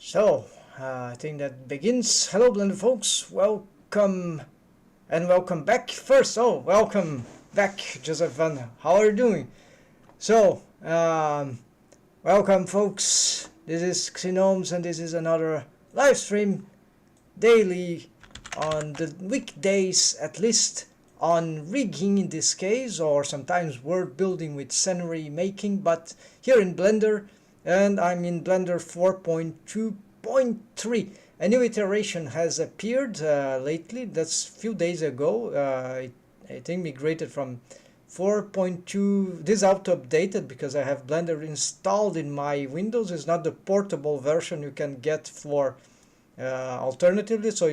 So, I think that begins. Hello, Blender folks. Welcome and welcome back. First, welcome back, Joseph Van. How are you doing? So, welcome, folks. This is Gnomes, and this is another live stream daily on the weekdays, at least on rigging in this case, or sometimes world building with scenery making, but here in Blender. And I'm in Blender 4.2.3. A new iteration has appeared lately. That's a few days ago. I think migrated from 4.2. This is auto-updated because I have Blender installed in my Windows. It's not the portable version you can get for alternatively. So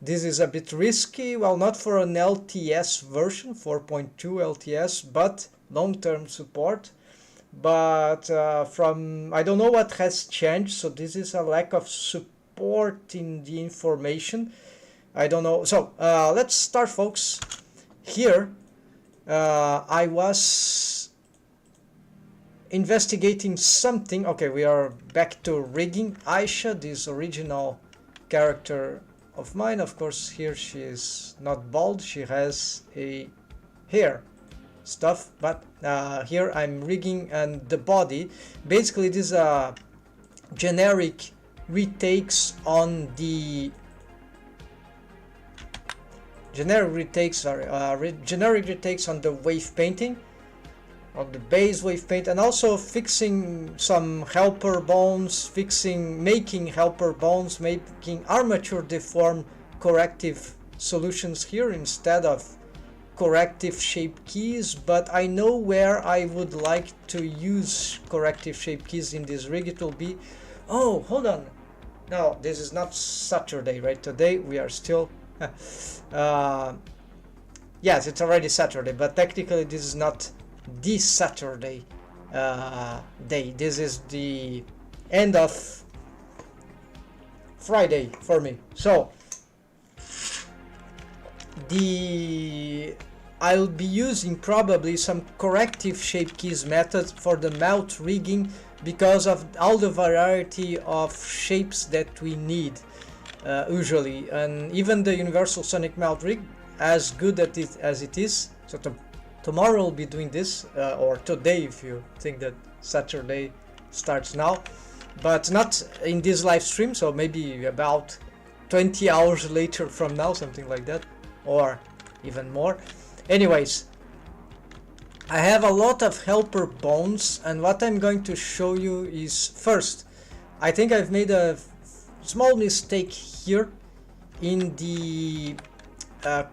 this is a bit risky. Well, not for an LTS version, 4.2 LTS, but long-term support. But from I don't know what has changed, so this is a lack of support in the information. I don't know. So let's start, folks. Here I was investigating something. Okay, we are back to rigging Aisha, this original character of mine. Of course, here she is not bald, she has a hair stuff, but here I'm rigging and the body. Basically, this is a generic retakes on the generic retakes on the wave painting, on the base wave paint, and also fixing some helper bones, making helper bones, making armature deform corrective solutions here instead of corrective shape keys. But I know where I would like to use corrective shape keys in this rig. It will be, oh, hold on, no, this is not Saturday, right? Today we are still yes, it's already Saturday, but technically this is not this Saturday day. This is the end of Friday for me. So I'll be using probably some corrective shape keys method for the melt rigging because of all the variety of shapes that we need usually, and even the universal sonic melt rig, as good at it as it is. So tomorrow I'll be doing this, or today if you think that Saturday starts now, but not in this live stream, so maybe about 20 hours later from now, something like that, or even more. Anyways, I have a lot of helper bones, and what I'm going to show you is, first, I think I've made a small mistake here in the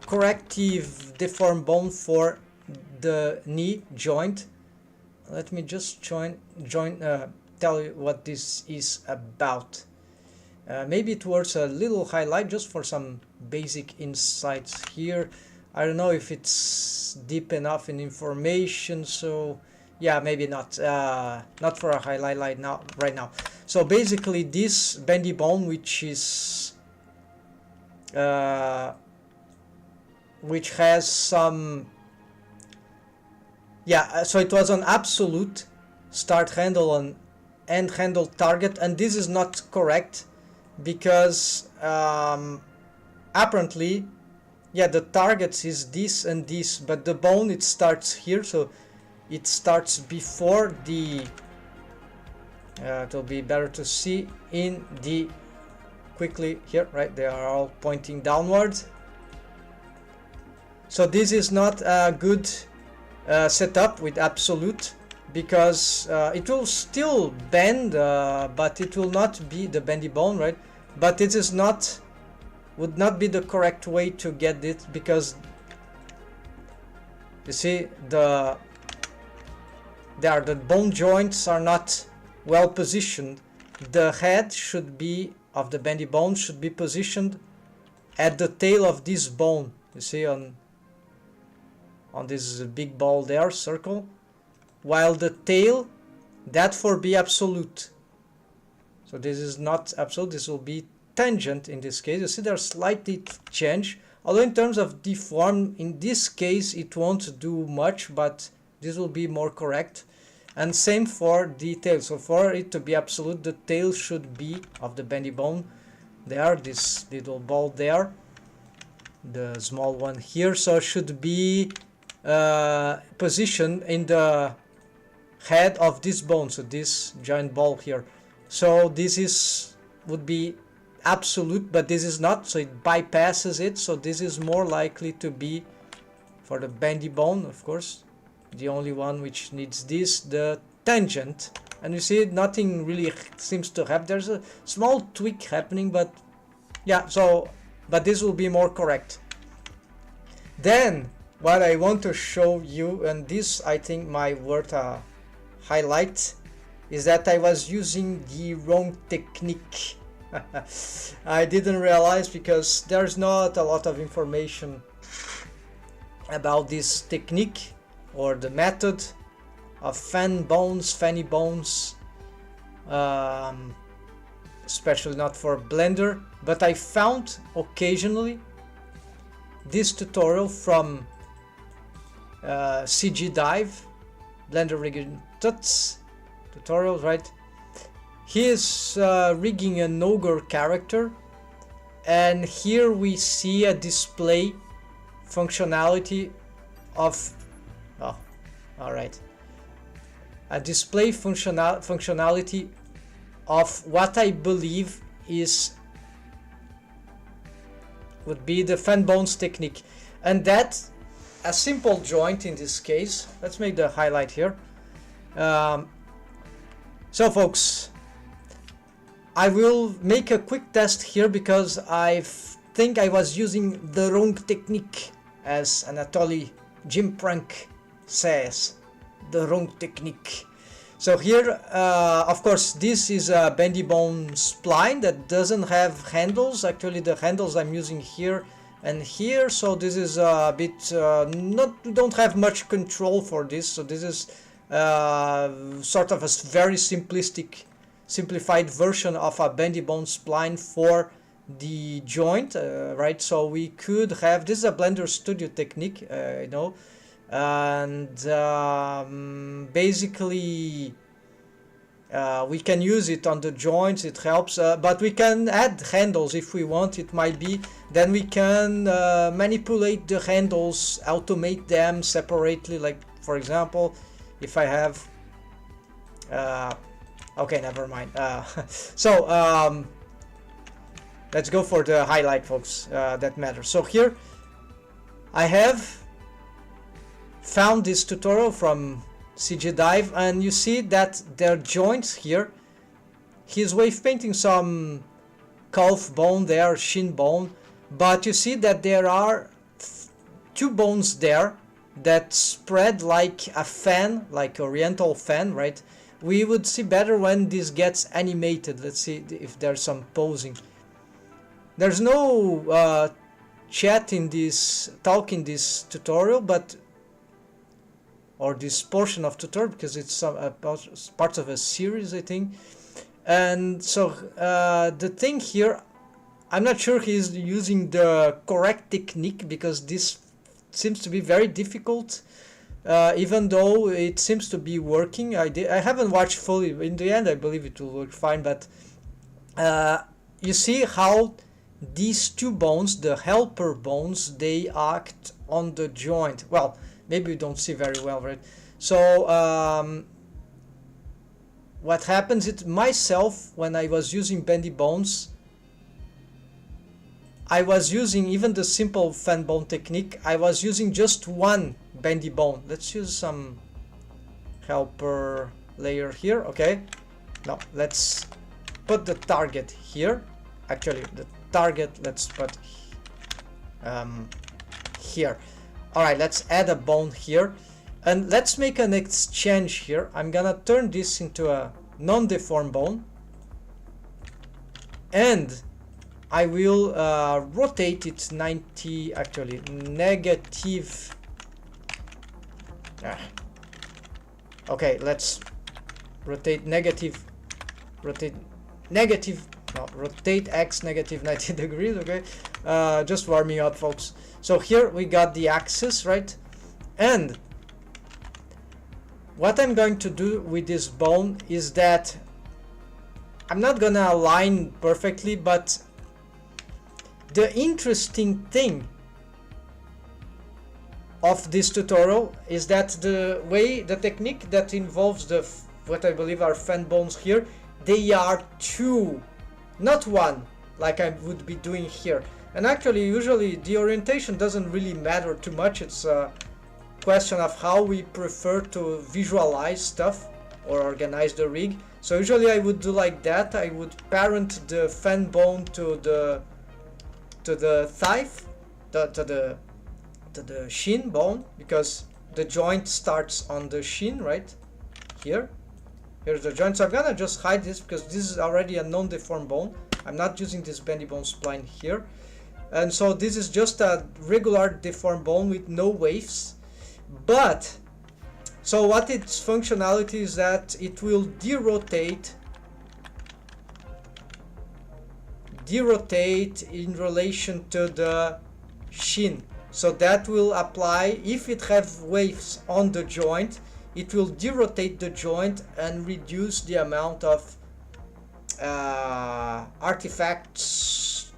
corrective deform bone for the knee joint. Let me just tell you what this is about. Maybe it worth a little highlight just for some basic insights here. I don't know if it's deep enough in information, so yeah, maybe not. Not for a highlight right now. So basically, this bendy bone, which has some, so it was an absolute start handle and end handle target, and this is not correct because apparently, the targets is this and this, but the bone, it starts here, so it starts before the it will be better to see in the quickly here, right? They are all pointing downwards. So this is not a good setup with absolute, because it will still bend, but it will not be the bendy bone, right? But it is not, would not be the correct way to get it, because you see the bone joints are not well positioned. The head should be of the bendy bone should be positioned at the tail of this bone, you see, on this big ball there, circle, while the tail, that for be absolute. So this is not absolute, this will be tangent in this case. You see they're slightly changed, although in terms of deform, in this case it won't do much, but this will be more correct. And same for the tail. So for it to be absolute, the tail should be of the bendy bone there, this little ball there, the small one here, so it should be positioned in the head of this bone, so this giant ball here. So this is would be absolute, but this is not, so it bypasses it. So this is more likely to be for the bendy bone, of course, the only one which needs this, the tangent. And you see nothing really seems to happen. There's a small tweak happening, but yeah, so but this will be more correct. Then what I want to show you, and this I think my word highlight, is that I was using the wrong technique. I didn't realize, because there's not a lot of information about this technique or the method of fanny bones, especially not for Blender, but I found occasionally this tutorial from CG Dive, Blender Rigging Tuts tutorials, right? He is rigging an ogre character, and here we see a display functionality of a display functionality of what I believe would be the fan bones technique, and that a simple joint in this case. Let's make the highlight here. So folks, I will make a quick test here, because I think I was using the wrong technique, as Anatoly Jimprank says, the wrong technique. So here, of course, this is a bendy bone spline that doesn't have handles. Actually, the handles I'm using here and here, so this is a bit don't have much control for this. So this is sort of a very simplified version of a bendy bone spline for the joint, right? So we could have, this is a Blender Studio technique, you know, and basically we can use it on the joints. It helps, but we can add handles if we want. It might be, then we can manipulate the handles, automate them separately, like for example, if I have okay, never mind. So let's go for the highlight, folks, that matters. So here I have found this tutorial from CG Dive, and you see that their joints here, he's wave painting some calf bone there, shin bone, but you see that there are two bones there that spread like a fan, like oriental fan, right? We would see better when this gets animated. Let's see if there's some posing. There's no chat in this talk in this tutorial, but or this portion of tutorial, because it's part of a series, I think. And so the thing here, I'm not sure he's using the correct technique, because this seems to be very difficult, even though it seems to be working. I haven't watched fully. In the end, I believe it will work fine, but you see how these two bones, the helper bones, they act on the joint. Well, maybe you don't see very well, right? So what happens is, myself, when I was using bendy bones, I was using even the simple fan bone technique. I was using just one bendy bone. Let's use some helper layer here. Okay, now let's put the target here. Actually, the target, let's put here. Alright, let's add a bone here, and let's make an exchange here. I'm gonna turn this into a non-deform bone, and I will rotate it 90, actually negative. Okay, let's rotate negative, rotate X negative 90 degrees. Okay, just warming up, folks. So here we got the axis, right? And what I'm going to do with this bone is that I'm not gonna align perfectly, but the interesting thing of this tutorial is that the technique that involves what I believe are fan bones here, they are two, not one, like I would be doing here. And actually, usually the orientation doesn't really matter too much. It's a question of how we prefer to visualize stuff or organize the rig. So usually I would do like that. I would parent the fan bone to the thigh, to the shin bone, because the joint starts on the shin, right here. Here's the joint. So I'm gonna just hide this because this is already a non-deformed bone. I'm not using this bendy bone spline here. And so this is just a regular deformed bone with no waves. But, so what its functionality is that it will derotate in relation to the shin. So that will apply, if it have waves on the joint, it will derotate the joint and reduce the amount of artifacts,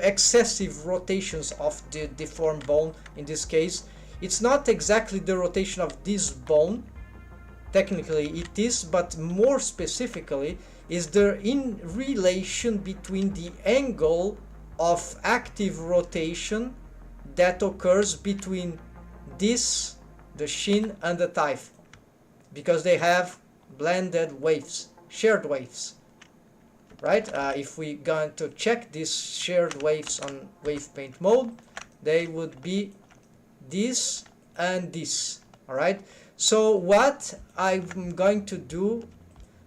excessive rotations of the deformed bone. In this case, it's not exactly the rotation of this bone, technically it is, but more specifically is the in relation between the angle of active rotation that occurs between this, the shin, and the thigh, because they have blended waves, shared waves, right? If we going to check these shared waves on wave paint mode, they would be this and this. All right, so what I'm going to do,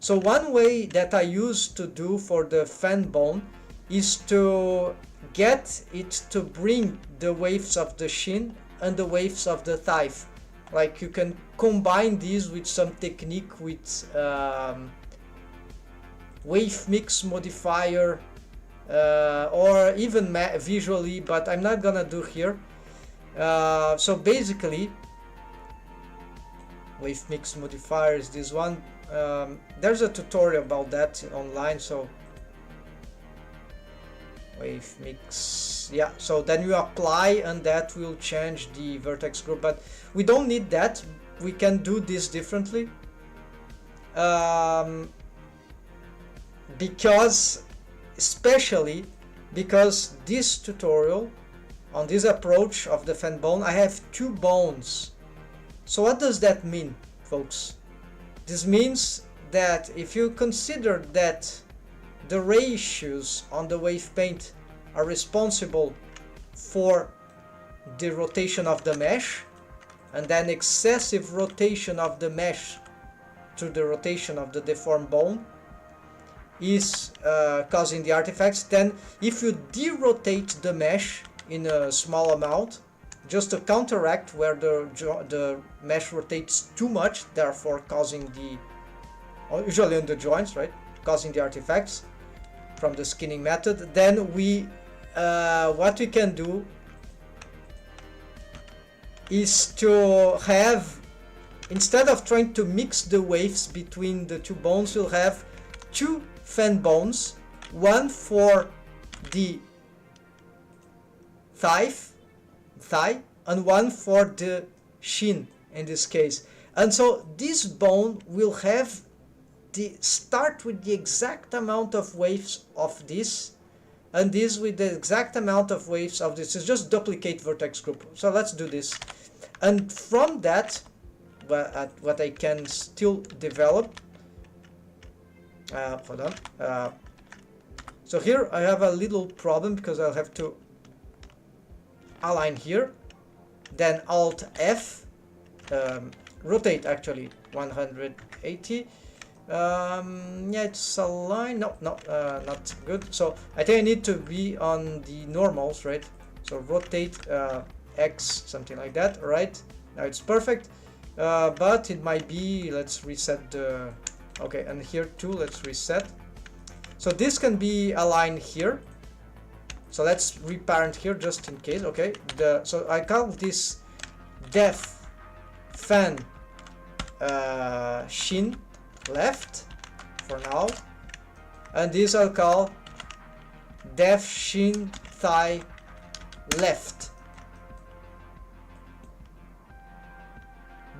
so one way that I used to do for the fan bone is to get it to bring the waves of the shin and the waves of the thigh. Like you can combine these with some technique with wave mix modifier or even visually, but I'm not gonna do here. So basically, wave mix modifier is this one. There's a tutorial about that online, so wave mix, yeah, so then you apply and that will change the vertex group, but we don't need that. We can do this differently, especially because this tutorial on this approach of the fan bone, I have two bones. So what does that mean, folks? This means that if you consider that the ratios on the wave paint are responsible for the rotation of the mesh, and then excessive rotation of the mesh to the rotation of the deformed bone is causing the artifacts, then if you derotate the mesh in a small amount, just to counteract where the mesh rotates too much, therefore causing the, usually on the joints, right, causing the artifacts from the skinning method, then we what we can do is to have, instead of trying to mix the waves between the two bones, we'll have two fan bones, one for the thigh and one for the shin in this case. And so this bone will have the start with the exact amount of waves of this, and this with the exact amount of waves of this. Is just duplicate vertex group. So let's do this, and from that what I can still develop, hold on, so here I have a little problem because I'll have to align here, then Alt F, rotate actually 180. Yeah, it's aligned. No, not good. So I think I need to be on the normals, right? So rotate X, something like that. Right now it's perfect, but it might be, let's reset the, okay, and here too, let's reset. So this can be aligned here. So let's reparent here just in case. Okay, so I call this def fan shin left for now, and this I'll call def shin thigh left.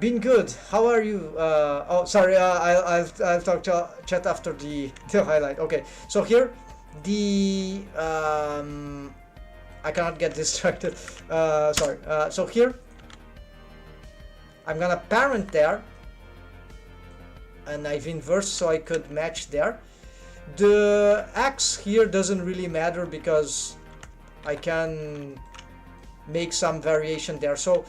Been good. How are you? Oh, sorry. I'll talk to chat after the highlight. Okay. So here, the I cannot get distracted. Sorry. So here, I'm gonna parent there, and I've inversed so I could match there. The X here doesn't really matter because I can make some variation there. So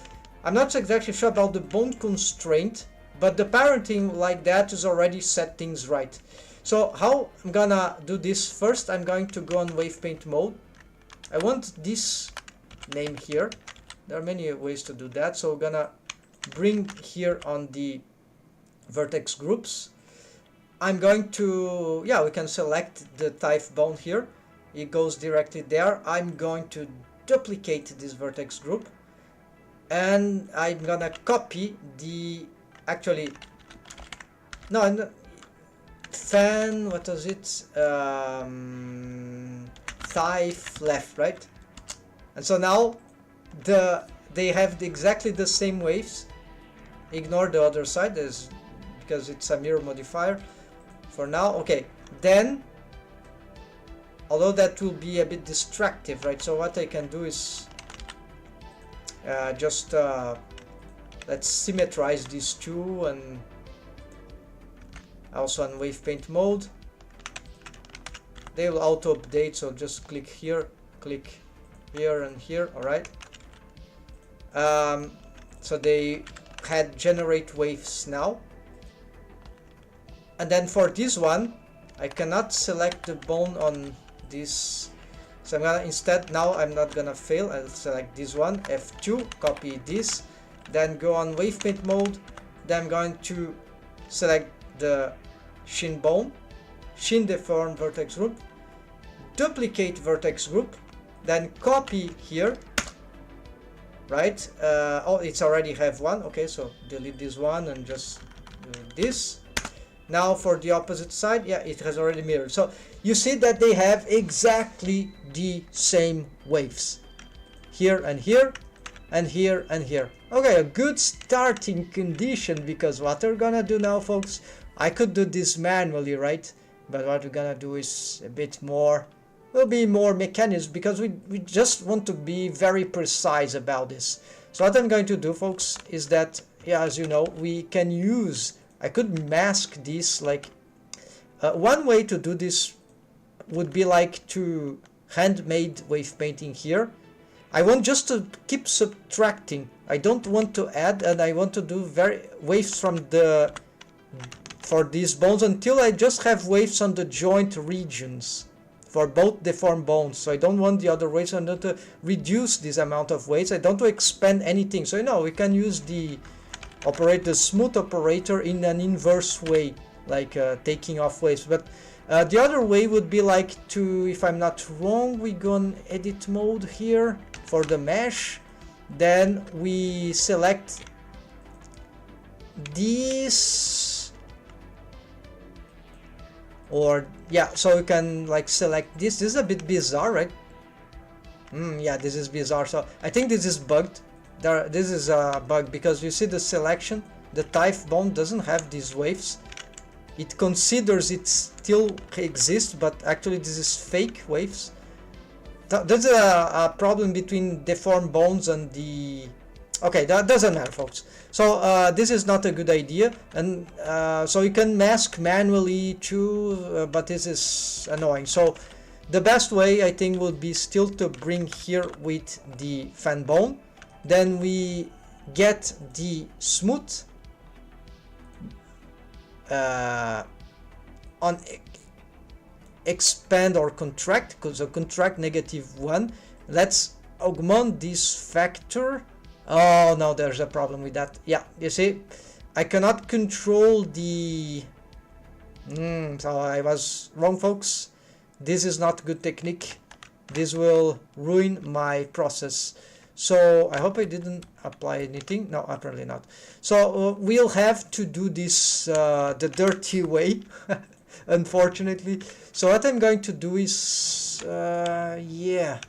I'm not exactly sure about the bone constraint, but the parenting like that is already set things right. So how I'm gonna do this? First, I'm going to go on wave paint mode. I want this name here. There are many ways to do that. So we're gonna bring here on the vertex groups. I'm going to, yeah, we can select the type bone here. It goes directly there. I'm going to duplicate this vertex group, and I'm gonna copy the, actually, no, fan, what was it? Thigh left, right? And so now they have exactly the same waves. Ignore the other side because it's a mirror modifier for now. Okay, then, although that will be a bit distractive, right? So what I can do is just let's symmetrize these two, and also on wave paint mode. They will auto update, so just click here and here. All right. So they had generate waves now, and then for this one I cannot select the bone on this, so I'm gonna instead, now I'm not gonna fail, I'll select this one, F2, copy this, then go on wave paint mode. Then I'm going to select the shin bone, shin deform vertex group, duplicate vertex group, then copy here, right? Oh, it's already have one. Okay, so delete this one and just do this. Now for the opposite side, yeah, it has already mirrored. So you see that they have exactly the same waves here and here and here and here. Okay, a good starting condition, because what we're gonna do now, folks, I could do this manually, right? But what we're gonna do is a bit more, will be more mechanism, because we just want to be very precise about this. So what I'm going to do, folks, is that, yeah, as you know, we can use, I could mask this, like one way to do this would be like to handmade wave painting here. I want just to keep subtracting. I don't want to add, and I want to do waves from the, for these bones, until I just have waves on the joint regions for both deformed bones. So I don't want the other waves. I want to reduce this amount of waves. I don't want to expand anything. So, you know, we can use the smooth operator in an inverse way, like taking off waves. But the other way would be like to, if I'm not wrong, we go on edit mode here for the mesh. Then we select this, or yeah, so you can like select this. This is a bit bizarre, right? Yeah, this is bizarre. So I think this is bugged. This is a bug, because you see the selection, the type bone doesn't have these waves. It considers it still exists, but actually this is fake waves. There's a problem between deformed bones and the... Okay, that doesn't matter, folks. So this is not a good idea, and so you can mask manually too, but this is annoying. So the best way, I think, would be still to bring here with the fan bone. Then we get the smooth on expand or contract, so contract -1. Let's augment this factor. Oh no, there's a problem with that. Yeah, you see, I cannot control the... so I was wrong, folks. This is not good technique. This will ruin my process. So I hope I didn't apply anything. No, apparently not. So we'll have to do this the dirty way, unfortunately. So what I'm going to do is, yeah.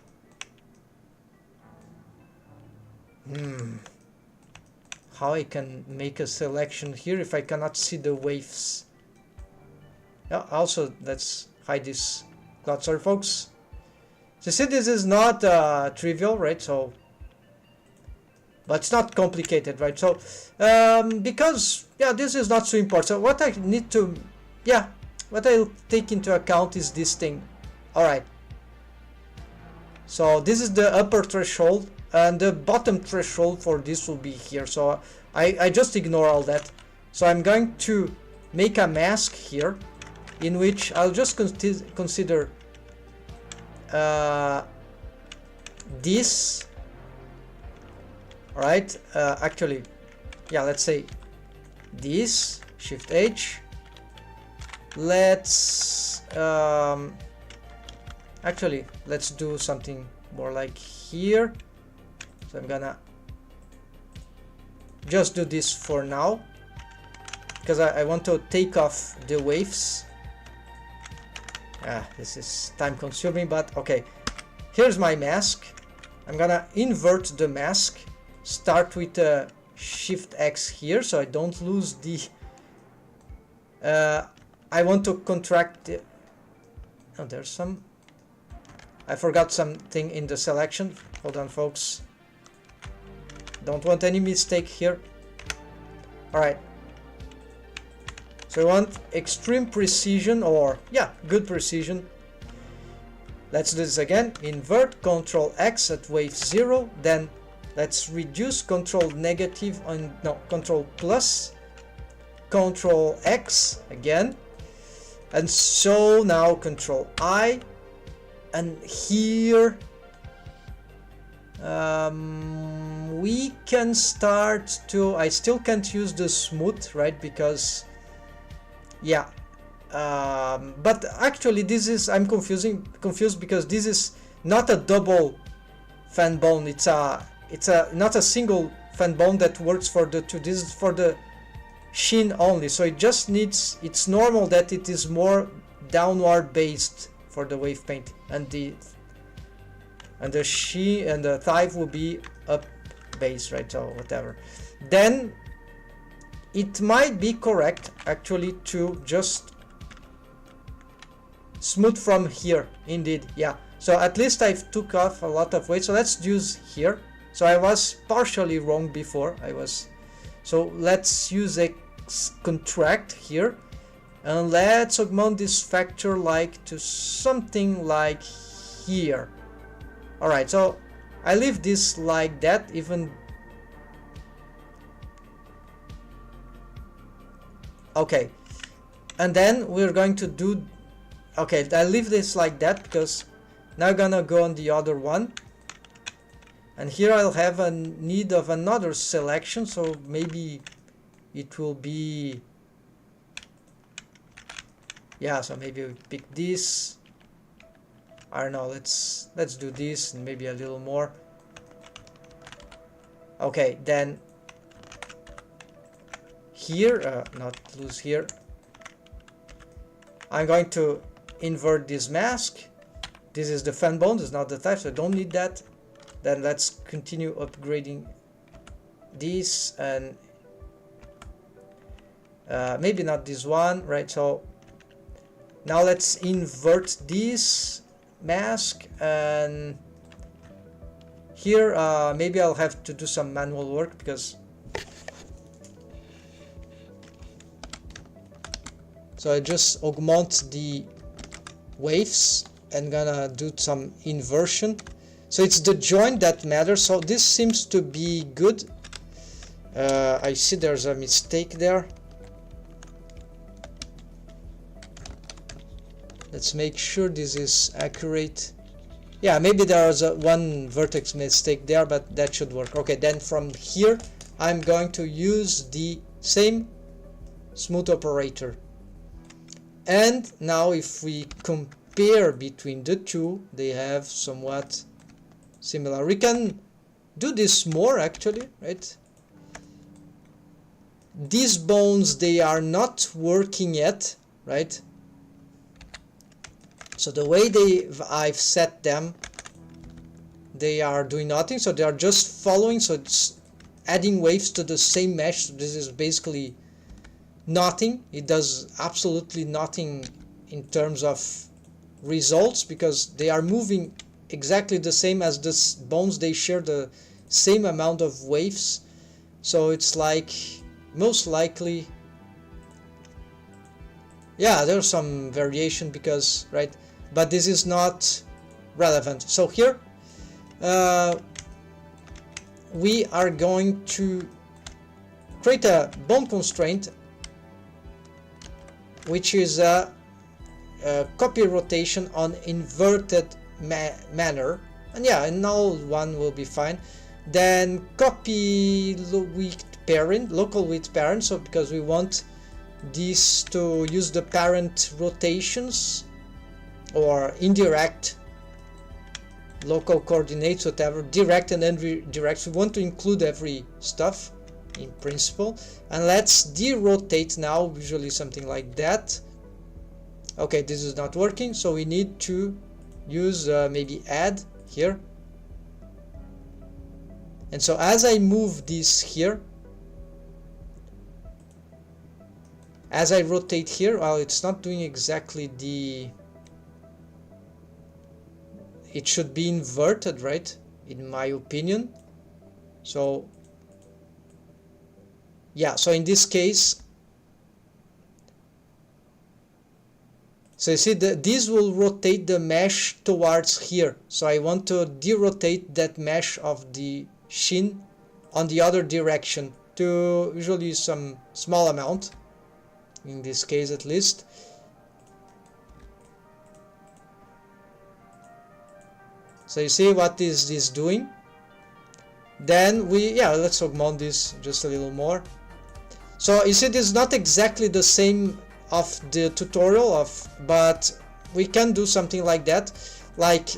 How I can make a selection here if I cannot see the waves. Yeah, also, let's hide this cloud. Sorry, folks. So see, this is not trivial, right? So, but it's not complicated, right? So, because, yeah, this is not so important. So what I need to, yeah, what I'll take into account is this thing. All right. So this is the upper threshold, and the bottom threshold for this will be here. So I just ignore all that. So I'm going to make a mask here, in which I'll just consider this. All right, actually, yeah, let's say this, Shift H. Let's actually, let's do something more like here. So I'm gonna just do this for now, because I want to take off the waves. This is time consuming, but okay. Here's my mask. I'm gonna invert the mask. Start with Shift X here, so I don't lose the... I want to contract the... Oh, there's some... I forgot something in the selection. Hold on, folks. Don't want any mistake here. Alright. So I want extreme precision, or, yeah, good precision. Let's do this again. Invert, Control X at wave 0. Then let's reduce, Control negative, on, no, Control plus. Control X again. And so now Control I. And here we can start to... I still can't use the smooth, right? Because, yeah. But actually this is... I'm confused because this is not a double fan bone. It's not a single fan bone that works for the two. This is for the sheen only. So it just needs... It's normal that it is more downward based for the wave paint, and the sheen and the thigh will be up base, right? So whatever. Then it might be correct actually to just smooth from here. Indeed, yeah. So at least I've took off a lot of weight. So let's use here. So I was partially wrong before. So let's use a contract here. And let's augment this factor like to something like here. Alright, so I leave this like that, even... Okay. And then we're going to do... Okay, I leave this like that because now I'm gonna go on the other one. And here I'll have a need of another selection, so maybe it will be... Yeah, so maybe we pick this. I don't know, let's do this and maybe a little more. Okay, then here, not lose here. I'm going to invert this mask. This is the fan bone, this is not the type, so I don't need that. Then let's continue upgrading this, and maybe not this one, right? So now let's invert this mask, and here maybe I'll have to do some manual work because... So I just augment the waves and gonna do some inversion. So it's the joint that matters. So this seems to be good. I see there's a mistake there. Let's make sure this is accurate. Yeah, maybe there was one vertex mistake there, but that should work. Okay, then from here I'm going to use the same smooth operator. And now if we compare between the two, they have somewhat similar. We can do this more actually, right? These bones, they are not working yet, right? So the way I've set them, they are doing nothing, so they are just following, so it's adding waves to the same mesh. So this is basically nothing. It does absolutely nothing in terms of results, because they are moving exactly the same as the bones. They share the same amount of waves, so it's like most likely, yeah, there's some variation because, right, but this is not relevant. So here we are going to create a bone constraint, which is a copy rotation on inverted manner, and yeah, a null one will be fine. Then copy local with parent, so because we want these to use the parent rotations or indirect local coordinates, whatever, direct and then redirect. We want to include every stuff in principle, and let's derotate now, usually something like that. Okay, this is not working, so we need to use maybe add here. And so as I move this here, as I rotate here, well, it's not doing exactly the, it should be inverted, right, in my opinion. So yeah, so in this case, so you see that this will rotate the mesh towards here, so I want to derotate that mesh of the shin on the other direction to usually some small amount, in this case at least. So you see what is this doing? Then let's augment this just a little more. So you see, this is not exactly the same of the tutorial but we can do something like that. Like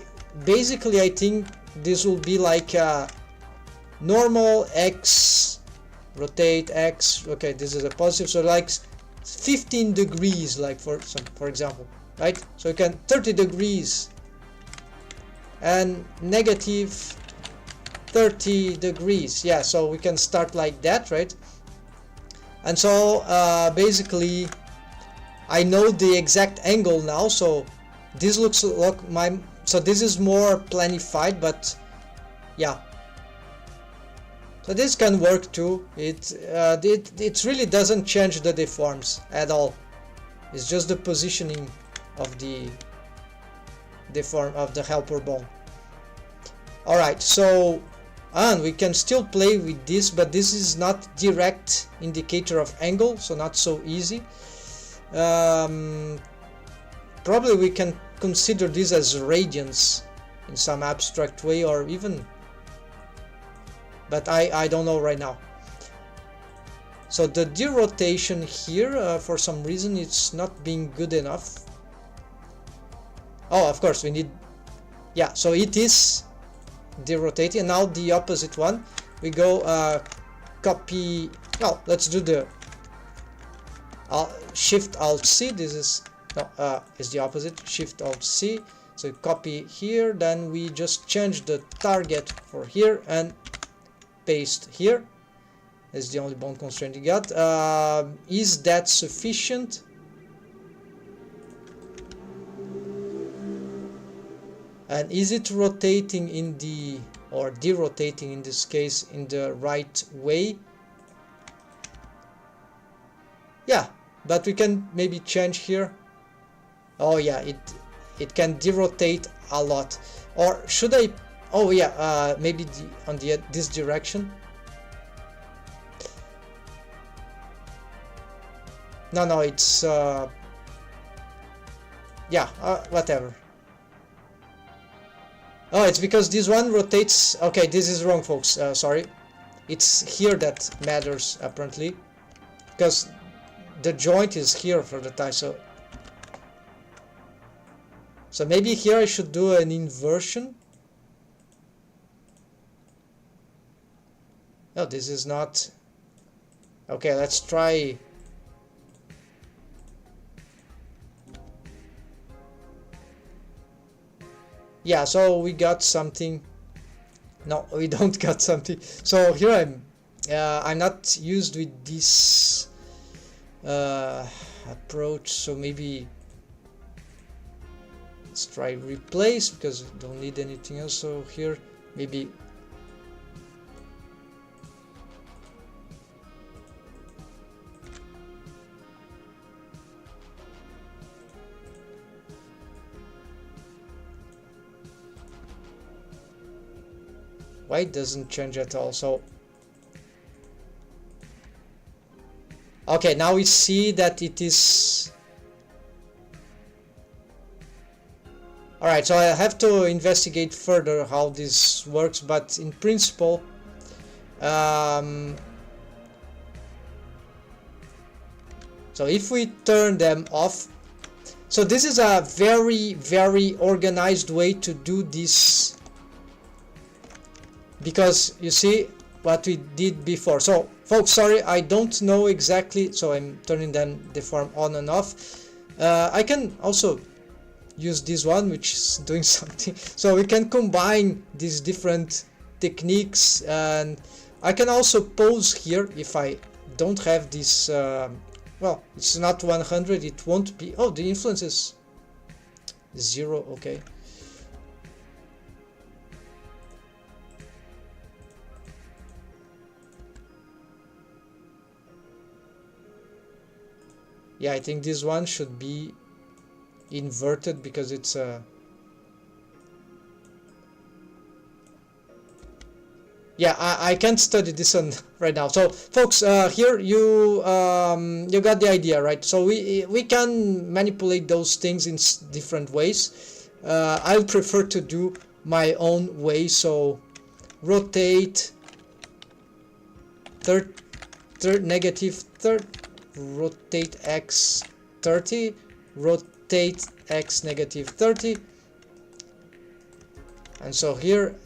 basically I think this will be like a normal x, rotate x, okay, this is a positive, so like 15 degrees, like for example, right? So you can 30 degrees and negative 30 degrees, yeah, so we can start like that, right? And so basically I know the exact angle now, so this looks like so this is more planified, but yeah, so this can work too. It really doesn't change the deforms at all. It's just the positioning of the deform of the helper bone. Alright, so and we can still play with this, but this is not direct indicator of angle, so not so easy. Probably we can consider this as radians in some abstract way, or even, but I don't know right now. So the derotation here, for some reason it's not being good enough. Oh, of course we need, yeah, so it is derotating. And now the opposite one, we go copy, well, let's do the Shift Alt C. This is no, is the opposite, Shift Alt C. So copy here, then we just change the target for here and paste here. Is the only bone constraint you got. Is that sufficient? And is it rotating in the, or derotating in this case, in the right way? Yeah, but we can maybe change here. Oh yeah, it can derotate a lot. Or should I, oh yeah, maybe on this direction. No, it's yeah, whatever. Oh, it's because this one rotates. Okay, this is wrong, folks. Sorry, it's here that matters apparently, because the joint is here for the tie. So maybe here I should do an inversion. No, this is not. Okay, let's try. Yeah, so we got something. No, we don't got something. So here I'm not used with this approach, so maybe let's try replace, because we don't need anything else. So here maybe why it doesn't change at all. So okay, now we see that it is. Alright, so I have to investigate further how this works, but in principle, so if we turn them off, so this is a very organized way to do this, because you see what we did before. So folks, sorry, I don't know exactly, so I'm turning them the form on and off. I can also use this one, which is doing something, so we can combine these different techniques, and I can also pause here if I don't have this. Well, it's not 100, it won't be. Oh, the influence is 0. Okay, yeah, I think this one should be inverted because it's yeah, I can't study this one right now. So folks, here you got the idea, right? So we can manipulate those things in different ways. I prefer to do my own way. So rotate negative third, rotate x 30, rotate x negative 30, and so here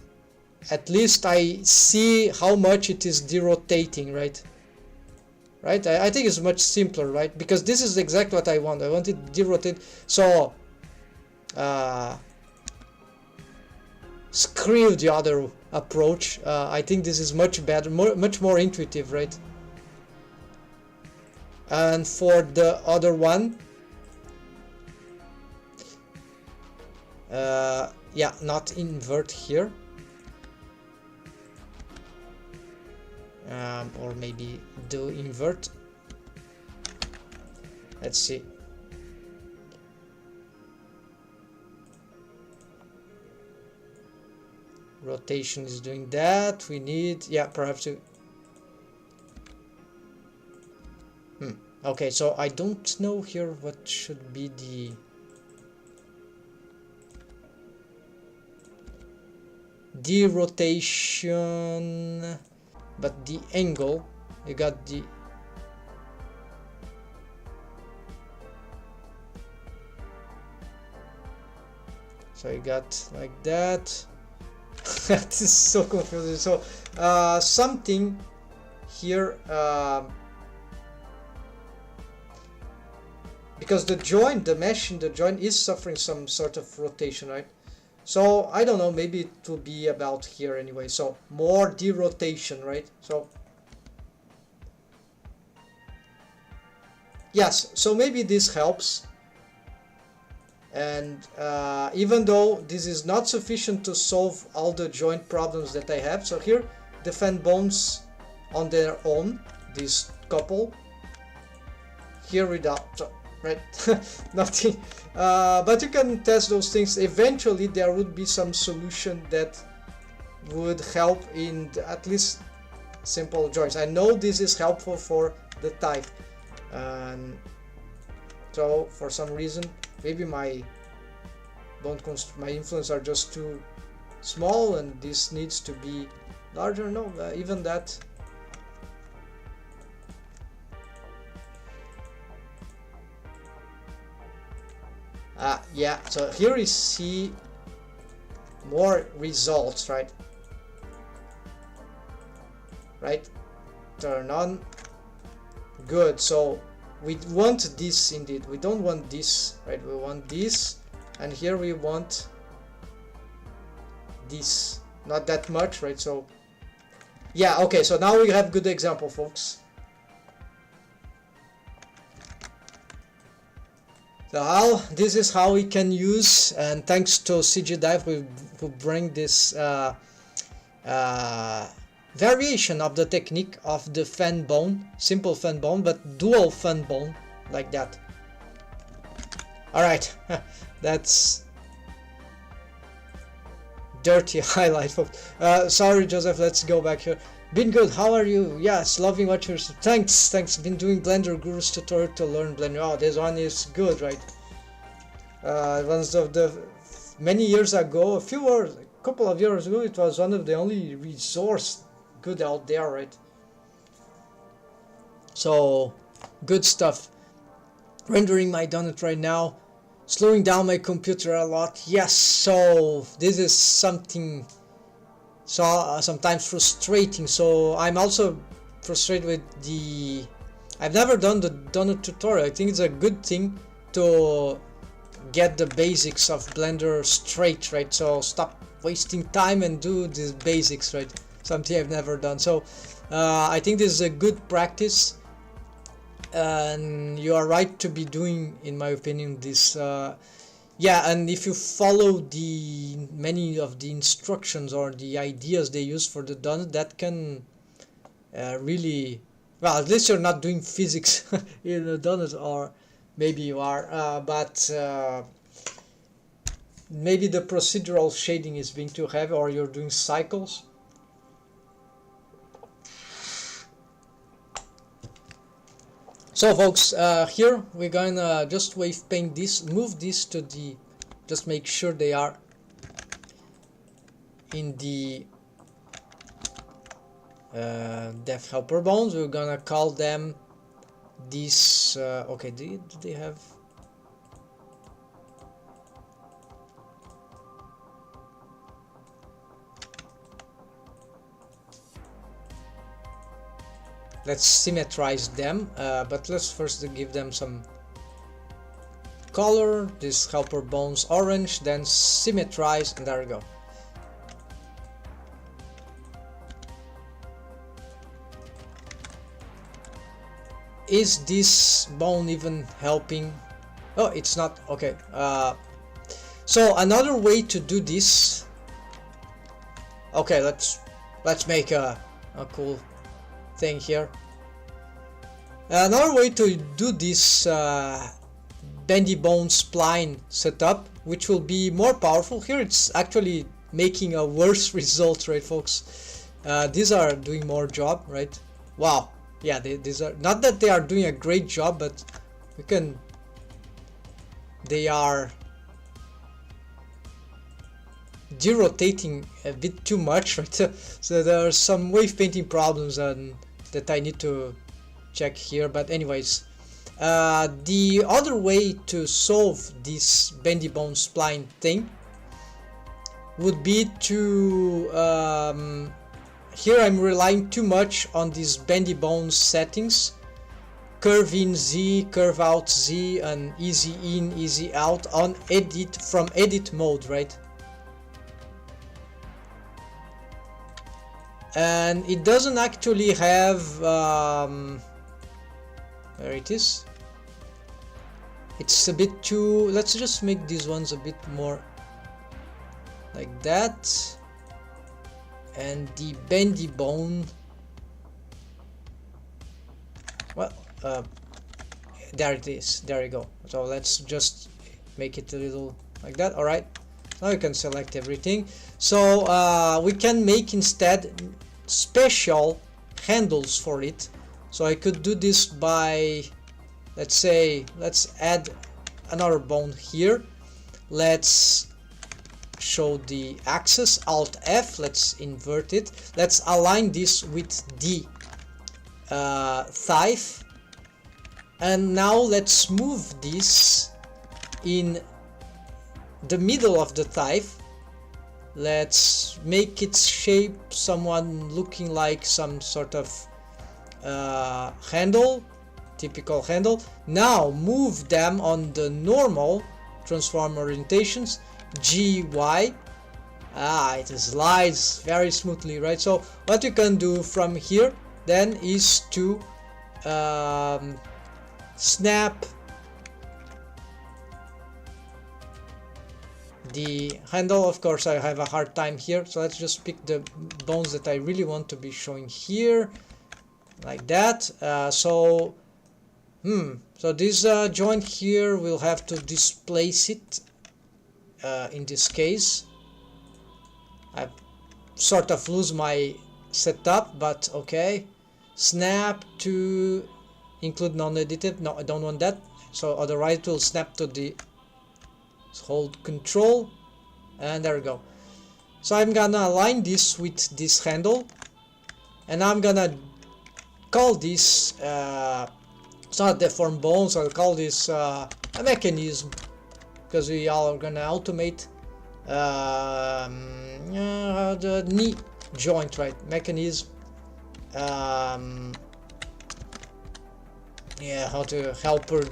at least I see how much it is derotating, right? I think it's much simpler, right? Because this is exactly what I want. I want it derotate. So screw the other approach. I think this is much better, much more intuitive, right? And for the other one, yeah, not invert here, or maybe do invert. Let's see. Rotation is doing that. We need, yeah, perhaps to. Okay, so I don't know here what should be the derotation, but the angle, you got the so you got like that. That is so confusing. So something here, because the joint, the mesh in the joint is suffering some sort of rotation, right? So I don't know, maybe it will be about here anyway. So more derotation, right? So yes, so maybe this helps. And even though this is not sufficient to solve all the joint problems that I have, so here the fan bones on their own, this couple, here without, so, right? Nothing, but you can test those things. Eventually there would be some solution that would help in at least simple joints. I know this is helpful for the type, and so for some reason maybe my influence are just too small and this needs to be larger. No, even that. Yeah, so here we see more results, right? right? Turn on. Good. So we want this indeed. We don't want this, right? We want this, and here we want this. Not that much, right? So yeah, okay, so now we have good example, folks. So this is how we can use, and thanks to CGDive who bring this variation of the technique of the fan bone, simple fan bone, but dual fan bone, like that. Alright, that's dirty highlight, folks. Sorry, Joseph, let's go back here. Been good, how are you? Yes, loving what you're... Thanks, been doing Blender Guru's tutorial to learn Blender. Oh, this one is good, right? One of the... Many years ago, a couple of years ago, it was one of the only resource good out there, right? So, good stuff. Rendering my donut right now. Slowing down my computer a lot. Yes, so this is something sometimes frustrating. So I'm also frustrated with the... I've never done the donut tutorial. I think it's a good thing to get the basics of Blender straight, right? So stop wasting time and do the basics, right? Something I've never done. So I think this is a good practice, and you are right to be doing, in my opinion, this. Yeah, and if you follow the many of the instructions or the ideas they use for the donut, that can really, well, at least you're not doing physics in a donut, or maybe you are, but maybe the procedural shading is being too heavy, or you're doing cycles. So folks, here we're gonna just wave paint this, move this to the, just make sure they are in the depth helper bones. We're gonna call them this, okay, do they have... Let's symmetrize them, but let's first give them some color. This helper bones orange, then symmetrize, and there we go. Is this bone even helping? Oh, it's not. Okay. So another way to do this. Okay, let's make a cool thing here. Another way to do this bendy bone spline setup, which will be more powerful. Here it's actually making a worse result, right, folks? These are doing more job, right? Wow, yeah, these are not that they are doing a great job, but we can. They are derotating a bit too much, right? So there are some wave painting problems and that I need to check here, but anyways, the other way to solve this bendy bone spline thing would be to here I'm relying too much on these bendy bones settings, curve in Z, curve out Z, and easy in, easy out on edit, from edit mode, right? And it doesn't actually have there it is. It's a bit too, let's just make these ones a bit more like that, and the bendy bone, well, there it is, there you go. So let's just make it a little like that. All right, now you can select everything. So we can make instead special handles for it. So I could do this by, let's say, let's add another bone here. Let's show the axis, Alt F, let's invert it. Let's align this with the thigh, and now let's move this in the middle of the thigh, Let's make its shape someone looking like some sort of handle, typical handle. Now move them on the normal transform orientations, GY. It slides very smoothly, right? So what you can do from here then is to snap the handle. Of course I have a hard time here, so let's just pick the bones that I really want to be showing here, like that. So this joint here, we'll have to displace it in this case. I sort of lose my setup, but okay. Snap to include non-edited. No, I don't want that. So otherwise it will snap to the hold control, and there we go. So I'm gonna align this with this handle, and I'm gonna call this it's not deform bones. I'll call this a mechanism, because we are gonna automate the knee joint, right? Mechanism. Yeah, how to helper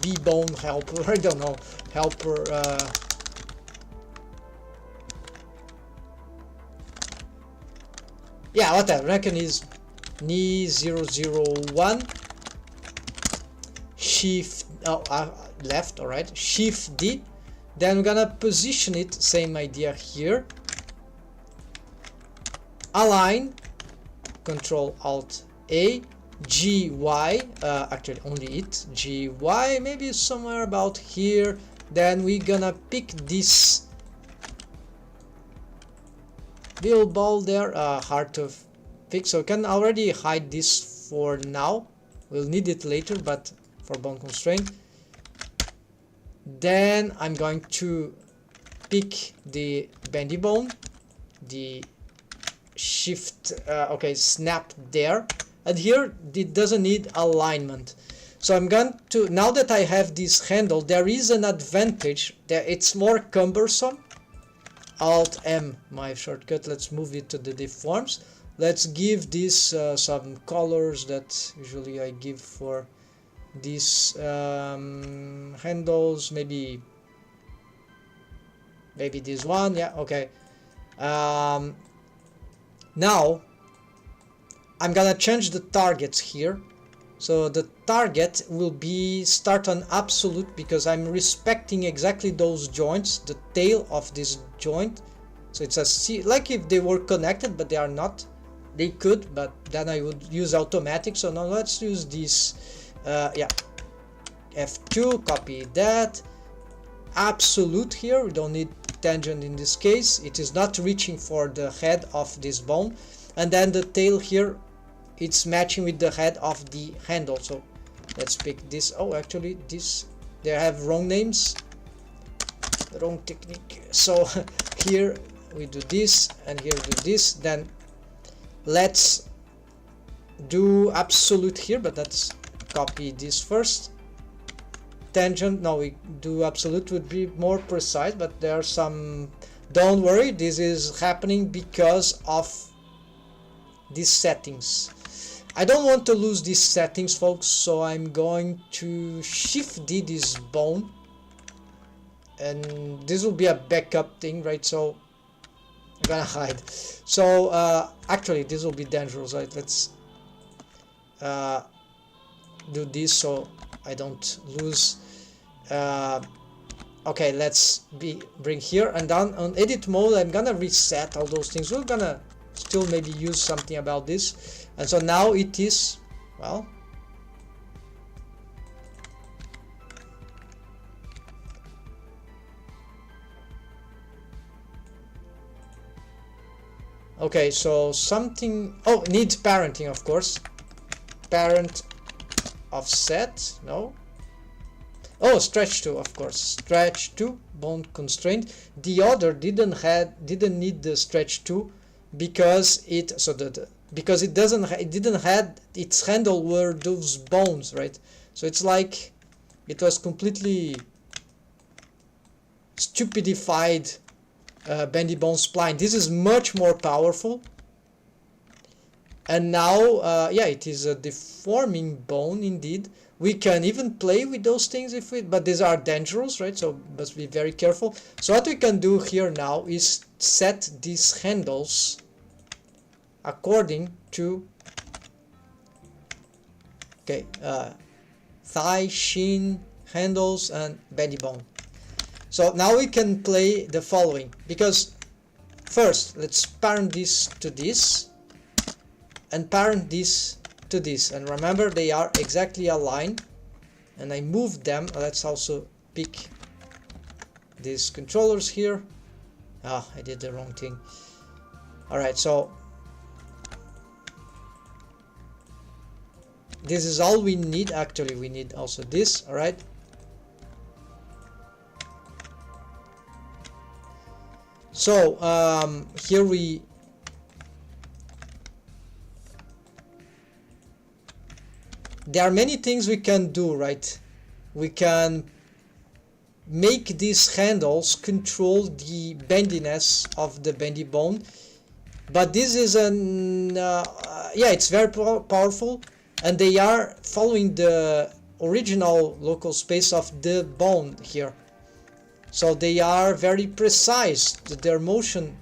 B-bone helper, I don't know, helper yeah, whatever, mechanism knee 001 shift left, alright, shift D. Then we're gonna position it, same idea here, align, control alt A, GY, actually only it, GY, maybe somewhere about here. Then we're gonna pick this little ball there, hard to fix, so we can already hide this for now. We'll need it later, but for bone constraint. Then I'm going to pick the bendy bone, the shift, okay, snap there. And here it doesn't need alignment, so I'm going to, now that I have this handle, there is an advantage that it's more cumbersome. Alt M, my shortcut. Let's move it to the deforms. Let's give this some colors that usually I give for these handles. Maybe this one. Yeah, okay. Now I'm gonna change the targets here, so the target will be start on absolute, because I'm respecting exactly those joints, the tail of this joint. So it's a C, like if they were connected, but they are not. They could, but then I would use automatic. So now let's use this, yeah, F2, copy that, absolute here, we don't need tangent in this case, it is not reaching for the head of this bone, and then the tail here, it's matching with the head of the handle. So let's pick this. Oh, actually this, they have wrong names, wrong technique. So here we do this, and here we do this. Then let's do absolute here, but let's copy this first. Tangent, no, we do absolute, would be more precise, but there are some, don't worry, this is happening because of these settings. I don't want to lose these settings, folks, so I'm going to shift D this bone, and this will be a backup thing, right? So I'm gonna hide. So actually this will be dangerous, right? Let's do this so I don't lose. Okay, let's bring here, and down on edit mode I'm gonna reset all those things. We're gonna still maybe use something about this, and so now it is, well, okay, so something, oh, needs parenting, of course, parent offset, no, oh, stretch to, of course, stretch to, bone constraint. The other didn't need the stretch to, because it, so because it didn't had its handle were those bones, right? So it's like it was completely stupidified bendy bone spline. This is much more powerful. And now, yeah, it is a deforming bone indeed. We can even play with those things if we, but these are dangerous, right? So must be very careful. So what we can do here now is set these handles according to, okay, thigh, shin, handles, and bendy bone. So now we can play the following, because first let's parent this to this and parent this to this, and remember they are exactly aligned, and I moved them. Let's also pick these controllers here. Ah, I did the wrong thing. Alright, so this is all we need. Actually, we need also this. Alright, so here there are many things we can do, right? We can make these handles control the bendiness of the bendy bone, but this is an yeah, it's very powerful, and they are following the original local space of the bone here, so they are very precise. Their motion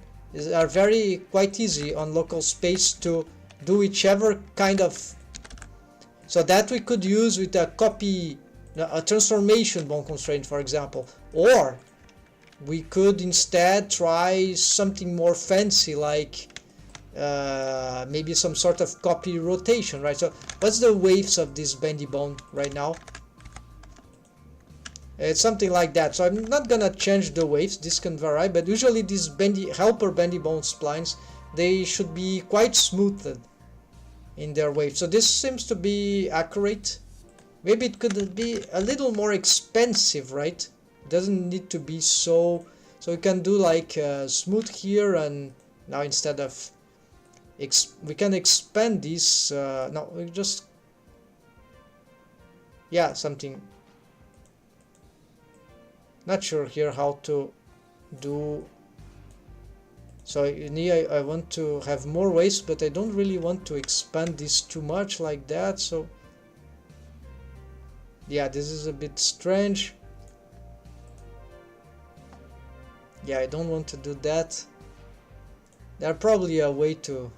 are very quite easy on local space to do whichever kind of, so that we could use with a copy, a transformation bone constraint, for example, or we could instead try something more fancy, like maybe some sort of copy rotation, right? So what's the waves of this bendy bone right now? It's something like that. So I'm not gonna change the waves, this can vary, but usually these helper bendy bone splines, they should be quite smoothed in their wave. So this seems to be accurate. Maybe it could be a little more expensive, right? It doesn't need to be so you can do like smooth here, and now instead of we can expand this, no, we just, yeah, something, not sure here how to do. So I want to have more waves, but I don't really want to expand this too much like that. So yeah, this is a bit strange. Yeah, I don't want to do that. There's probably a way to,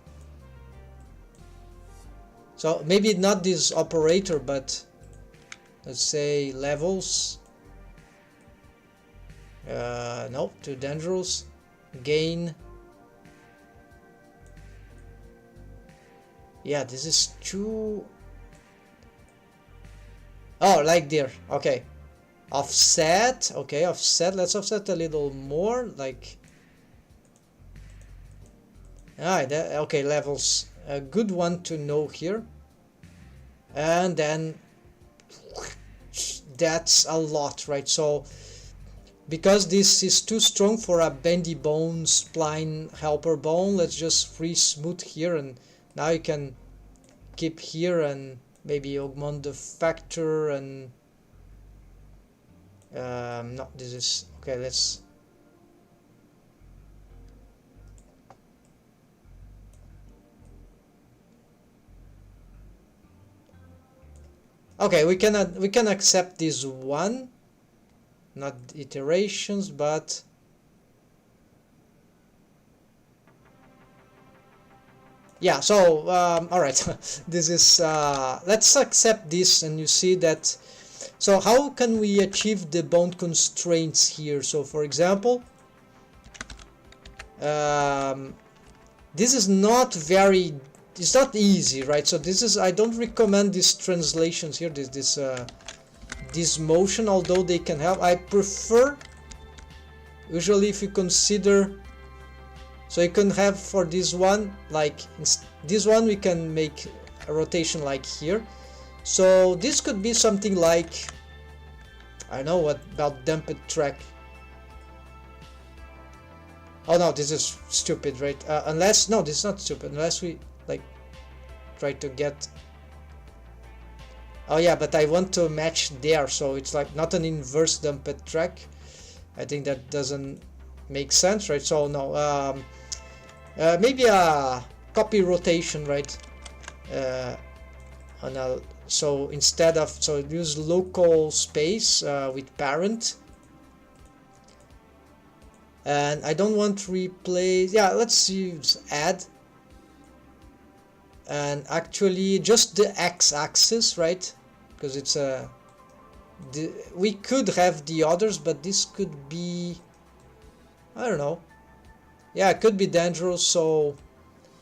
so maybe not this operator, but let's say levels. No, too dangerous. Gain. Yeah, this is too, oh, like there. Okay, offset. Okay, offset. Let's offset a little more, like, okay, levels, a good one to know here. And then that's a lot, right? So because this is too strong for a bendy bone spline helper bone, let's just free smooth here, and now you can keep here and maybe augment the factor. And no, this is okay. Let's, okay, we can accept this one, not iterations, but yeah. So all right, this is let's accept this, and you see that. So how can we achieve the bone constraints here? So for example, this is not very, it's not easy, right? So this is, I don't recommend these translations here, this motion, although they can help. I prefer, usually if you consider, so you can have for this one, like this one we can make a rotation like here. So this could be something like, I don't know, what about dumped track? Oh no, this is stupid, right? Unless, no, this is not stupid, unless we like try to get, oh yeah, but I want to match there, so it's like not an inverse dumped track. I think that doesn't makes sense, right? So no, maybe a copy rotation, right? On a, so instead of, so use local space with parent, and I don't want to replace, yeah, let's use add, and actually just the x-axis, right? Because it's a, we could have the others, but this could be, I don't know, yeah, it could be dangerous. So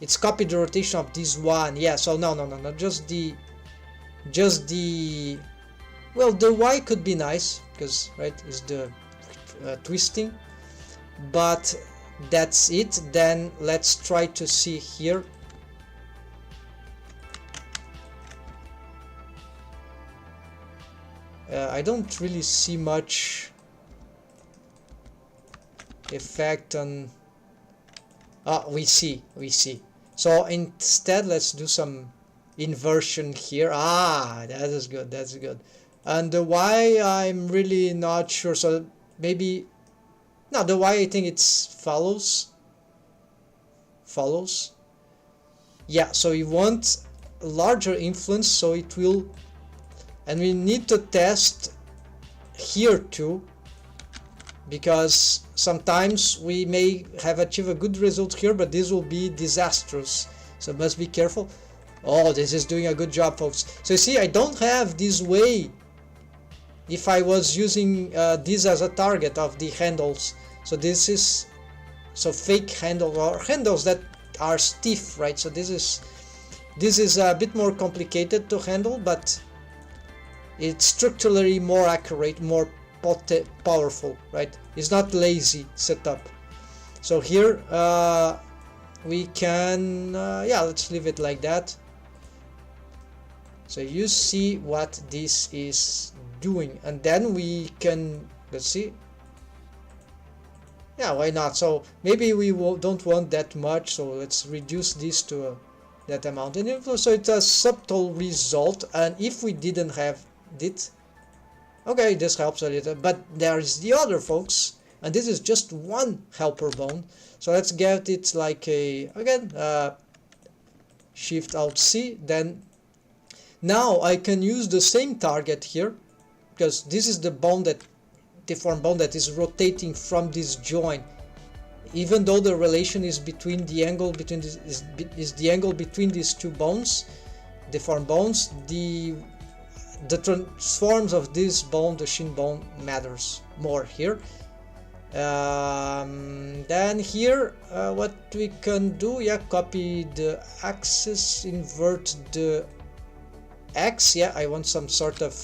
it's copied the rotation of this one, yeah. So no, just the well, the y could be nice because, right, is the twisting, but that's it. Then let's try to see here. I don't really see much effect on, we see. So instead let's do some inversion here. That is good, that's good. And the y, I'm really not sure, so maybe, no, the y, I think it's follows, yeah. So we want larger influence, so it will, and we need to test here too, because sometimes we may have achieved a good result here, but this will be disastrous, so must be careful. Oh, this is doing a good job, folks. So you see, I don't have this way if I was using this as a target of the handles. So this is, so fake handle, or handles that are stiff, right? So this is a bit more complicated to handle, but it's structurally more accurate, more powerful, right? It's not lazy setup. So here we can, yeah, let's leave it like that. So you see what this is doing, and then we can, let's see, yeah, why not? So maybe we don't want that much, so let's reduce this to that amount in influence. So it's a subtle result, and if we didn't have it, okay, this helps a little, but there is the other, folks, and this is just one helper bone. So let's get it like a, again, Shift Alt C. Then now I can use the same target here, because this is the bone, that deformed bone that is rotating from this joint, even though the relation is between the angle between this is the angle between these two bones, deformed bones. The transforms of this bone, the shin bone, matters more here. Then here, what we can do, yeah, copy the axis, invert the x, yeah, I want some sort of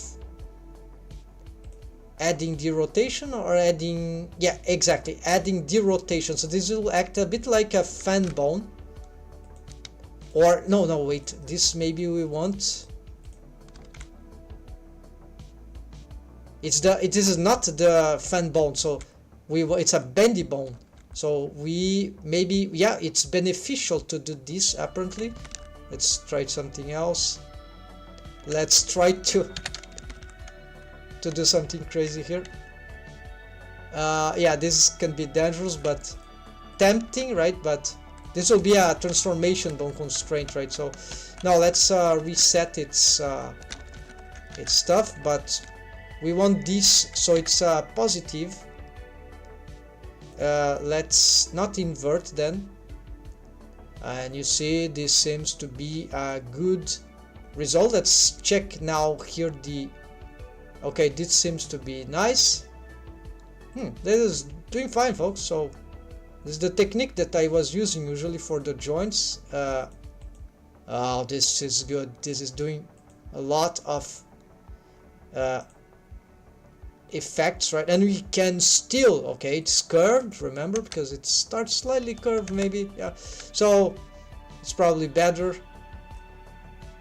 adding the rotation, or adding, yeah, exactly, adding the rotation. So this will act a bit like a fan bone, or no, wait, this maybe we want, it is not the fan bone, so it's a bendy bone, so we maybe, yeah, it's beneficial to do this apparently. Let's try something else. Let's try to do something crazy here. Yeah, this can be dangerous but tempting, right? But this will be a transformation bone constraint, right? So now let's reset its stuff, but we want this, so it's positive. Let's not invert then, and you see this seems to be a good result. Let's check now here the, okay, this seems to be nice. This is doing fine, folks. So this is the technique that I was using usually for the joints. Oh, this is good. This is doing a lot of effects, right? And we can still, okay, it's curved, remember, because it starts slightly curved, maybe, yeah, so it's probably better.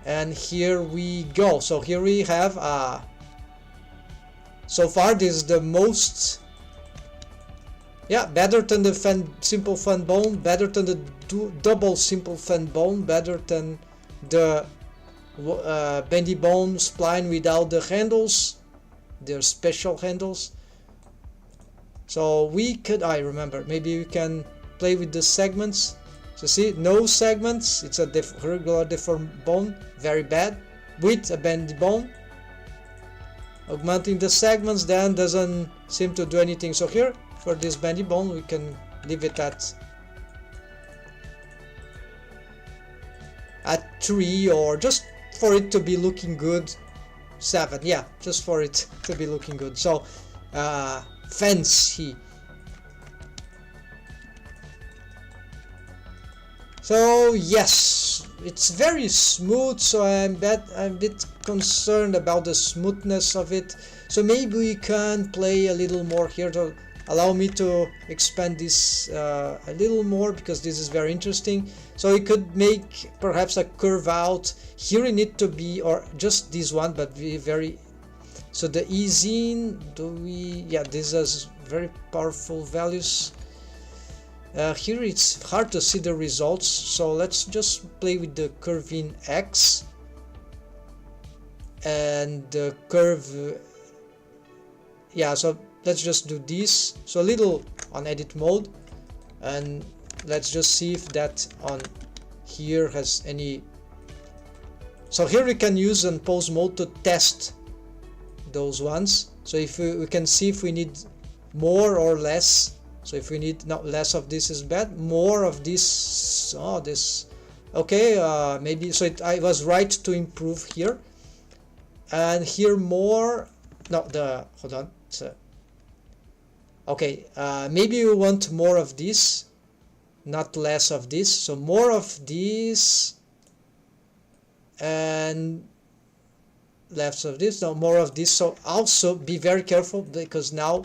And here we go. So here we have so far this is the most, yeah, better than the simple fan bone, better than the double simple fan bone, better than the bendy bone spline without the handles, their special handles. So we could, I remember, maybe we can play with the segments. So see, no segments, it's a regular deformed bone, very bad. With a bendy bone, augmenting the segments then doesn't seem to do anything. So here, for this bendy bone, we can leave it at 3, or just for it to be looking good, 7. Yeah, just for it to be looking good. So fancy. So yes, it's very smooth, so I'm a bit concerned about the smoothness of it. So maybe we can play a little more here to allow me to expand this a little more, because this is very interesting. So we could make perhaps a curve out. Here we need to be, or just this one, but be very... So the easing, yeah, this has very powerful values. Here it's hard to see the results, so let's just play with the curve in X and the curve. Yeah, so let's just do this. So a little on edit mode, and let's just see if that on here has any. So here we can use on pose mode to test those ones. So if we can see if we need more or less. So if we need, no, less of this is bad, more of this, oh, this, okay, maybe, so I was right to improve here, and here more, no, hold on, so, okay, maybe you want more of this, not less of this, so more of this, and less of this, no, more of this. So also be very careful, because now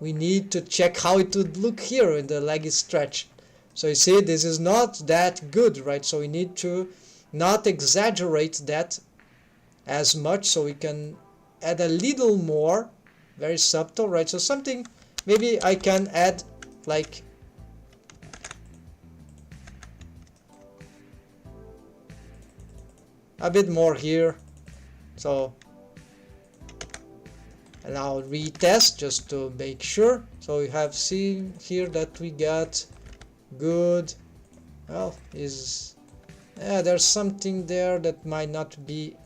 we need to check how it would look here in the leg is stretched. So you see, this is not that good, right? So we need to not exaggerate that as much, so we can add a little more, very subtle, right? So something, maybe I can add like a bit more here. So, and I'll retest just to make sure. So we have seen here that we got good. Well, there's something there that might not be.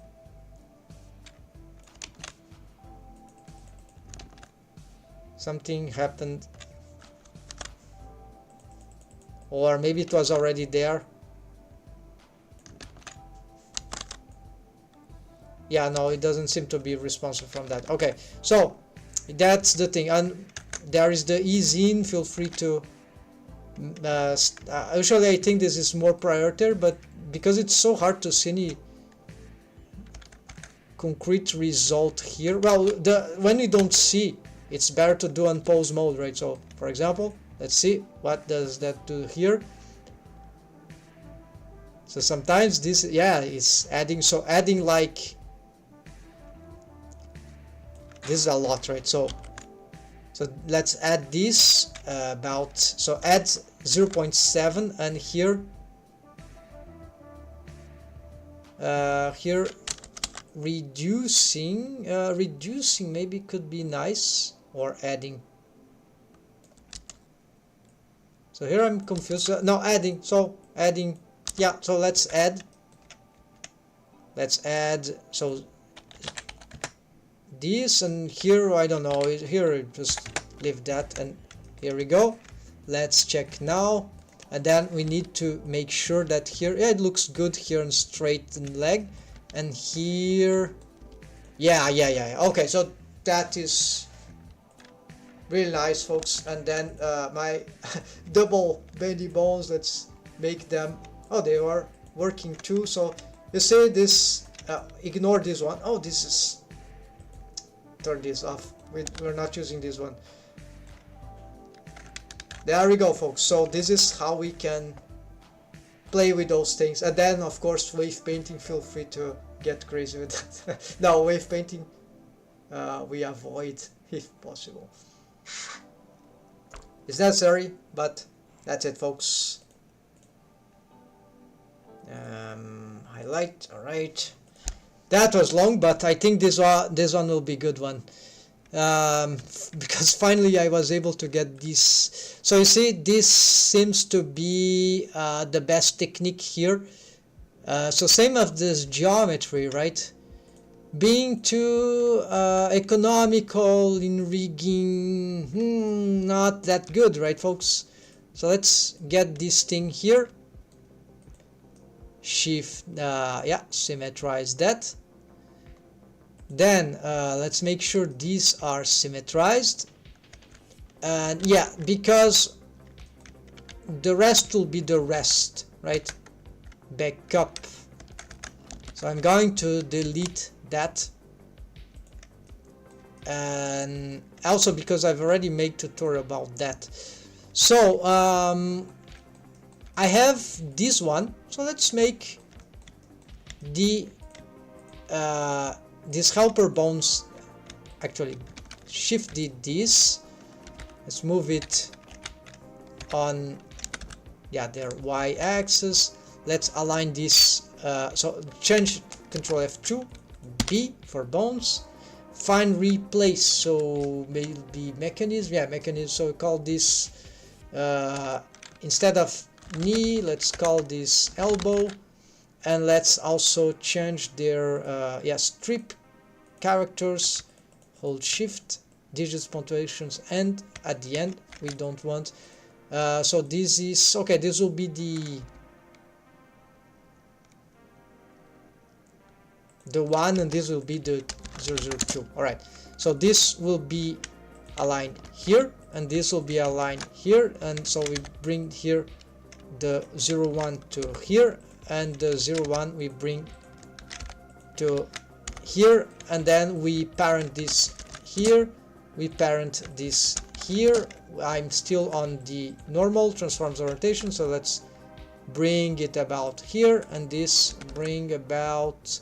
Something happened, or maybe it was already there. Yeah, no, it doesn't seem to be responsive from that. Okay, so that's the thing. And there is the ease in. Feel free to usually I think this is more priority, but because it's so hard to see any concrete result here, well, when you don't see, it's better to do on pose mode, right? So for example, let's see what does that do here. So sometimes this, yeah, is adding, so adding like this is a lot, right? So let's add this about, so add 0.7, and here here reducing reducing maybe could be nice, or adding. So here I'm confused. No, adding. So adding, yeah, so let's add so this, and here I don't know, here just leave that, and here we go. Let's check now, and then we need to make sure that here, yeah, it looks good here on straightened leg, and here, yeah, okay, so that is really nice, folks. And then my double bendy bones, let's make them, oh, they are working too. So you see this, ignore this one. Oh, this is, turn this off. We're not using this one. There we go, folks. So this is how we can play with those things. And then of course wave painting, feel free to get crazy with that. No, wave painting we avoid if possible. It's necessary, but that's it, folks. Highlight, all right. That was long, but I think this one will be a good one. because finally I was able to get this. So you see, this seems to be the best technique here. So same as this geometry, right? Being too economical in rigging, not that good, right, folks? So let's get this thing here. Shift, yeah, symmetrize that. Then let's make sure these are symmetrized. And yeah, because the rest will be the rest, right? Backup. So I'm going to delete that. And also because I've already made tutorial about that. So I have this one. So let's make the these helper bones. Actually, shift this. Let's move it on, yeah, their y-axis. Let's align this. So change Control F2, B for bones. Find replace. So maybe mechanism. Yeah, mechanism. So we call this instead of knee, let's call this elbow. And let's also change their strip characters. Hold shift, digits, punctuations, and at the end we don't want. So this is okay. This will be the 1, and this will be the 002. All right. So this will be aligned here, and this will be aligned here, and so we bring here the 01 to here, and the 01 we bring to here, and then we parent this here, we parent this here. I'm still on the normal transforms orientation, so let's bring it about here, and this bring about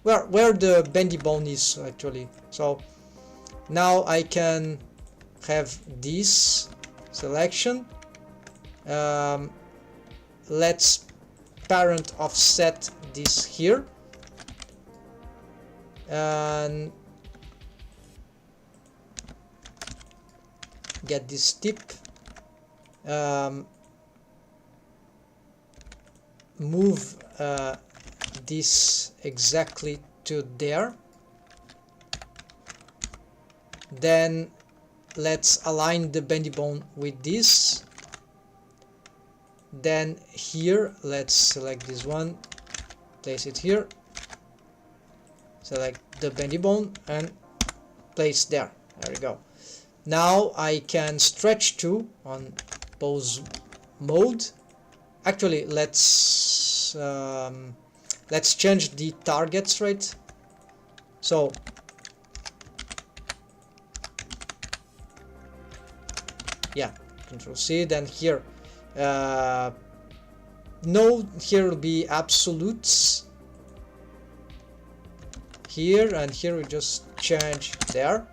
where the bendy bone is actually. So now I can have this selection. Let's parent offset this here, and get this tip, move this exactly to there. Then let's align the bendy bone with this. Then here let's select this one, place it here, select the bendy bone and place there. There we go. Now I can stretch to on pose mode. Actually, let's change the targets, right? So yeah, Control C. Then here, no, here will be absolutes here, and here we just change there.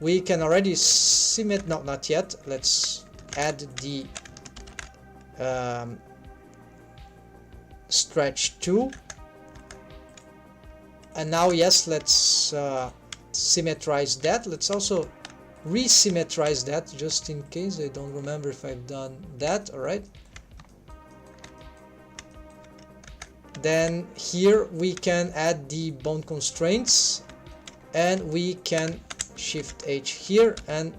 We can already symmet, no, not yet. Let's add the stretch 2, and now yes, let's symmetrize that. Let's also resymmetrize that, just in case. I don't remember if I've done that. All right, then here we can add the bone constraints, and we can Shift H here, and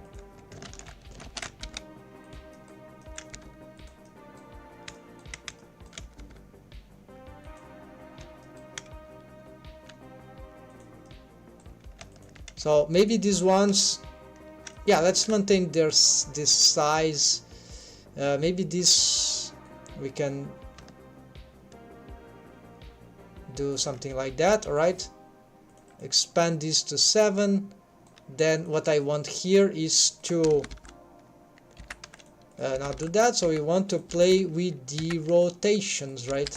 so maybe these ones, yeah, let's maintain this size. Maybe this we can do something like that. All right, expand this to 7. Then what I want here is to not do that, so we want to play with the rotations, right?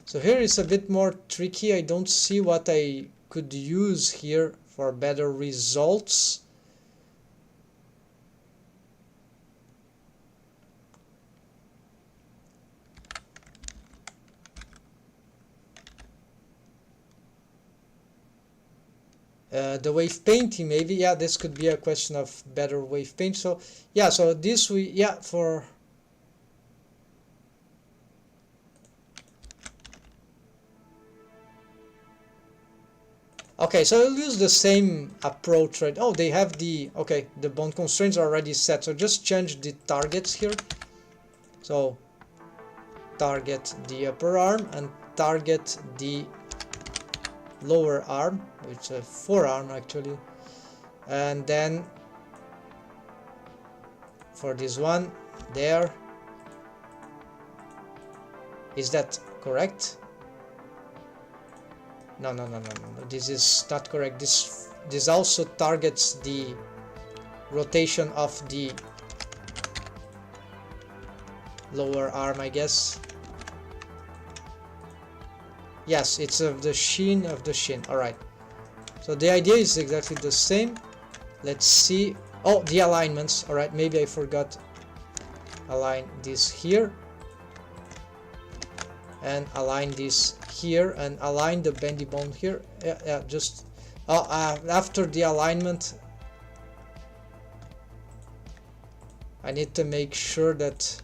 So here is a bit more tricky. I don't see what I could use here for better results. The wave painting, maybe, yeah, this could be a question of better wave paint. So yeah, so this for okay, so I'll use the same approach, right? Oh, they have the, okay, the bone constraints are already set, so just change the targets here. So target the upper arm and target the lower arm, which is a forearm actually, and then for this one there, is that correct? No, this is not correct. This also targets the rotation of the lower arm, I guess. Yes, it's of the shin of the shin. All right, so the idea is exactly the same. Let's see. Oh, the alignments. All right, maybe I forgot. Align this here and align this here and align the bendy bone here. Yeah, just after the alignment I need to make sure that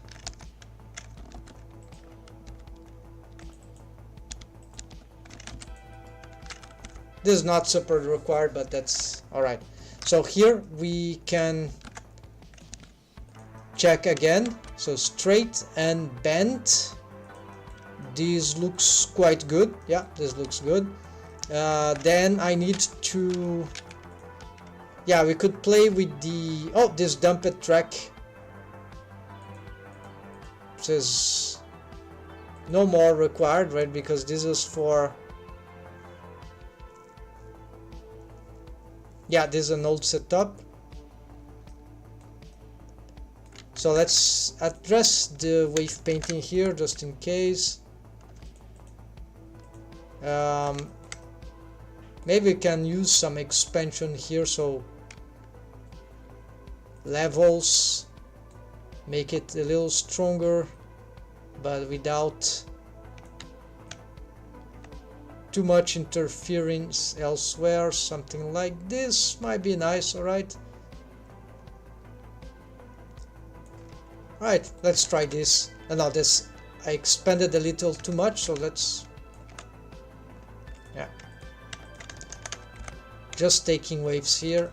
this is not super required, but that's all right. So here we can check again. So straight and bent. This looks quite good. Yeah, this looks good. Then I need to, yeah, we could play with the, oh, this dumped track says no more required, right? Because this is for, yeah, this is an old setup. So let's address the wave painting here just in case. Maybe we can use some expansion here, so levels, make it a little stronger but without too much interference elsewhere. Something like this might be nice. All right, let's try this. Now this I expanded a little too much, so let's, yeah, just taking waves here.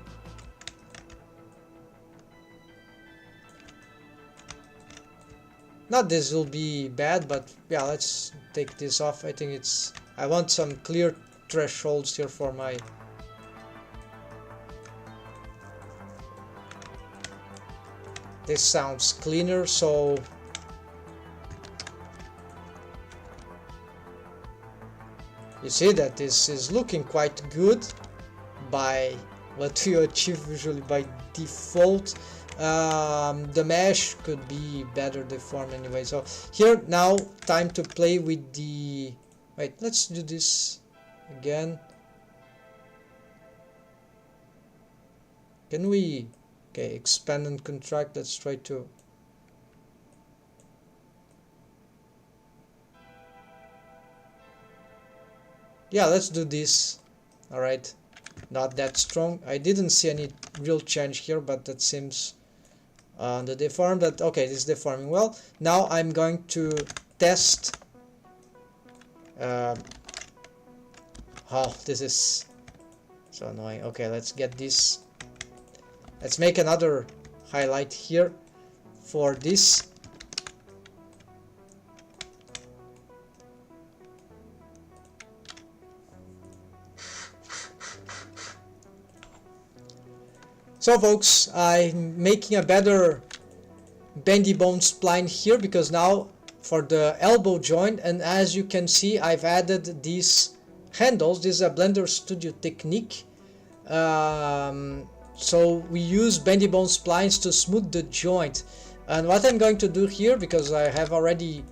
Not this will be bad, but yeah, let's take this off. I think it's, I want some clear thresholds here for my, this sounds cleaner. So you see that this is looking quite good by what you achieve usually by default. The mesh could be better deformed anyway. So here now time to play with the, wait, let's do this again. Can we, okay, expand and contract. Let's try to, yeah, let's do this. All right, not that strong. I didn't see any real change here, but that seems on the deform that, okay, this is deforming well. Now I'm going to test, oh, this is so annoying. Okay, let's get this, let's make another highlight here for this. So folks, I'm making a better bendy bone spline here because now for the elbow joint, and as you can see I've added these handles. This is a Blender Studio technique. So we use bendy bone splines to smooth the joint, and what I'm going to do here, because I have already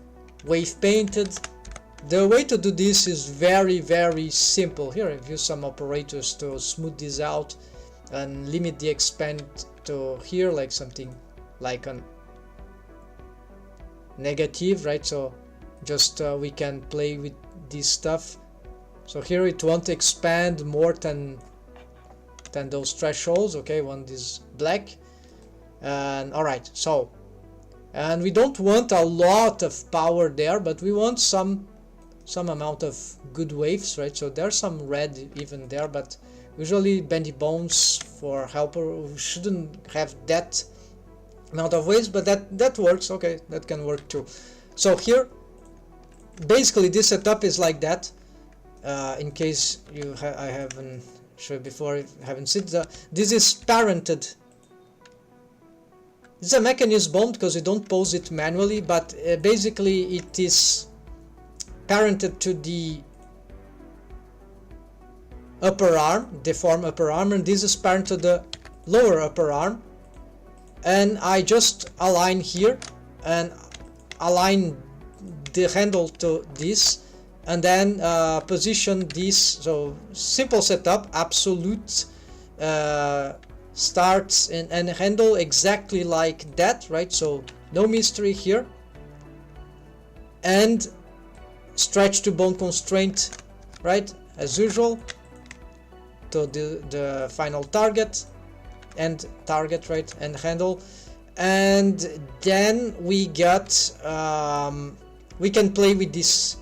wave painted The way to do this is very simple. Here I've used some operators to smooth this out and limit the expand to here, like something like a negative, right? So just we can play with this stuff. So here it won't expand more than those thresholds. Okay, one is black. And all right, so, and we don't want a lot of power there, but we want some amount of good waves, right? So there's some red even there, but usually bendy bones for helper shouldn't have that amount of waves, but that works. Okay, that can work too. So here basically this setup is like that. In case I haven't showed before, haven't seen this is parented. It's a mechanism bomb because you don't pose it manually, but basically it is parented to the upper arm, deform upper arm, and this is parented to the lower upper arm. And I just align here and align the handle to this, and then position this. So simple setup, absolute starts and handle exactly like that, right? So no mystery here, and stretch to bone constraint, right, as usual, to the final target, and target, right, and handle. And then we got we can play with this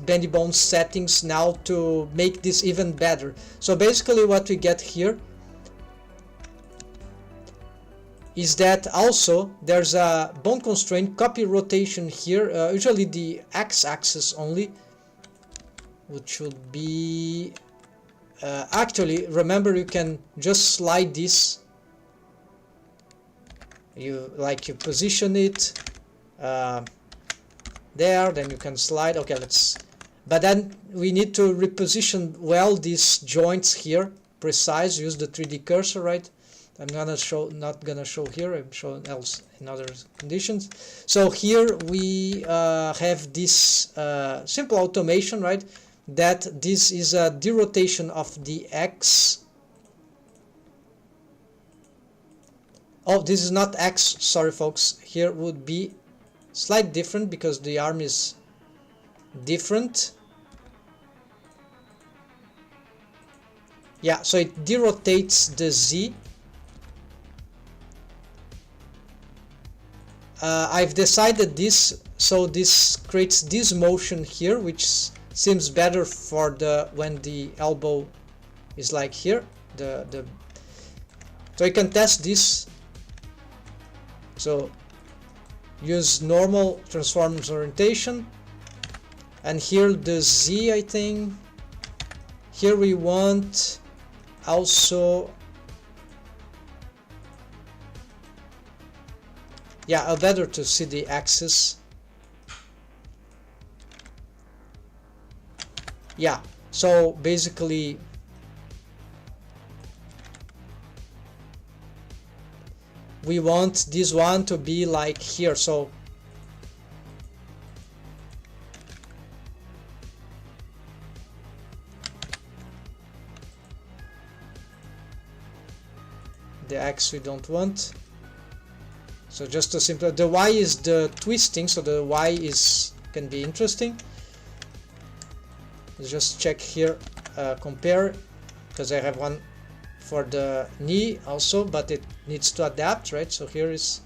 bendy bone settings now to make this even better. So basically what we get here is that also there's a bone constraint copy rotation here, usually the x-axis only, which should be actually, remember, you can just slide this. You position it there, then you can slide. Okay, but then we need to reposition well these joints here, precise. Use the 3D cursor, right? I'm not gonna show here. I'm showing else in other conditions. So here we have this simple automation, right? That this is a derotation of the X. Oh, this is not X. Sorry, folks. Here would be slight different because the arm is different. Yeah, so it derotates the Z. I've decided this, so this creates this motion here, which seems better for when the elbow is like here. So you can test this. So use normal transforms orientation, and here the Z, I think. Here we want also, yeah, better to see the axis. Yeah, so basically we want this one to be like here. So the X we don't want. So just to simplify, the Y is the twisting, so the Y can be interesting. Let's just check here, compare, because I have one for the knee also, but it needs to adapt, right? So here is,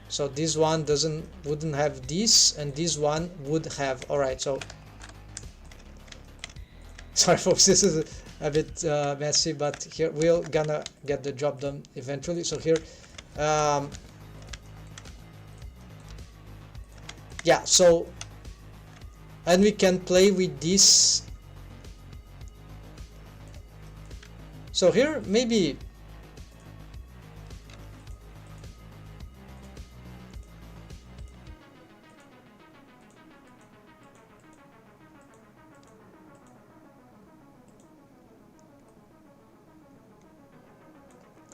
so this one wouldn't have this, and this one would have. All right, so sorry folks, this is a bit messy, but here we're gonna get the job done eventually. So here yeah, so, and we can play with this. So here maybe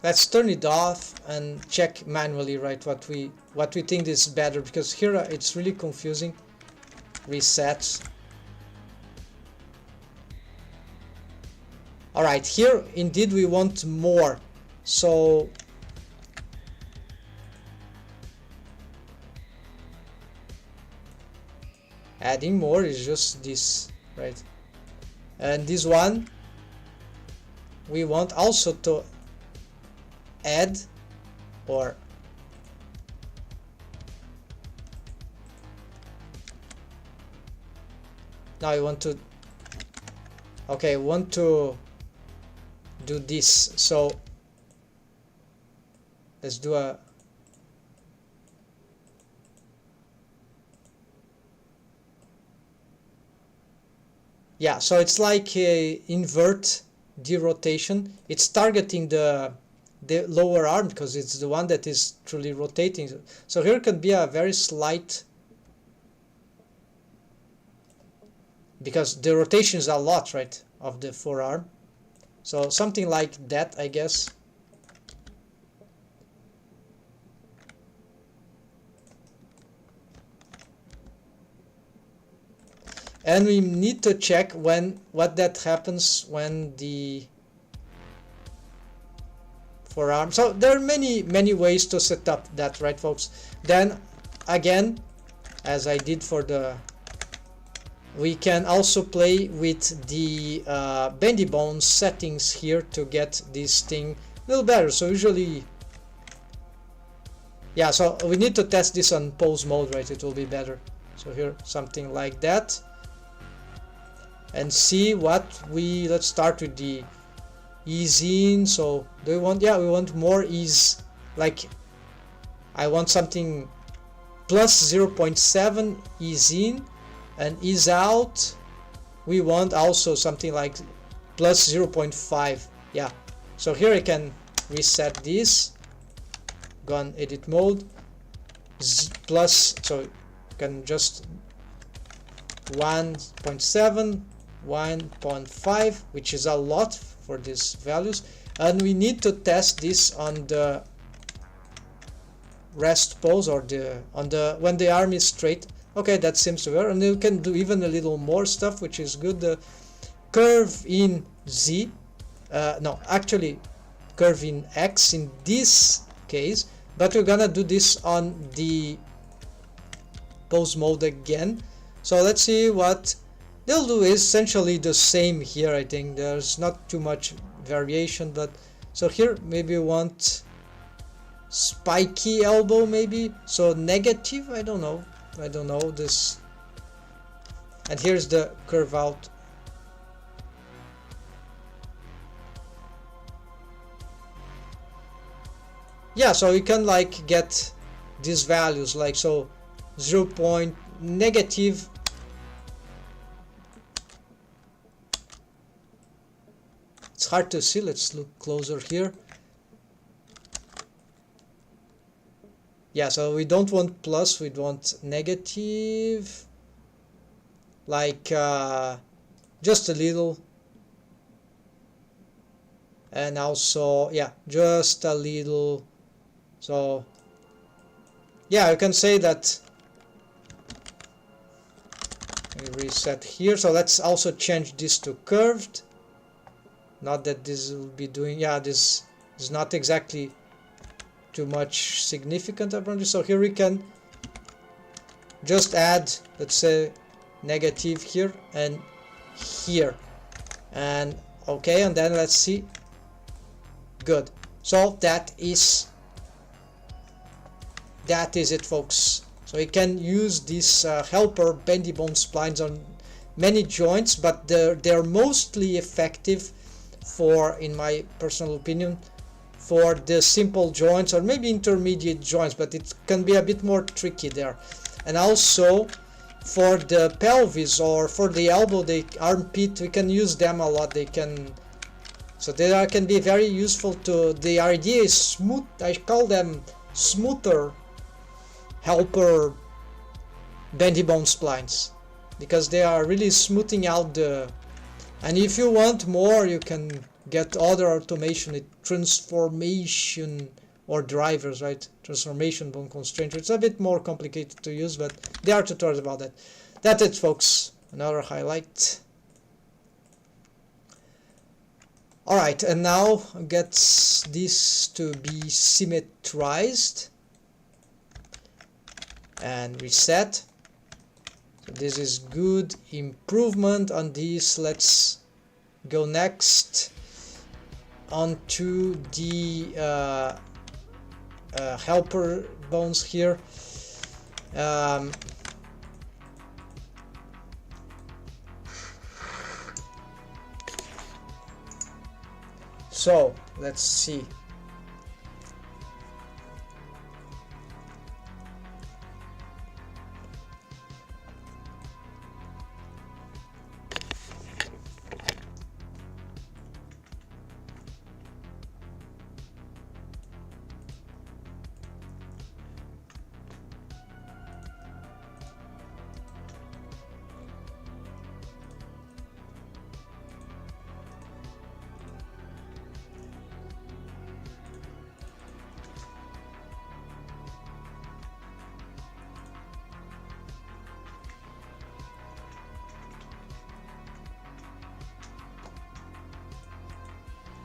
let's turn it off and check manually, right, what we think is better, because here it's really confusing. Reset. All right, here indeed we want more, so adding more is just this, right? And this one we want also to add, or now I want to, okay, I want to do this, so let's do a yeah, so it's like a invert the rotation. It's targeting the lower arm because it's the one that is truly rotating. So here can be a very slight, because the rotation is a lot, right, of the forearm. So something like that, I guess. And we need to check what that happens when the forearm. So there are many ways to set up that, right, folks? Then again, as I did for the, we can also play with the bendy bones settings here to get this thing a little better. So usually, yeah, so we need to test this on pose mode, right? It will be better. So here, something like that. And see what we, let's start with the ease in. So do we want, yeah, we want more ease, like I want something plus 0.7 ease in, and ease out we want also something like plus 0.5. yeah, so here I can reset this, go on edit mode, plus, so you can just 1.7, 1.5, which is a lot for these values, and we need to test this on the rest pose, or on the when the arm is straight. Okay, that seems to work, and you can do even a little more stuff, which is good. The curve in Z, no, actually curve in X in this case, but we're gonna do this on the pose mode again. So let's see what they'll do. Is essentially the same here. I think there's not too much variation, but so here maybe we want spiky elbow, maybe, so negative, I don't know this, and here's the curve out. Yeah, so you can like get these values, like so 0 point negative, it's hard to see, let's look closer here. Yeah, so we don't want plus, we want negative, like just a little, and also, yeah, just a little. So yeah, you can say that we reset here. So let's also change this to curved. Not that this will be doing, yeah, this is not exactly too much significant apparently. So here we can just add, let's say, negative here and here, and okay, and then let's see. Good. So that is it, folks. So you can use this helper bendy bone splines on many joints, but they're mostly effective for, in my personal opinion, for the simple joints or maybe intermediate joints, but it can be a bit more tricky there. And also for the pelvis or for the elbow, the armpit, we can use them a lot. They can, so they can be very useful to, the idea is smooth, I call them smoother helper bendy bone splines, because they are really smoothing out the, and if you want more, you can get other automation with transformation or drivers, right? Transformation bone constraint. It's a bit more complicated to use, but there are tutorials about that. That's it, folks. Another highlight. Alright, and now get this to be symmetrized and reset. So this is good improvement on this. Let's go next onto the helper bones here. So let's see.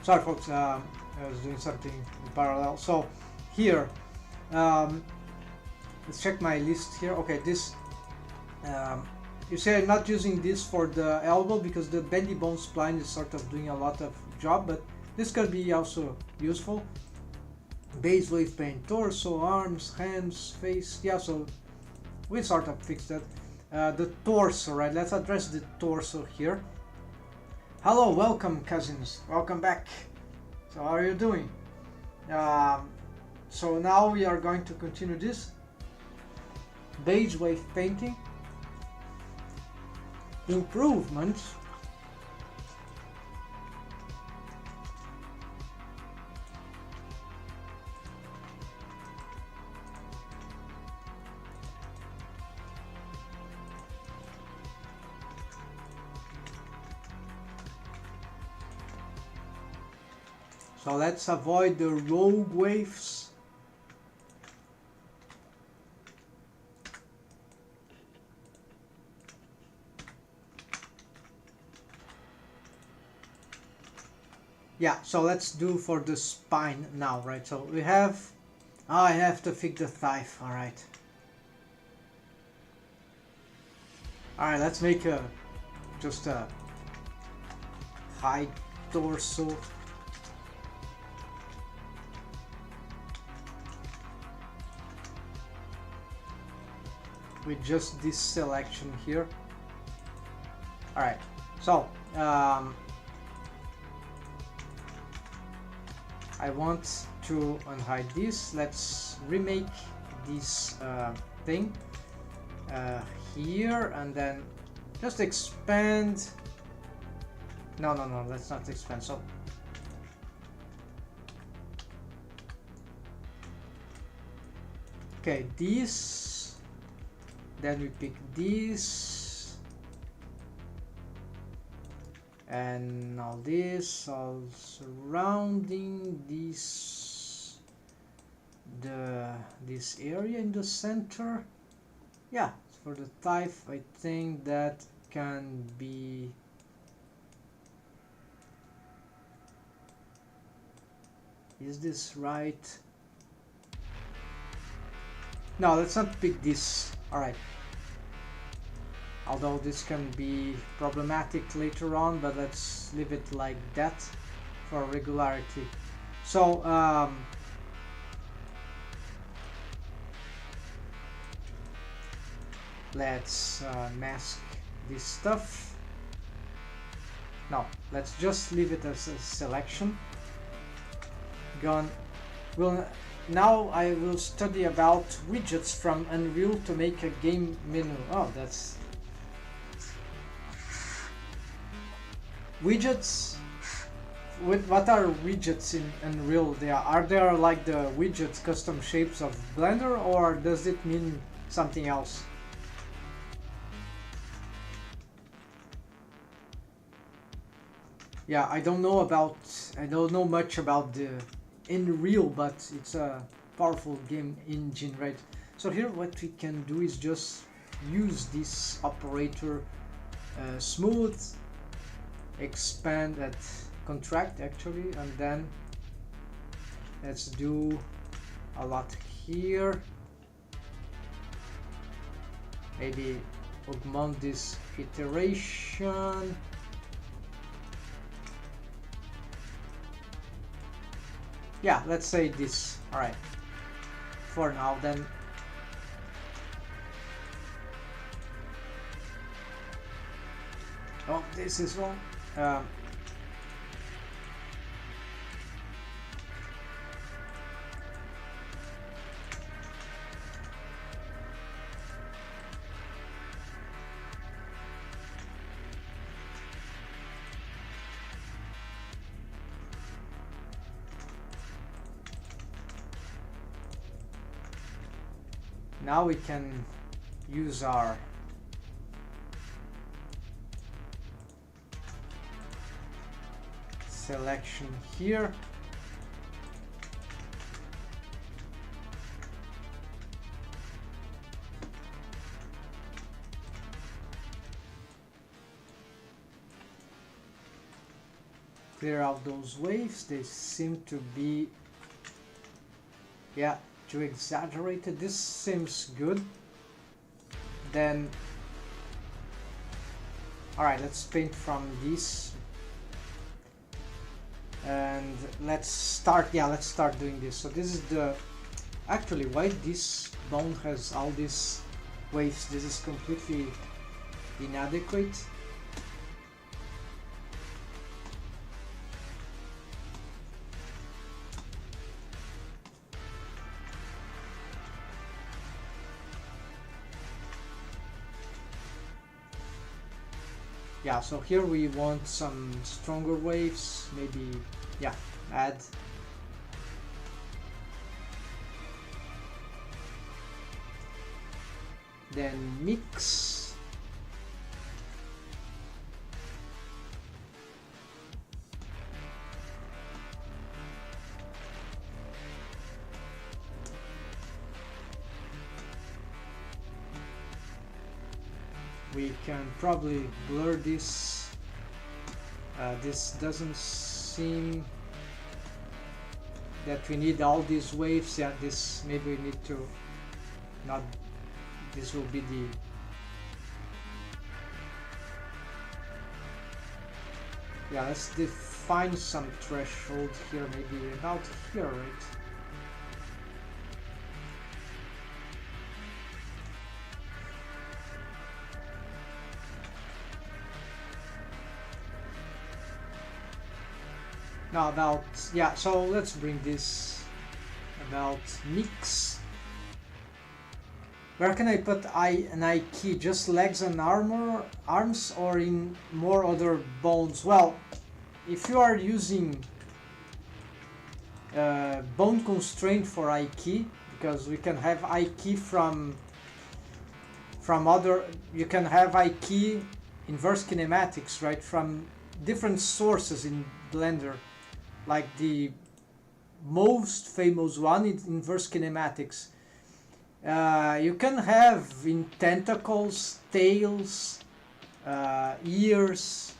Sorry folks, I was doing something in parallel. So here, let's check my list here. Okay, this, you say I'm not using this for the elbow because the bendy bone spline is sort of doing a lot of job, but this can be also useful. Base wave pain, torso, arms, hands, face, yeah, so we sort of fixed that. The torso, right, let's address the torso here. Hello, welcome cousins, welcome back. So how are you doing? So now we are going to continue this beige wave painting improvement. So let's avoid the rogue waves. Yeah, so let's do for the spine now, right? So we have, I have to fix the thigh, all right. All right, let's make just a high torso. With just this selection here. All right, so I want to unhide this. Let's remake this thing here and then just expand. No, let's not expand. So okay, this. Then we pick this and all this, all surrounding this, this area in the center. Yeah, for the thigh, I think that can be. Is this right? No, let's not pick this. Alright. Although this can be problematic later on, but let's leave it like that for regularity. So, let's mask this stuff. No, let's just leave it as a selection. Gone. Now I will study about widgets from Unreal to make a game menu. Oh, that's widgets. What are widgets in Unreal? Are there like the widgets custom shapes of Blender, or does it mean something else? Yeah, I don't know much about the Unreal, but it's a powerful game engine, right? So here what we can do is just use this operator, smooth, expand, at contract actually, and then let's do a lot here. Maybe augment this iteration. Yeah, let's say this. All right. For now, then. Oh, this is wrong. Now we can use our selection here. Clear out those waves. They seem to be, yeah, too exaggerated. This seems good. Then, all right, let's paint from this, and let's start. Yeah, let's start doing this. So this is the, actually, why this bone has all these waves? This is completely inadequate. Yeah, so here we want some stronger waves, maybe, yeah, add. Then mix. We can probably blur this. This doesn't seem that we need all these waves. Yeah, this maybe we need to not. This will be the. Yeah, let's define some threshold here, maybe about here, right? Now about, yeah, so let's bring this about mix. Where can I put an I key? Just legs and arms, or in more other bones? Well, if you are using bone constraint for I key, because we can have I key from other, you can have I key inverse kinematics, right, from different sources in Blender. Like the most famous one is inverse kinematics. You can have in tentacles, tails, ears,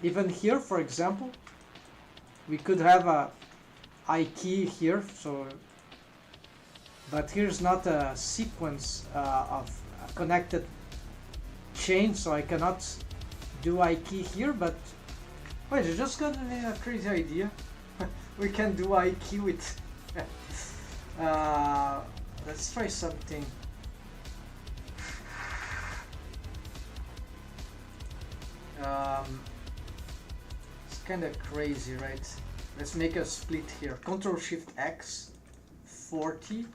even here, for example, we could have a I key here. So, but here's not a sequence of a connected chain, so I cannot do I key here. But wait, I just got a crazy idea. We can do I key with. Let's try something. It's kind of crazy, right? Let's make a split here. Control Shift X, 40.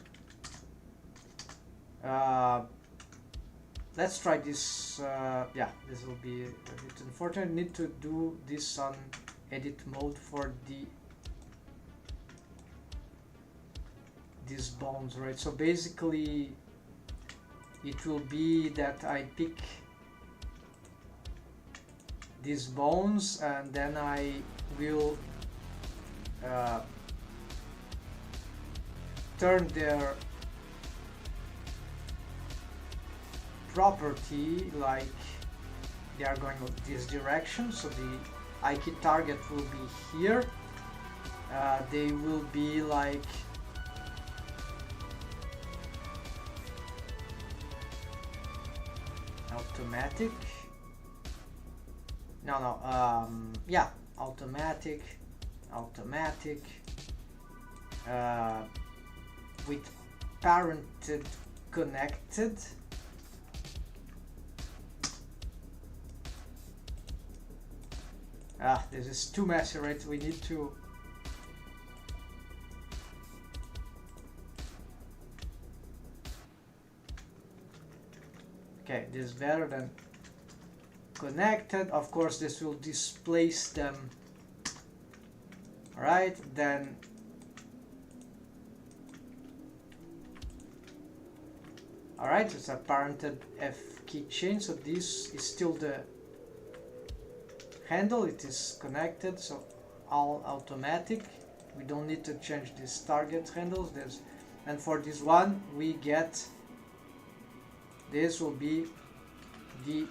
Let's try this. Yeah, this will be a bit unfortunate. Need to do this on edit mode for these bones, right? So basically it will be that I pick these bones, and then I will turn their property like they are going this direction, so the key target will be here. They will be like automatic. Yeah, automatic, with parented connected. This is too messy, right? We need to okay, this is better than connected. Of course, this will displace them. Alright, then alright, it's a parented F key chain, so this is still the handle, it is connected, so all automatic. We don't need to change these target handles. And for this one we get, this will be the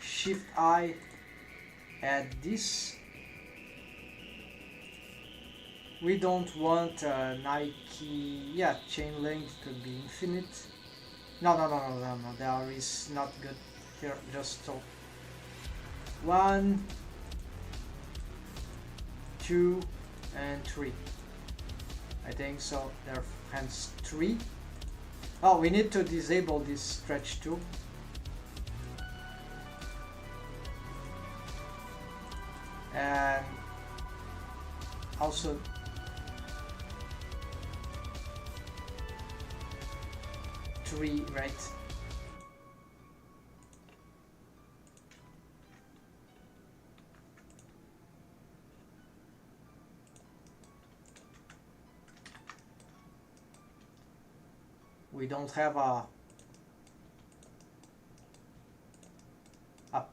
Shift I, add this. We don't want Nike, yeah, chain length could be infinite. No, there is not good here, just so 1, 2 and 3. I think so, there, hence 3. Oh, we need to disable this stretch too. And also three, right? We don't have a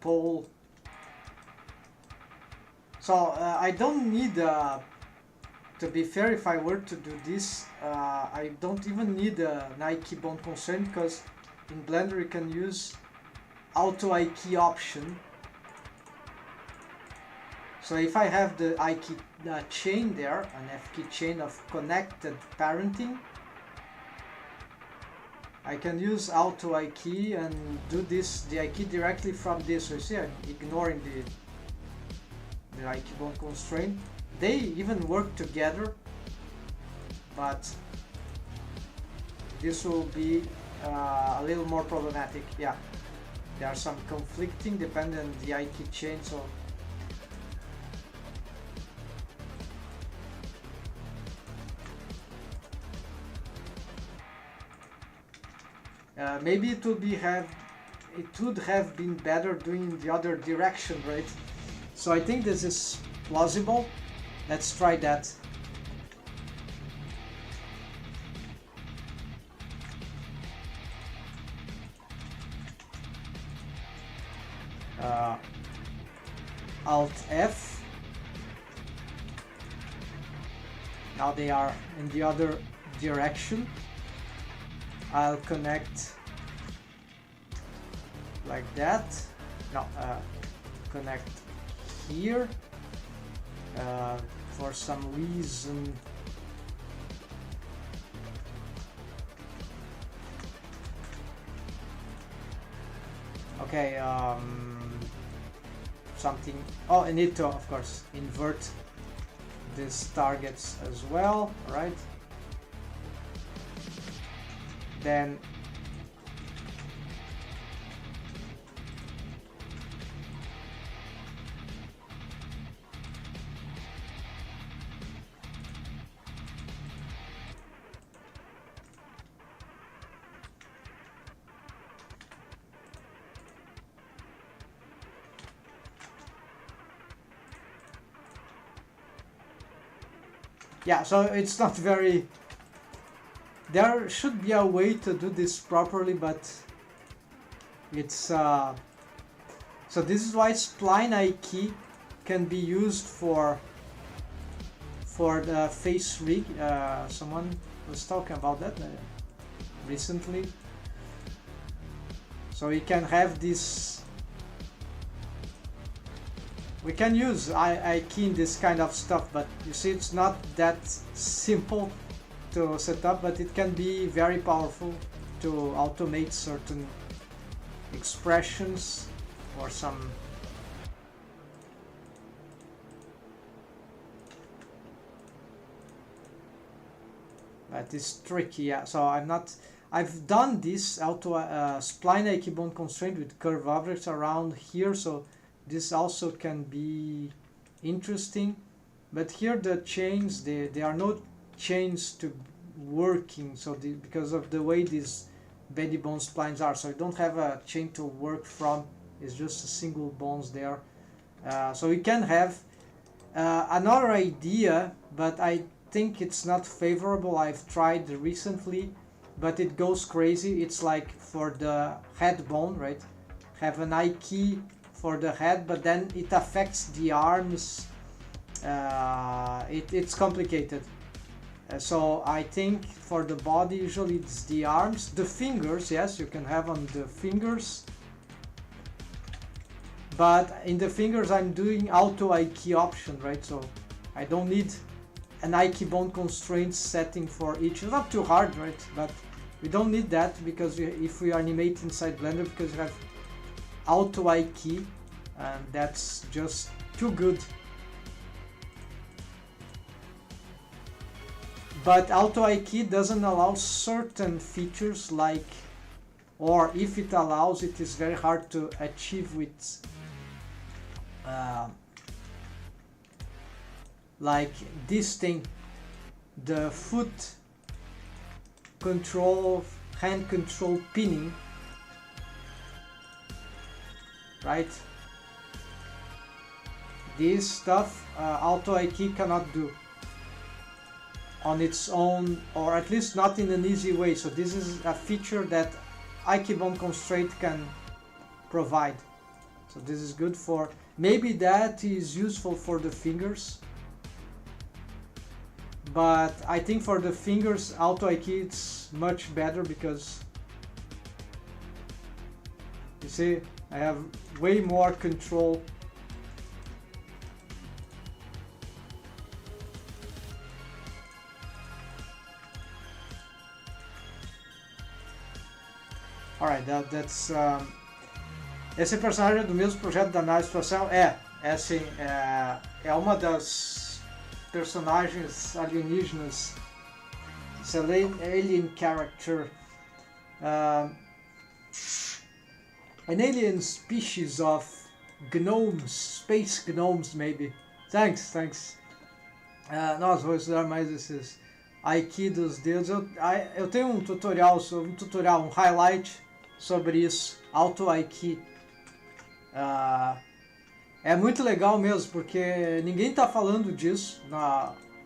pole, so I don't need to be fair, if I were to do this, I don't even need a Nike bone constraint, because in Blender you can use auto IK option. So if I have the IK chain there, an F key chain of connected parenting, I can use auto IK and do this, the IK directly from this. So you see, I'm ignoring the IK bone constraint. They even work together, but this will be a little more problematic. Yeah, there are some conflicting depending on the IK chain, so maybe it would have been better doing the other direction, right? So I think this is plausible. Let's try that. Alt F. Now they are in the other direction. I'll connect like that. No, connect here. For some reason okay, something, oh, I need to, of course, invert these targets as well, right? Then yeah, so it's not very, there should be a way to do this properly, but It's so this is why spline key can be used for the face rig. Someone was talking about that recently. So we can have this. We can use key in this kind of stuff, but you see, it's not that simple to set up, but it can be very powerful to automate certain expressions or some but it's tricky. Yeah, so I've done this auto spline key bond constraint with curve objects around here, so this also can be interesting, but here the chains, they are not chains to working, so because of the way these body bond splines are, so I don't have a chain to work from. It's just a single bonds there. So we can have another idea, but I think it's not favorable. I've tried recently, but it goes crazy. It's like for the head bone, right? Have an I key for the head, but then it affects the arms. It's complicated. So I think for the body, usually it's the arms. The fingers, yes, you can have on the fingers. But in the fingers, I'm doing auto I key option, right? So I don't need an I key bond constraint setting for each. It's not too hard, right? But we don't need that because if we animate inside Blender, because you have auto I key, and that's just too good. But auto I key doesn't allow certain features, like, or if it allows, it is very hard to achieve with like this thing, the foot control, hand control pinning, right? This stuff auto I key cannot do on its own, or at least not in an easy way. So this is a feature that I key bond constraint can provide. So this is good for, maybe that is useful for the fingers, but I think for the fingers auto I key it's much better, because you see I have way more control. Alright, that's esse personagem é do mesmo projeto da nave espacial? É assim, é uma das personagens alienígenas. It's an alien character, an alien species of gnomes, space gnomes maybe. Thanks. Nós vamos estudar mais esses Aiki dos dedos. Eu tenho um tutorial, um highlight sobre isso, auto Aiki. É muito legal mesmo, porque ninguém está falando disso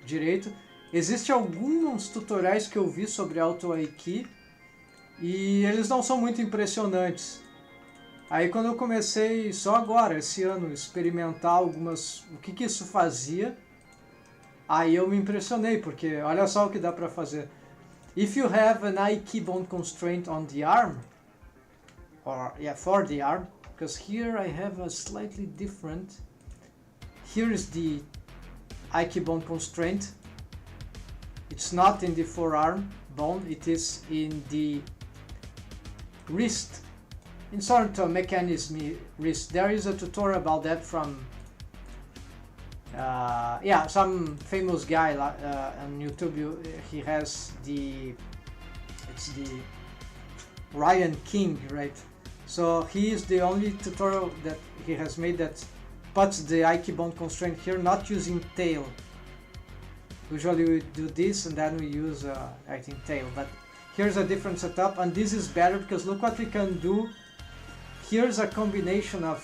direito. Existem alguns tutoriais que eu vi sobre auto Aiki e eles não são muito impressionantes. Aí quando eu comecei só agora, esse ano, experimentar o que isso fazia, aí eu me impressionei, porque olha só o que dá para fazer. If you have an I key bond constraint on the arm, or for the arm, because here I have a slightly different. Here is the I key bond constraint. It's not in the forearm bone, it is in the wrist, in sort of mechanism wrist. There is a tutorial about that from some famous guy on YouTube. He has it's the Ryan King, right? So he is the only tutorial that he has made that puts the I key bond constraint here, not using tail. Usually we do this and then we use I think tail, but here's a different setup, and this is better because look what we can do. Here's a combination of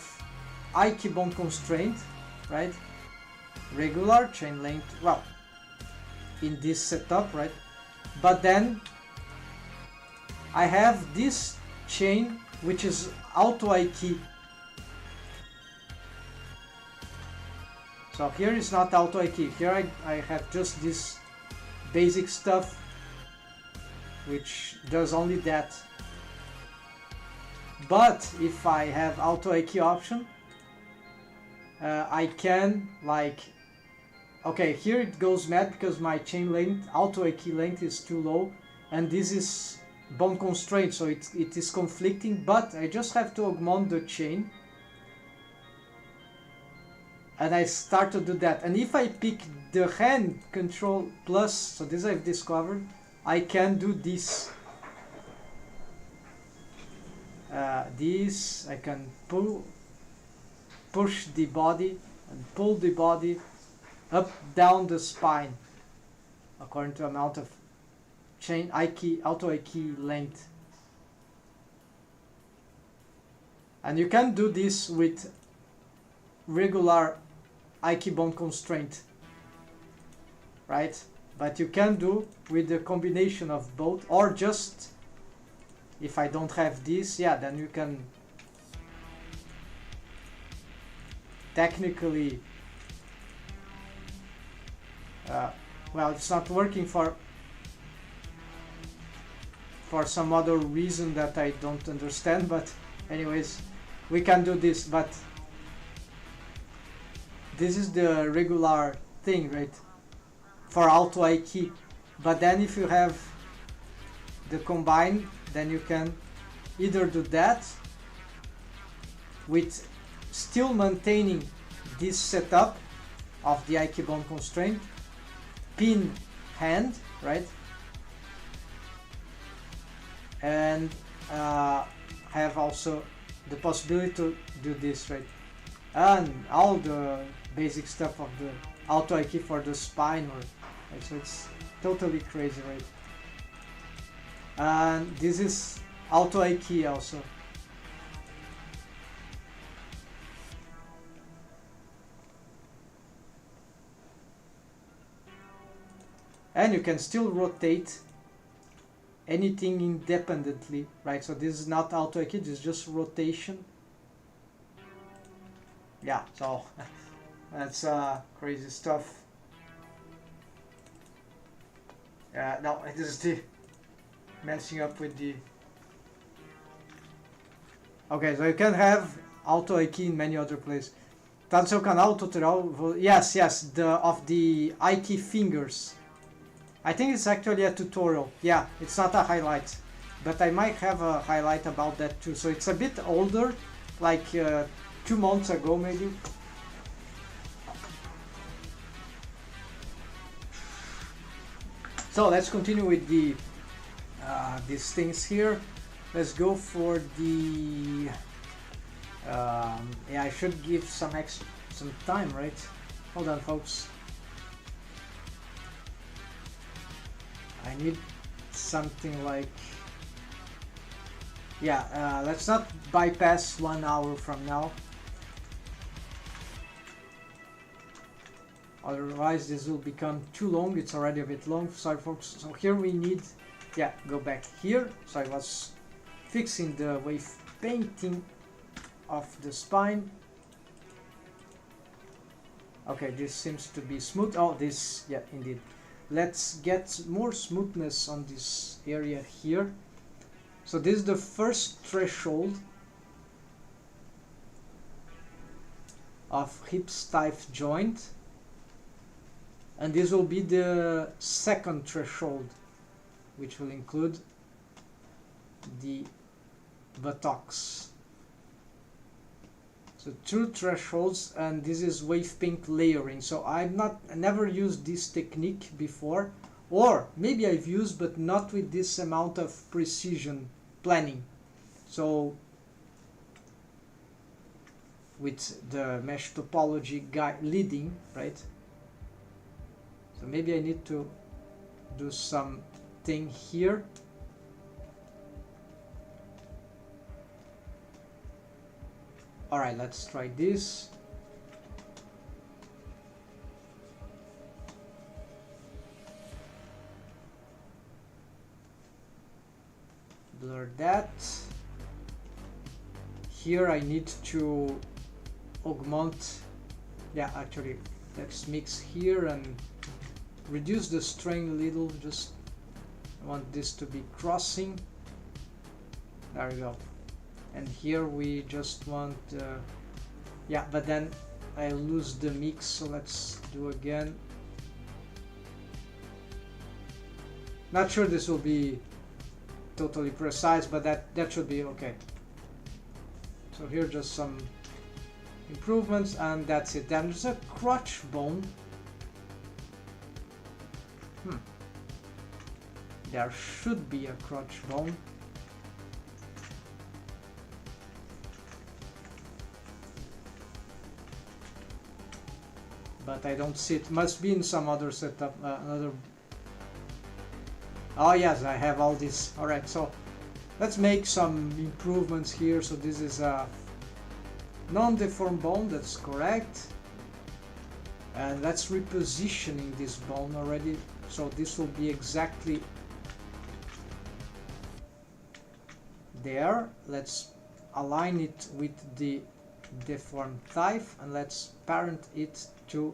I key bond constraint, right? Regular chain length, well, in this setup, right? But then I have this chain which is auto IK. So here is not auto IK. Here I have just this basic stuff which does only that. But if I have auto IK option, I can, like, okay, here it goes mad because my chain length, auto IK length is too low, and this is bone constraint, so it is conflicting, but I just have to augment the chain. And I start to do that. And if I pick the hand control plus, so this I've discovered, I can do this. This, I can push the body and pull the body up, down the spine, according to amount of chain IK, auto IK length. And you can do this with regular IK bone constraint, right? But you can do with the combination of both, or just, if I don't have this, yeah, then you can technically, well, it's not working for some other reason that I don't understand, but anyways, we can do this. But this is the regular thing, right, for auto IK. But then if you have the combine, then you can either do that with still maintaining this setup of the IK bone constraint, pin hand, right, and have also the possibility to do this, right, and all the basic stuff of the auto IK for the spine, or right, so it's totally crazy, right? And this is auto IK also. And you can still rotate anything independently, right? So this is not auto IK, this is just rotation. Yeah, so that's crazy stuff. Yeah, no, it is the messing up with the. Okay, so you can have auto IK in many other places. Tanto seu canal, tutorial. Yes, of the IK fingers. I think it's actually a tutorial. Yeah, it's not a highlight, but I might have a highlight about that too. So it's a bit older, like 2 months ago maybe. So let's continue with the these things here. Let's go for the. Yeah, I should give some time, right? Hold on, folks. I need something like, yeah, let's not bypass 1 hour from now, otherwise this will become too long. It's already a bit long, sorry folks. So here we need, yeah, go back here. So I was fixing the wave painting of the spine. Okay, this seems to be smooth. Oh, this, yeah, indeed. Let's get more smoothness on this area here. So this is the first threshold of hip stiff joint, and this will be the second threshold, which will include the buttocks. So 2 thresholds, and this is wave paint layering. So I never used this technique before, or maybe I've used, but not with this amount of precision planning. So with the mesh topology guy leading, right? So maybe I need to do something here. Alright, let's try this. Blur that. here I need to augment, yeah, actually let's mix here and reduce the strain a little. Just I want this to be crossing. There we go. And here we just want yeah, but then I lose the mix, so let's do again. Not sure this will be totally precise, but that should be okay. So here just some improvements, and that's it. Then there's a crotch bone. There should be a crotch bone. But I don't see it. Must be in some other setup, another. Oh yes, I have all this. All right, so let's make some improvements here. So this is a non-deformed bone. That's correct. And let's repositioning this bone already. So this will be exactly there. Let's align it with the deformed type, and let's parent it to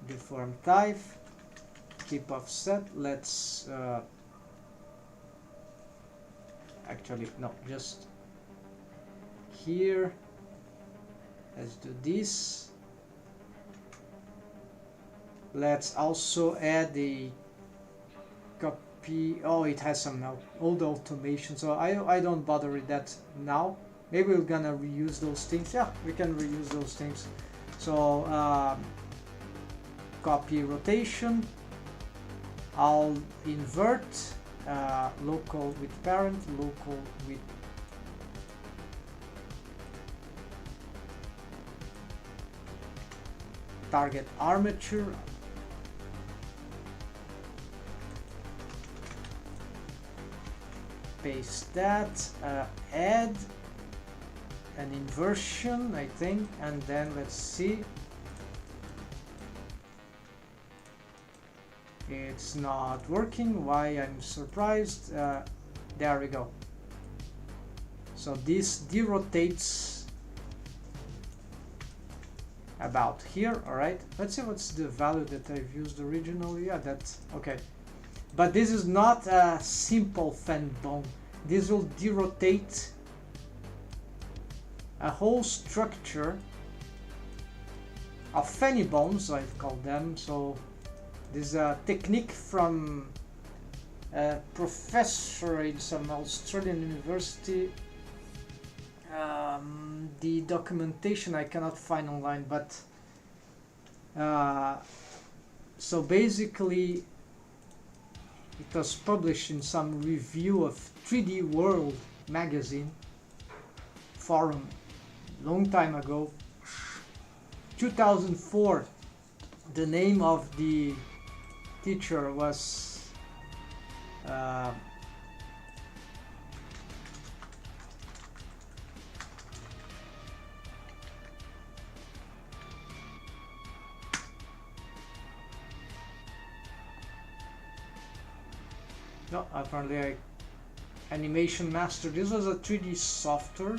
deformed type. Keep offset. Let's actually no, just here. Let's do this. Let's also add the copy. Oh, it has some now old automation, so I don't bother with that now. Maybe we're gonna reuse those things. Yeah, we can reuse those things. So copy rotation. I'll invert local with parent, local with target armature. Paste that, add an inversion, I think, and then let's see. It's not working. Why? I'm surprised. There we go. So this derotates about here. All right, let's see what's the value that I've used originally. Yeah, that's okay. But this is not a simple fan bone. This will derotate a whole structure of fanny bones, I've called them. So this is a technique from a professor in some Australian university. The documentation I cannot find online, but so basically it was published in some review of 3D World magazine forum long time ago, 2004. The name of the teacher was no, apparently Animation Master. This was a 3D software.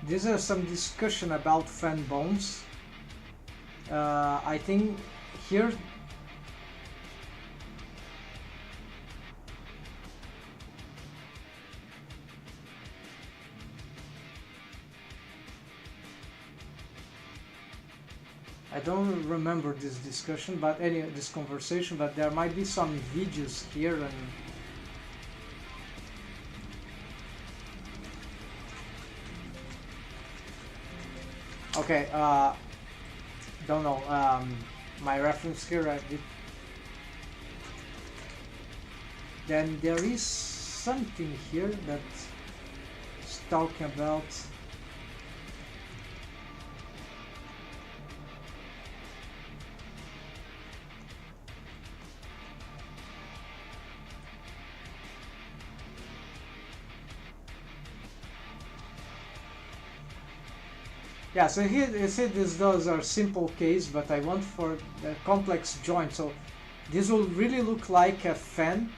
This is some discussion about fan bones. I think here I don't remember this discussion, but this conversation, but there might be some videos here and okay, don't know, my reference here, then there is something here that is talking about Yeah, so here you see those are simple case, but I want for the complex joint. So this will really look like a fan,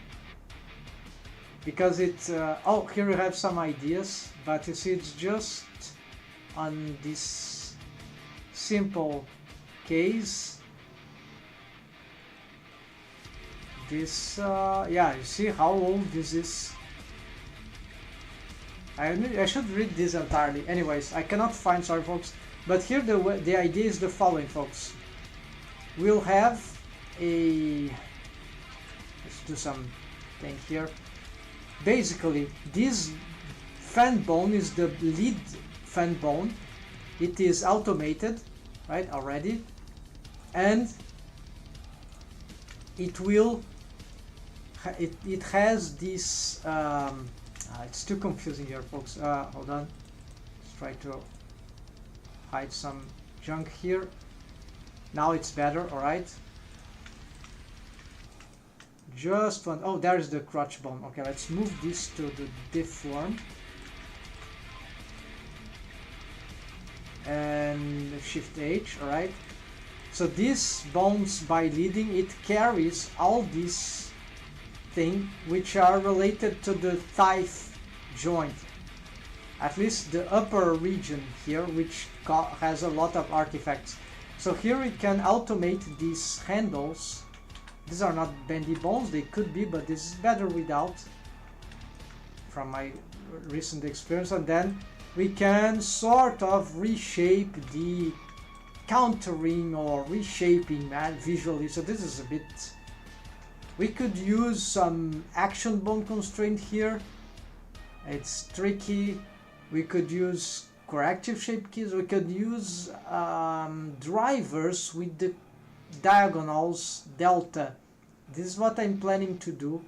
because it's oh, here you have some ideas, but you see it's just on this simple case. This yeah, you see how old this is. I should read this entirely. Anyways, I cannot find, sorry folks, but here the idea is the following, folks. We'll have a, let's do some thing here. Basically, this fan bone is the lead fan bone. It is automated, right, already, and it will it has this it's too confusing here, folks. Hold on, let's try to hide some junk here. Now it's better. All right, just one. Oh, there's the crotch bone. Okay, let's move this to the deform and shift H. All right, so these bones, by leading, it carries all these things which are related to the thigh joint, at least the upper region here, which has a lot of artifacts. So here we can automate these handles. These are not bendy bones, they could be, but this is better without, from my recent experience. And then we can sort of reshape the countering or reshaping visually. So this is a bit, we could use some action bone constraint here. It's tricky. We could use corrective shape keys. We could use drivers with the diagonals delta. This is what I'm planning to do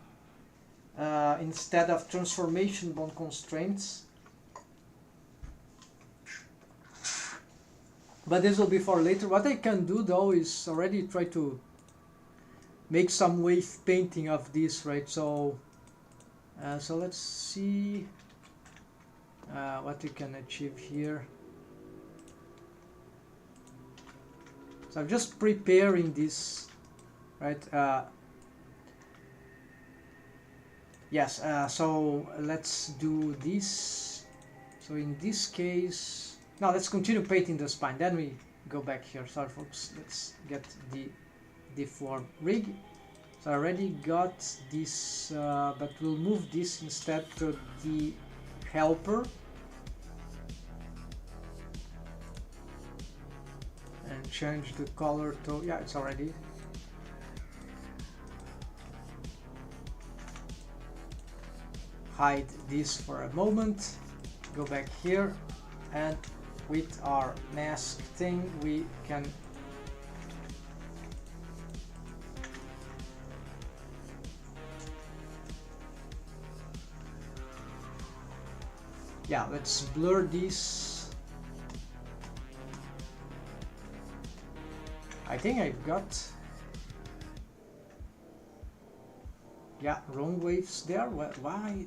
instead of transformation bone constraints. But this will be for later. What I can do though is already try to make some wave painting of this, right? So so let's see what we can achieve here. So I'm just preparing this, right? Yes, so let's do this. So in this case, now let's continue painting the spine, then we go back here. Sorry folks, let's get the deform rig. So I already got this, but we'll move this instead to the helper. And change the color to, yeah, it's already. Hide this for a moment. Go back here, and with our mask thing we can yeah, let's blur this. I think I've got, yeah, wrong waves there. Why?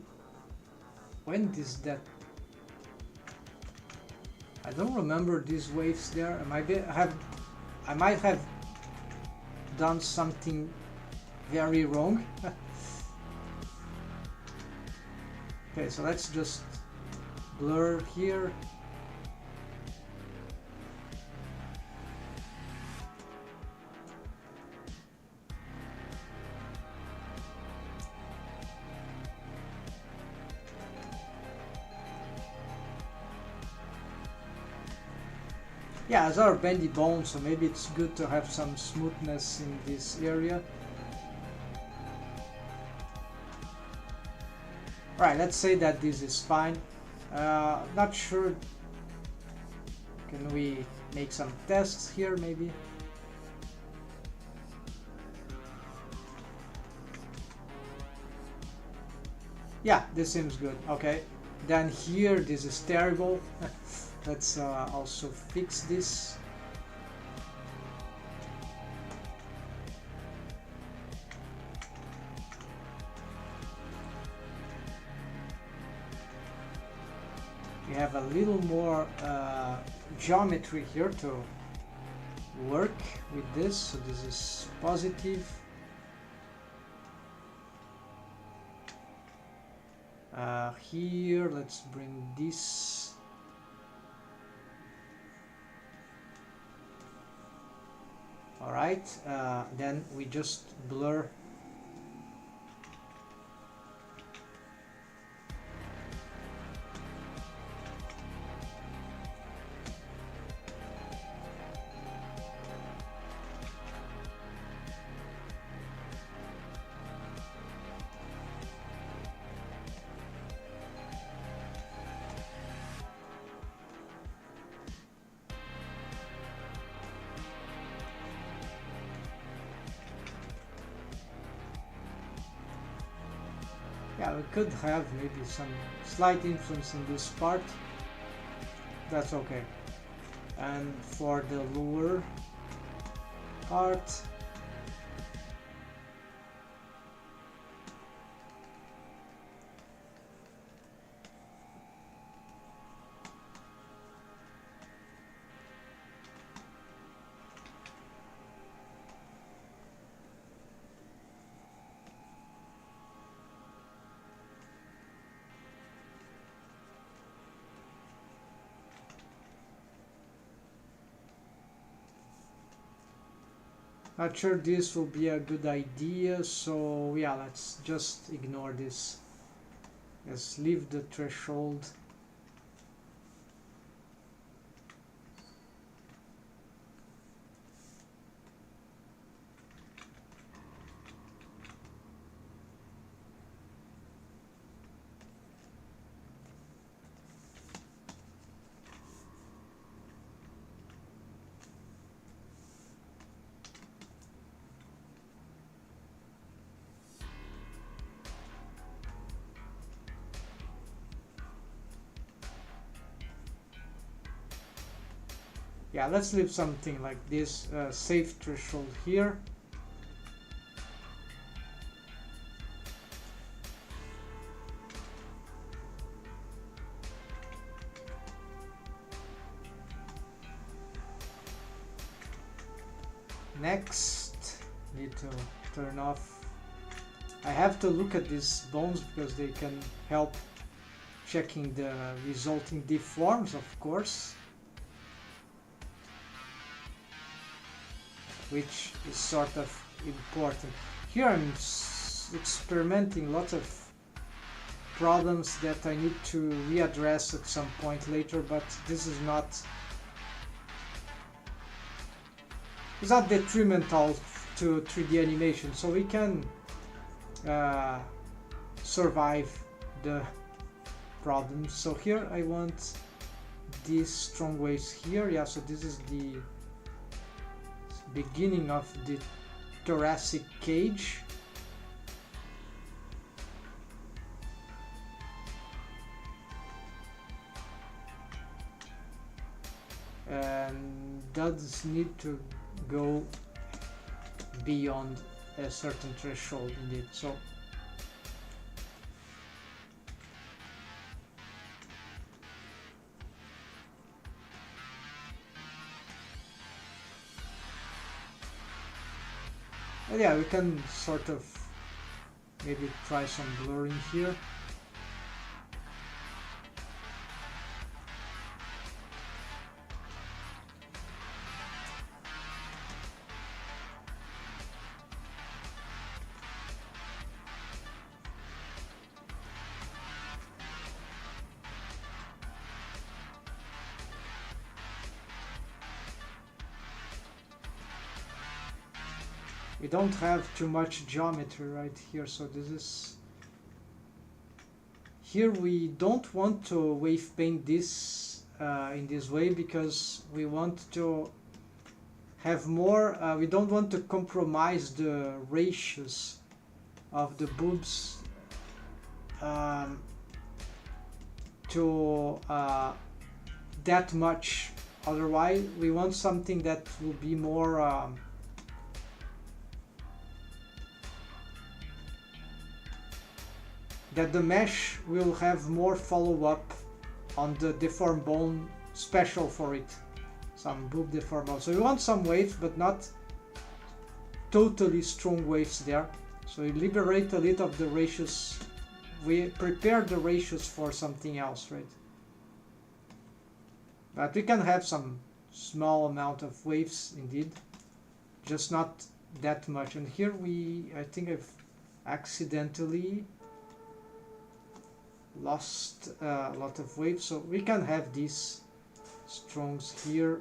When is that? I don't remember these waves there. I might have done something very wrong. Okay, so let's just blur here. Yeah, those are bendy bones, so maybe it's good to have some smoothness in this area. Alright, let's say that this is fine. Not sure. Can we make some tests here, maybe? Yeah, this seems good. Okay, then here this is terrible. Let's also fix this. We have a little more geometry here to work with this. So this is positive. Here, let's bring this. All right, then we just blur. Yeah, we could have maybe some slight influence in this part. That's okay. And for the lower part, not sure this will be a good idea, so yeah, let's just ignore this. Let's leave the threshold. Yeah, let's leave something like this, safe threshold here. Next, need to turn off. I have to look at these bones because they can help checking the resulting deforms, of course, which is sort of important. Here I'm experimenting lots of problems that I need to readdress at some point later, but this is not, it's not detrimental to 3D animation, so we can survive the problems. So here I want these strong waves here. Yeah, so this is the beginning of the thoracic cage. And does need to go beyond a certain threshold indeed. So yeah, we can sort of maybe try some blurring here. We don't have too much geometry right here, so this is... Here we don't want to wave paint this in this way because we want to have more... we don't want to compromise the ratios of the boobs to that much. Otherwise, we want something that will be more... that the mesh will have more follow-up on the deformed bone special for it. Some boob deformed bone. So we want some waves, but not totally strong waves there. So we liberate a little of the ratios. We prepare the ratios for something else, right? But we can have some small amount of waves indeed, just not that much. And here I think I've accidentally lost a lot of waves, so we can have these strongs here.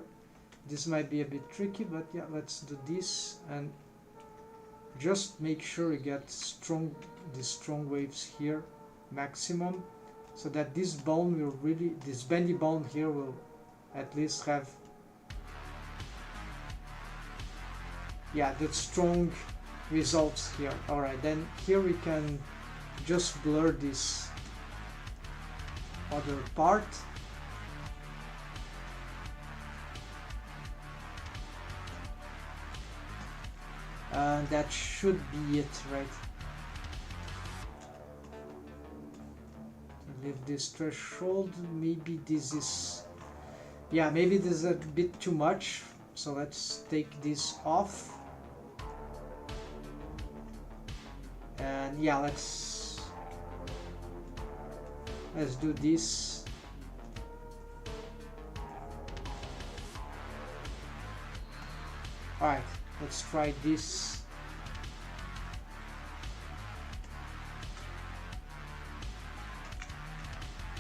This might be a bit tricky, but yeah, let's do this and just make sure we get these strong waves here maximum, so that this bone will really, this bendy bone here will at least have, yeah, the strong results here. Alright, then here we can just blur this other part. And that should be it, right? Leave this threshold. Maybe this is, yeah, maybe this is a bit too much, so let's take this off. And yeah, let's do this. Alright, let's try this.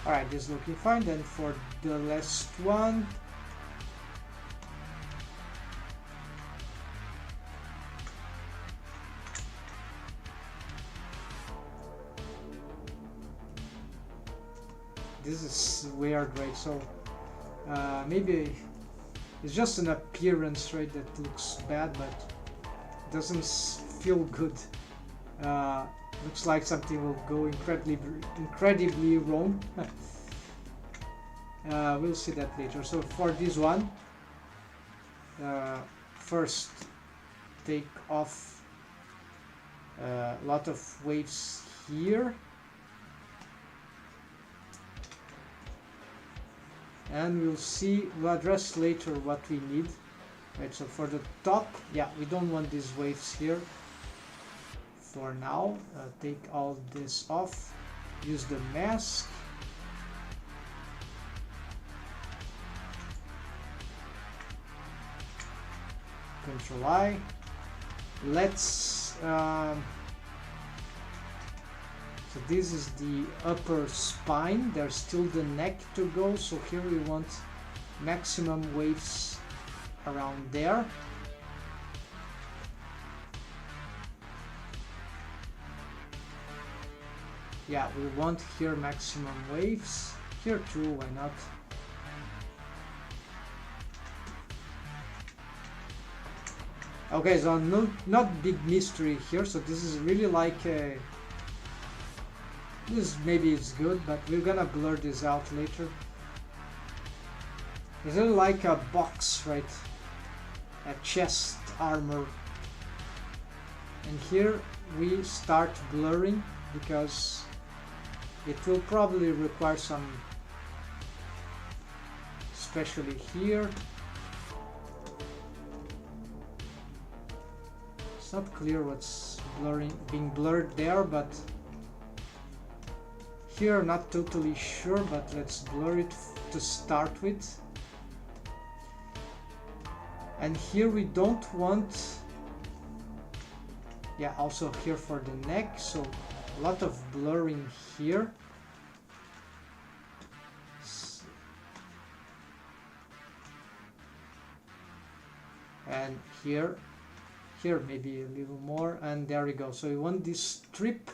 Alright, this is looking fine. Then for the last one, this is weird, right? So maybe it's just an appearance, right, that looks bad, but doesn't feel good. Looks like something will go incredibly wrong. We'll see that later. So for this one, first take off a lot of waves here, and we'll address later what we need, right? So for the top, yeah, we don't want these waves here for now. Take all this off, use the mask, Control I. Let's so this is the upper spine, there's still the neck to go, so here we want maximum waves around there. Yeah, we want here maximum waves. Here too, why not? Okay, so not big mystery here, so this is really like a... This maybe it's good, but we're gonna blur this out later. It's really like a box, right? A chest armor. And here we start blurring because it will probably require some, especially here. It's not clear what's being blurred there, but here not totally sure, but let's blur it to start with. And here we don't want, yeah, also here for the neck, so a lot of blurring here. And here maybe a little more, and there we go. So we want this strip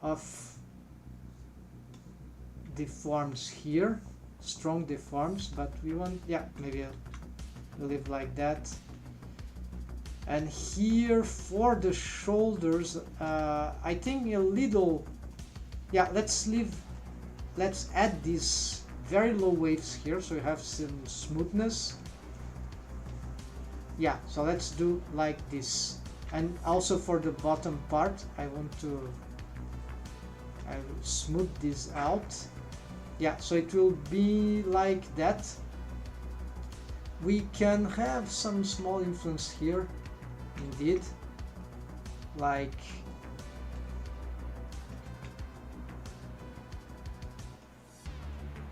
of deforms here, strong deforms, but we want, yeah, maybe I'll leave like that. And here for the shoulders, I think a little, yeah, let's add these very low waves here, so you have some smoothness. Yeah, so let's do like this. And also for the bottom part, I will smooth this out. Yeah, so it will be like that. We can have some small influence here, indeed, like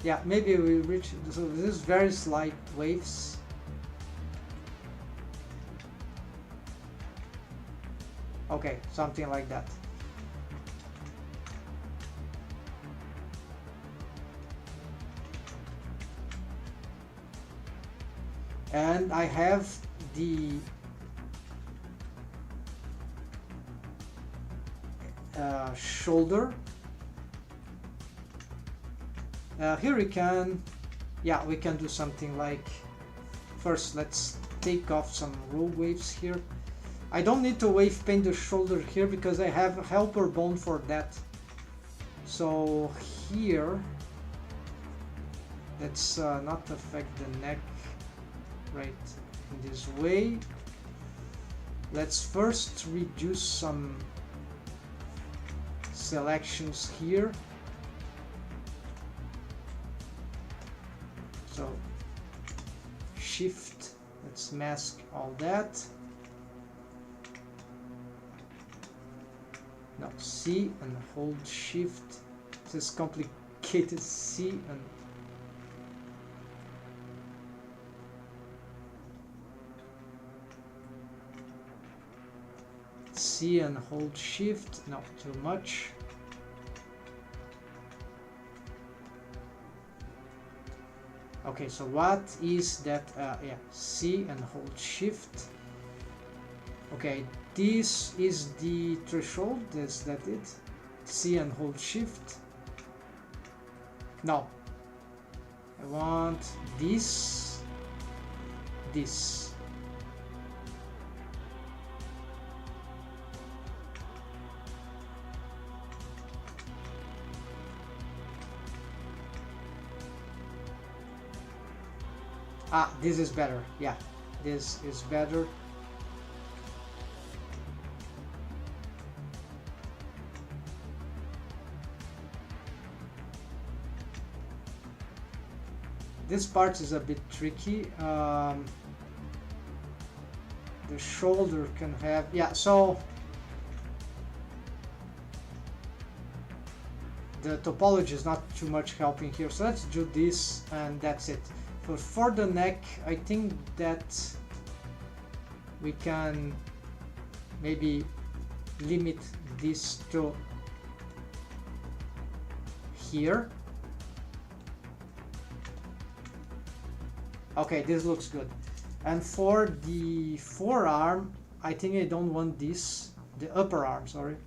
yeah, maybe we reach, so this is very slight waves. Okay, something like that. And I have the shoulder. Here we can, yeah, we can do something like, first let's take off some rogue waves here. I don't need to wave paint the shoulder here because I have a helper bone for that. So here, let's not affect the neck right in this way. Let's first reduce some selections here. So shift, let's mask all that. No, C and hold shift. This is complicated. C and C and hold shift. Not too much. Okay, so what is that? Yeah, C and hold shift. Okay, this is the threshold. Is that it? C and hold shift. No, I want this. This. Ah, this is better. Yeah, this is better. This part is a bit tricky. The shoulder can have, yeah, so the topology is not too much helping here. So let's do this and that's it. For the neck, I think that we can maybe limit this to here. Okay, this looks good. And for the forearm, I think I don't want this, the upper arm, sorry.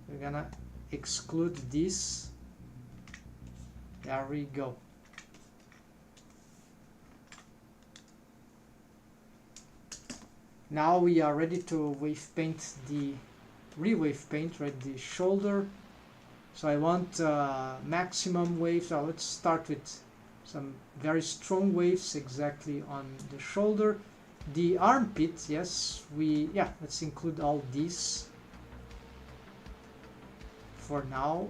We're gonna exclude this. There we go. Now we are ready to wave paint the re-wave paint, right? The shoulder. So I want maximum waves. So let's start with some very strong waves exactly on the shoulder. The armpit, yes, let's include all these for now.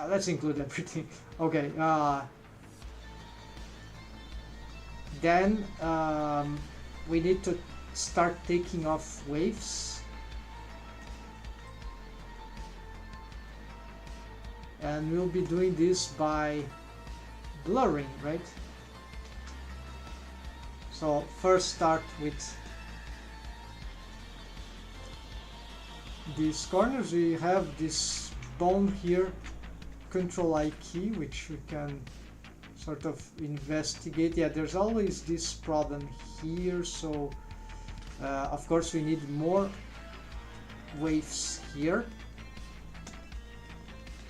Let's include everything. Okay. Then we need to start taking off waves, and we'll be doing this by blurring, right? So first start with these corners. We have this bone here, Control I key, which we can sort of investigate. Yeah, there's always this problem here, so of course we need more waves here.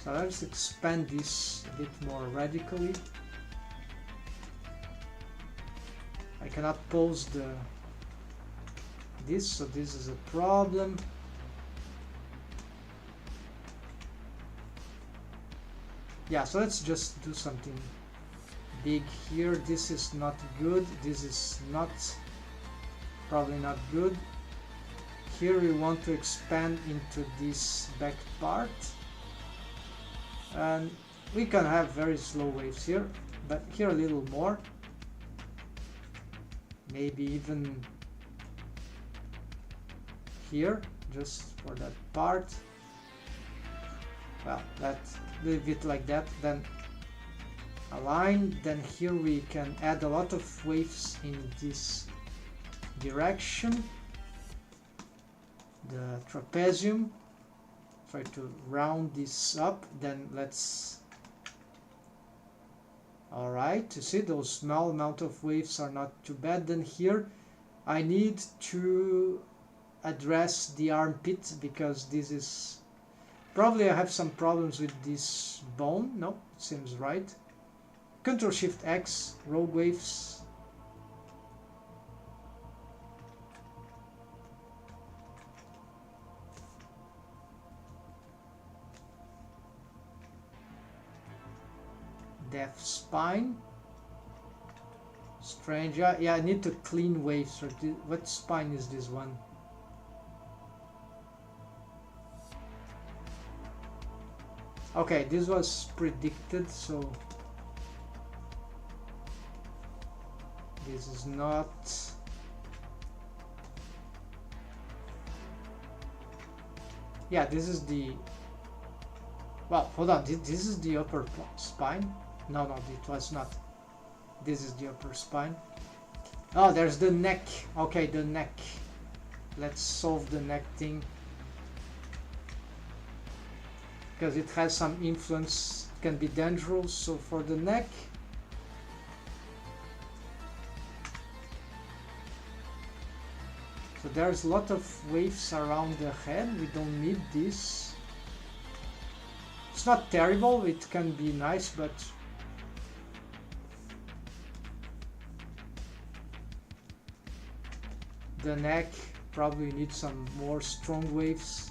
So let's expand this a bit more radically. I cannot pose this, so this is a problem. Yeah, so let's just do something big here. This is not good. This is probably not good. Here we want to expand into this back part. and we can have very slow waves here, but here a little more, maybe even here just for that part. Well, let's leave it like that, then align. Then here we can add a lot of waves in this direction. The trapezium, try to round this up, then let's, alright, you see those small amount of waves are not too bad. Then here I need to address the armpit because this is, probably I have some problems with this bone. No, it seems right. Ctrl Shift X, rogue waves. Deaf spine. Strange. Yeah, I need to clean waves. What spine is this one? Okay, this was predicted, so this is not. Yeah, this is the. Well, hold on. This is the upper spine. No, it was not. This is the upper spine. Oh, there's the neck. Okay, the neck. Let's solve the neck thing. Because it has some influence, can be dangerous. So for the neck, so there's a lot of waves around the head. We don't need this. It's not terrible, it can be nice, but the neck probably needs some more strong waves.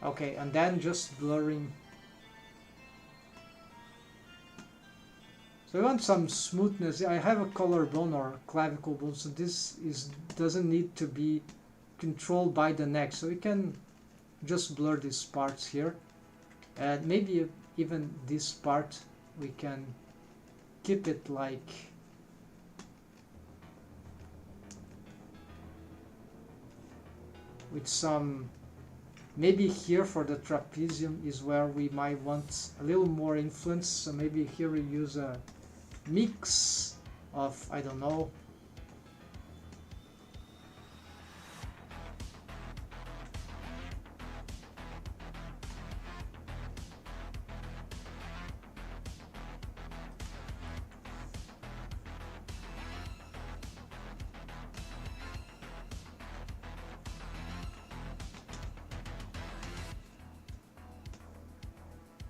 Okay, and then just blurring. So I want some smoothness. I have a collarbone or clavicle bone, so this doesn't need to be controlled by the neck. So we can just blur these parts here, and maybe even this part we can keep it like with some. Maybe here for the trapezium is where we might want a little more influence, so maybe here we use a mix of, I don't know,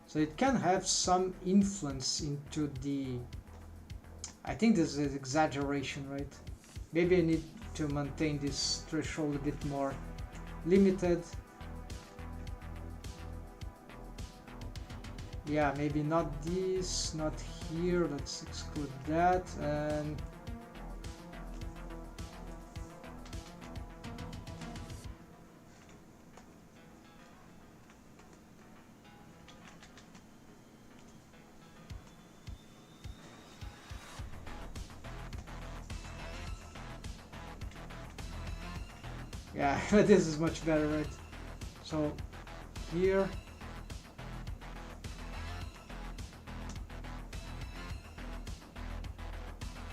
so it can have some influence into the. I think this is exaggeration, right? Maybe I need to maintain this threshold a bit more limited. Yeah, maybe not this, not here. Let's exclude that, and yeah, this is much better, right? So here,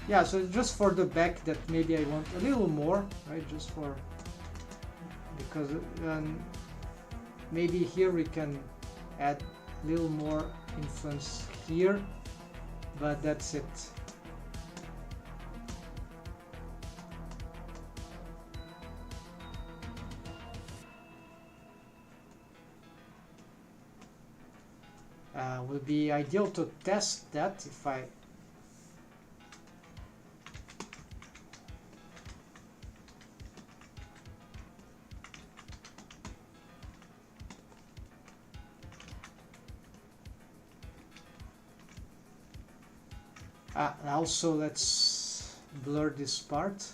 yeah, so just for the back that maybe I want a little more, right? Just for, because maybe here we can add a little more influence here, but that's it. Would be ideal to test that if I Also, let's blur this part.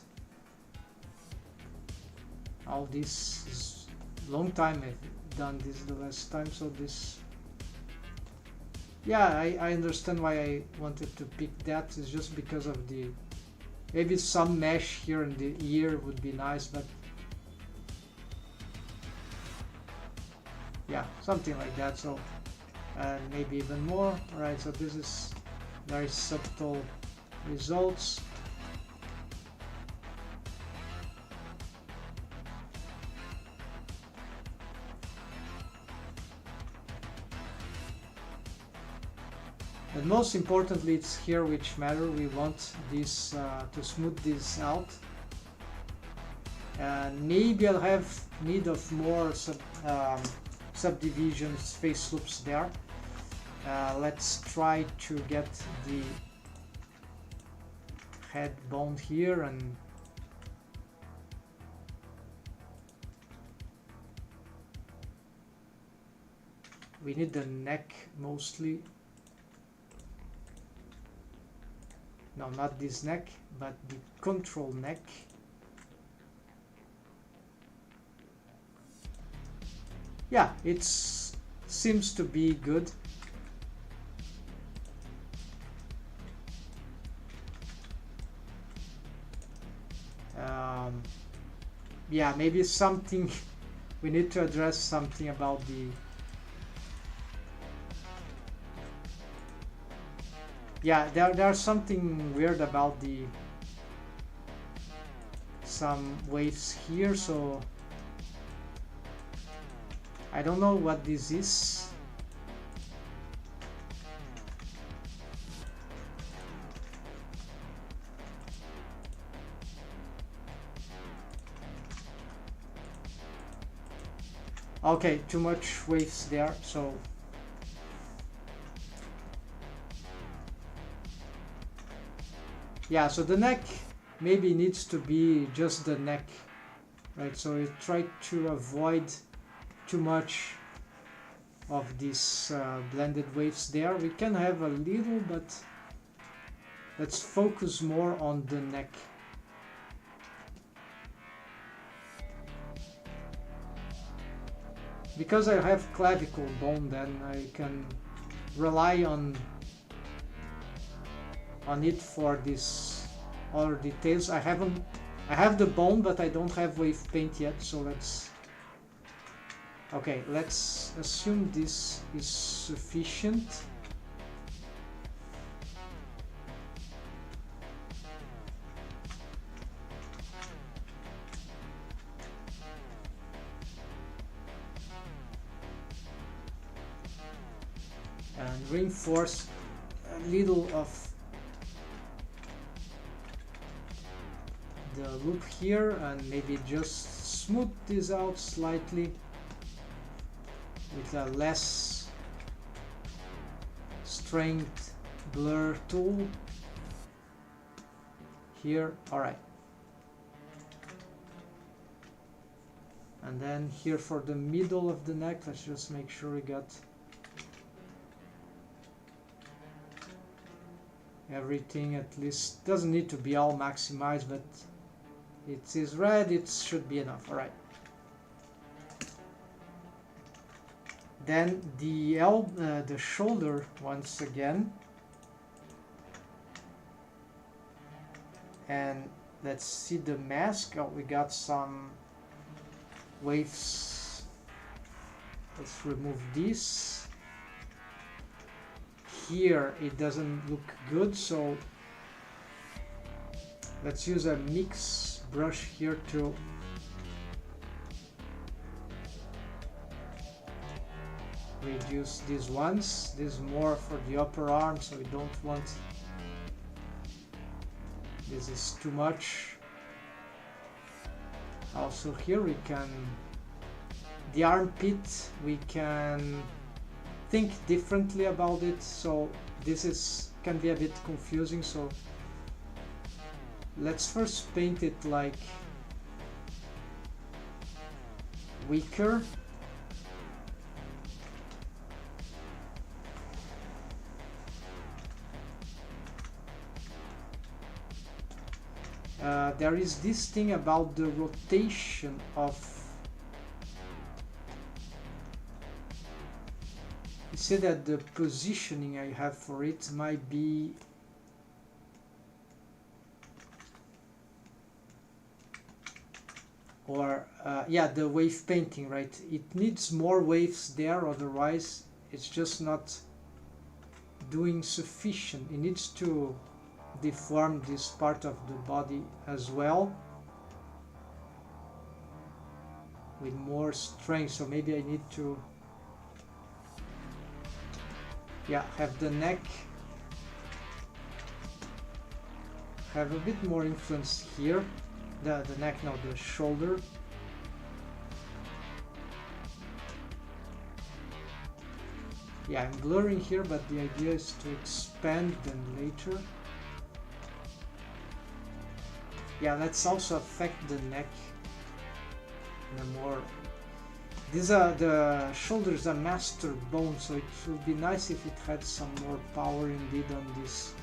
All this is long time I've done this the last time, so this, yeah, I understand why I wanted to pick that. It's just because of the, maybe some mesh here in the ear would be nice, but yeah, something like that. So and maybe even more. All right, so this is very subtle results. And most importantly, it's here which matter. We want this to smooth this out, and maybe I'll have need of more subdivisions, face loops there. Let's try to get the head bone here, and we need the neck mostly. No, not this neck, but the control neck. Yeah, it seems to be good. Yeah, maybe something we need to address something about the, yeah, there's something weird about the some waves here, so I don't know what this is. Okay, too much waves there, so yeah, so the neck maybe needs to be just the neck, right? So I try to avoid too much of these blended waves there. We can have a little, but let's focus more on the neck. Because I have clavicle bone, then I can rely on it for this other details. I have the bone, but I don't have wave paint yet, so let's assume this is sufficient. And reinforce a little of the loop here, and maybe just smooth this out slightly with a less strength blur tool here. All right, and then here for the middle of the neck, let's just make sure we got everything. At least doesn't need to be all maximized, but it is red, it should be enough. All right, then the shoulder once again, and let's see the mask. Oh, we got some waves. Let's remove this. Here it doesn't look good, so let's use a mix brush here to reduce these ones. This is more for the upper arm, so we don't want, this is too much. Also here we can, the armpit, we can think differently about it, so this can be a bit confusing. So let's first paint it like weaker. there is this thing about the rotation of. You see that the positioning I have for it might be. Or yeah, the wave painting, right? It needs more waves there, otherwise it's just not doing sufficient. It needs to deform this part of the body as well with more strength. So maybe I need to, yeah, have the neck have a bit more influence here. The neck, no, the shoulder. Yeah, I'm blurring here, but the idea is to expand them later. Yeah, let's also affect the neck in a more. These are the shoulders are master bone, so it would be nice if it had some more power indeed on this.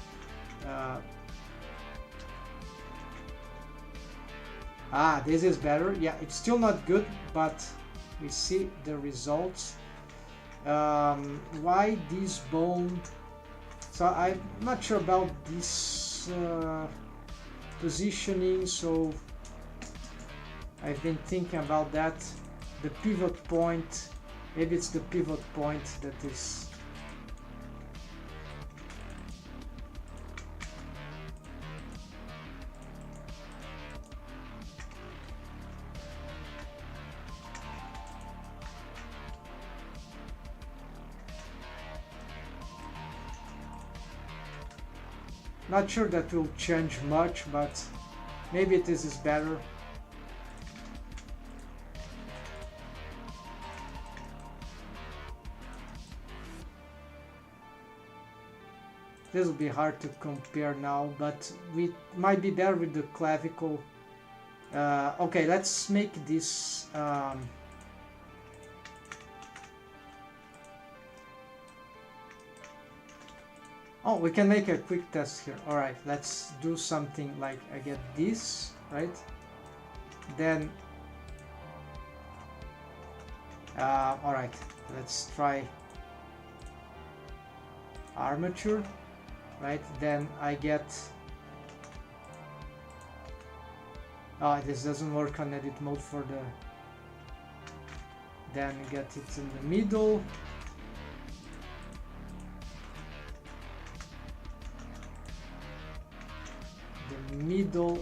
This is better. Yeah, it's still not good, but we see the results. Why this bone? So I'm not sure about this positioning, so I've been thinking about that. The pivot point, maybe it's the pivot point that is. Not sure that will change much, but maybe this is better. This will be hard to compare now, but we might be better with the clavicle. Okay, let's make this. Oh, we can make a quick test here. All right, let's do something like I get this, right? Then, all right, let's try armature, right? Then I get. Oh, this doesn't work on edit mode for the. Then get it in the middle. Middle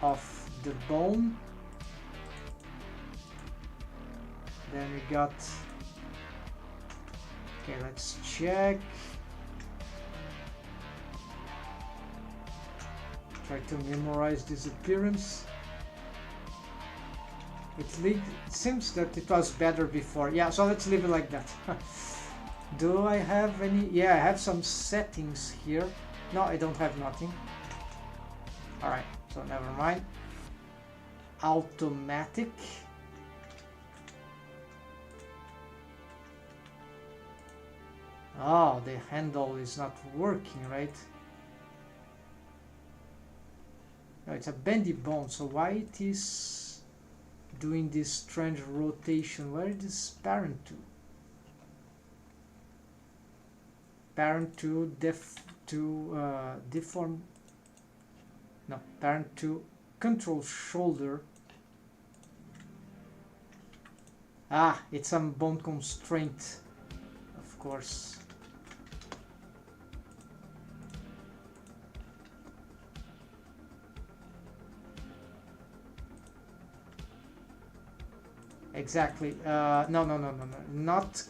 of the bone. Then we got. Okay, let's check. Try to memorize this appearance. It seems that it was better before. Yeah, so let's leave it like that. Do I have any? Yeah, I have some settings here. No, I don't have nothing. Alright, so never mind. Automatic. Oh, the handle is not working, right? No, it's a bendy bone, so why it is doing this strange rotation? Where is this parent to? Parent to deform. No, parent to control shoulder. It's some bone constraint, of course. Exactly. No, not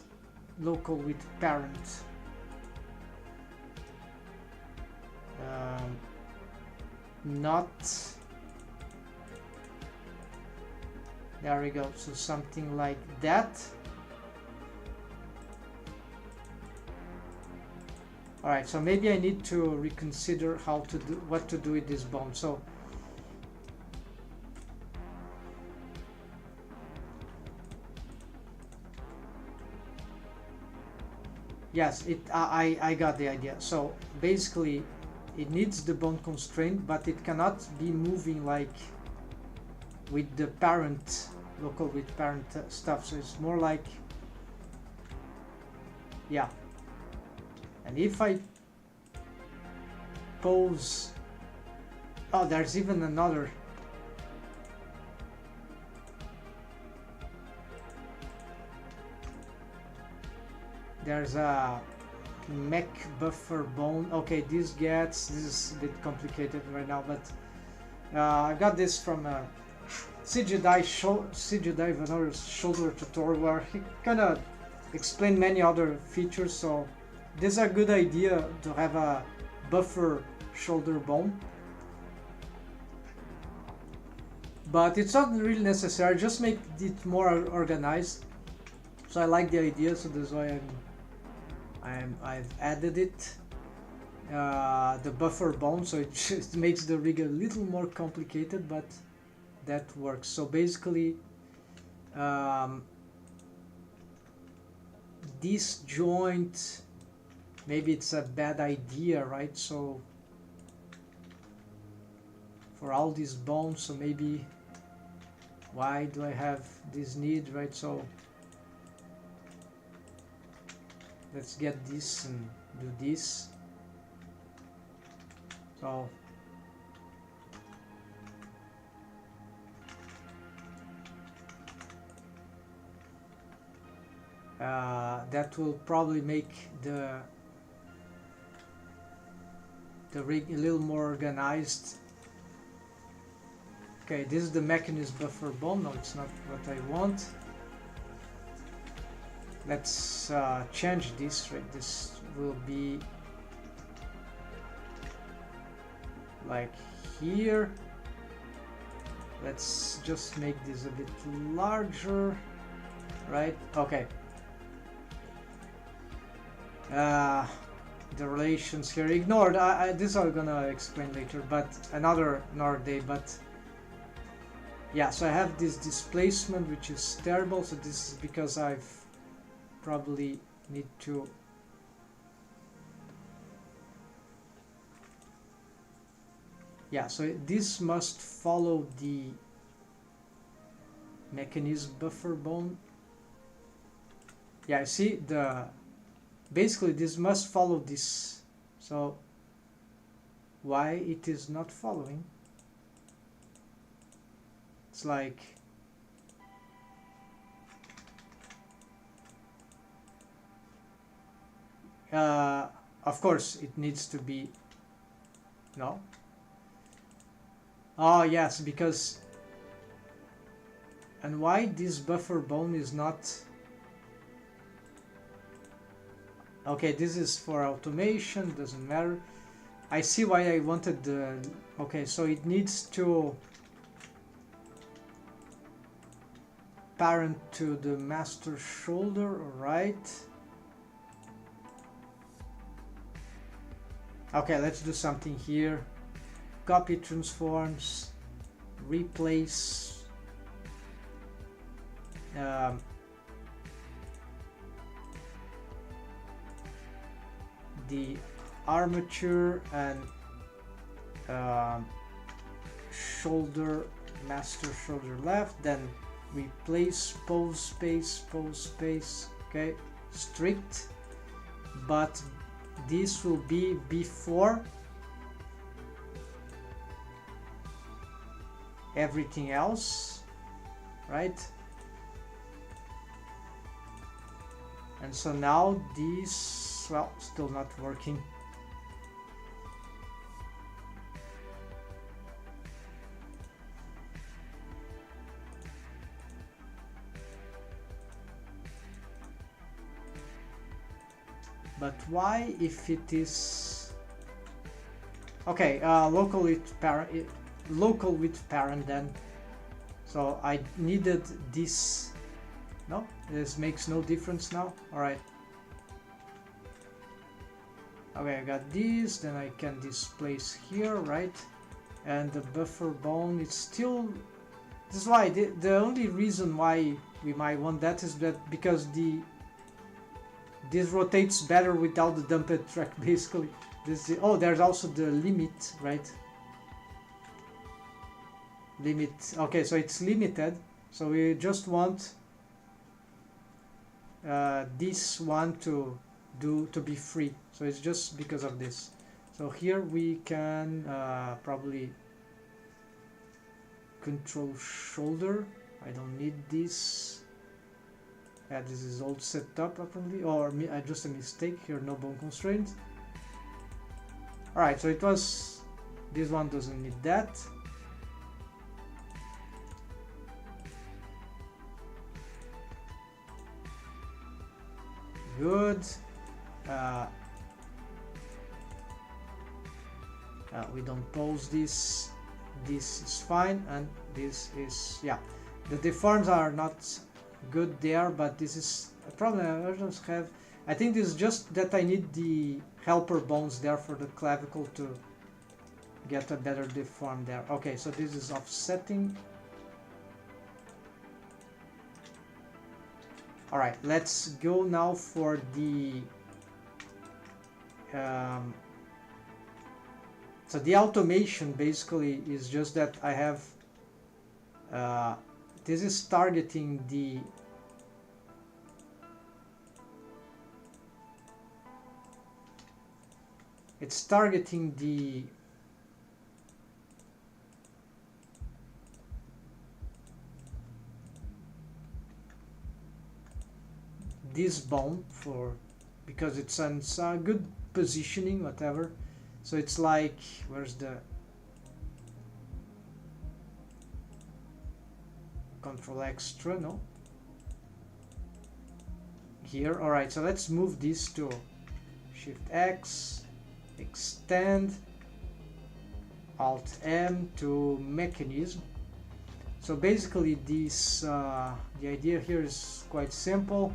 local with parent. Not. There we go. So something like that. All right. So maybe I need to reconsider how to do what to do with this bone. So. Yes, I got the idea. So basically it needs the bone constraint, but it cannot be moving like with the parent, local with parent stuff. So it's more like, yeah. And if I pose, oh, there's even another. There's a mech buffer bone. Okay, this is a bit complicated right now, but I got this from CG Dive, another shoulder tutorial where he kind of explained many other features. So this is a good idea to have a buffer shoulder bone, but it's not really necessary. Just make it more organized. So I like the idea, so that's why I've added it, the buffer bone, so it just makes the rig a little more complicated, but that works. So basically, this joint, maybe it's a bad idea, right? So for all these bones, so maybe why do I have this need, right? So let's get this and do this. So that will probably make the rig a little more organized. Okay, this is the mechanism buffer bone. No, it's not what I want. Let's change this, right? This will be like here. Let's just make this a bit larger, right? Okay. The relations here ignored. This I'm gonna explain later, but another day. But yeah, so I have this displacement, which is terrible. So this is because I've probably need to so this must follow the mechanism buffer bone. Yeah, see, basically this must follow this. So why it is not following? It's like of course it needs to be no. Oh yes, because and why this buffer bone is not okay. This is for automation, doesn't matter. I see why I wanted the okay, so it needs to parent to the master shoulder, right? Okay, let's do something here. Copy transforms, replace the armature and shoulder, master shoulder left, then replace pose space, okay, strict, but this will be before everything else, right? And so now this, well, still not working. But why, if it is okay, local with parent then. So I needed this. No, this makes no difference now. All right. Okay, I got this. Then I can displace here, right? And the buffer bone, it's still. This is why the only reason why we might want that is that because this rotates better without the dumped track, basically. This is, oh, there's also the limit, right? Limit. Okay, so it's limited. So we just want this one to be free. So it's just because of this. So here we can probably control shoulder. I don't need this. Yeah, this is all set up properly, or just a mistake here. No bone constraint. All right, so it was. This one doesn't need that. Good. We don't pause this. This is fine, and this is, yeah. The deforms are not good there, but this is a problem I just have. I think this is just that I need the helper bones there for the clavicle to get a better deform there. Okay, so this is offsetting. Alright, let's go now for the so the automation basically is just that I have this is targeting the it's targeting the this bone for because it's on good positioning, whatever. So it's like, where's the control extra? No, here. All right, so let's move this to Shift X, extend, Alt M to mechanism. So basically this the idea here is quite simple.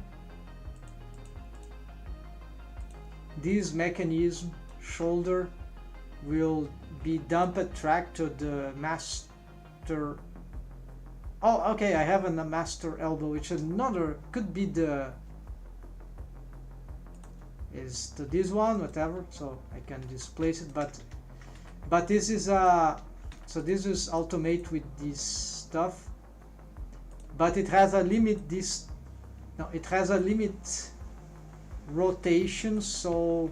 This mechanism shoulder will be dumped track to the master. Oh, okay, I have a master elbow, which is another, could be the, is to this one, whatever, so I can displace it, but this is so this is automate with this stuff, but it has a limit, this, no, it has a limit rotation, so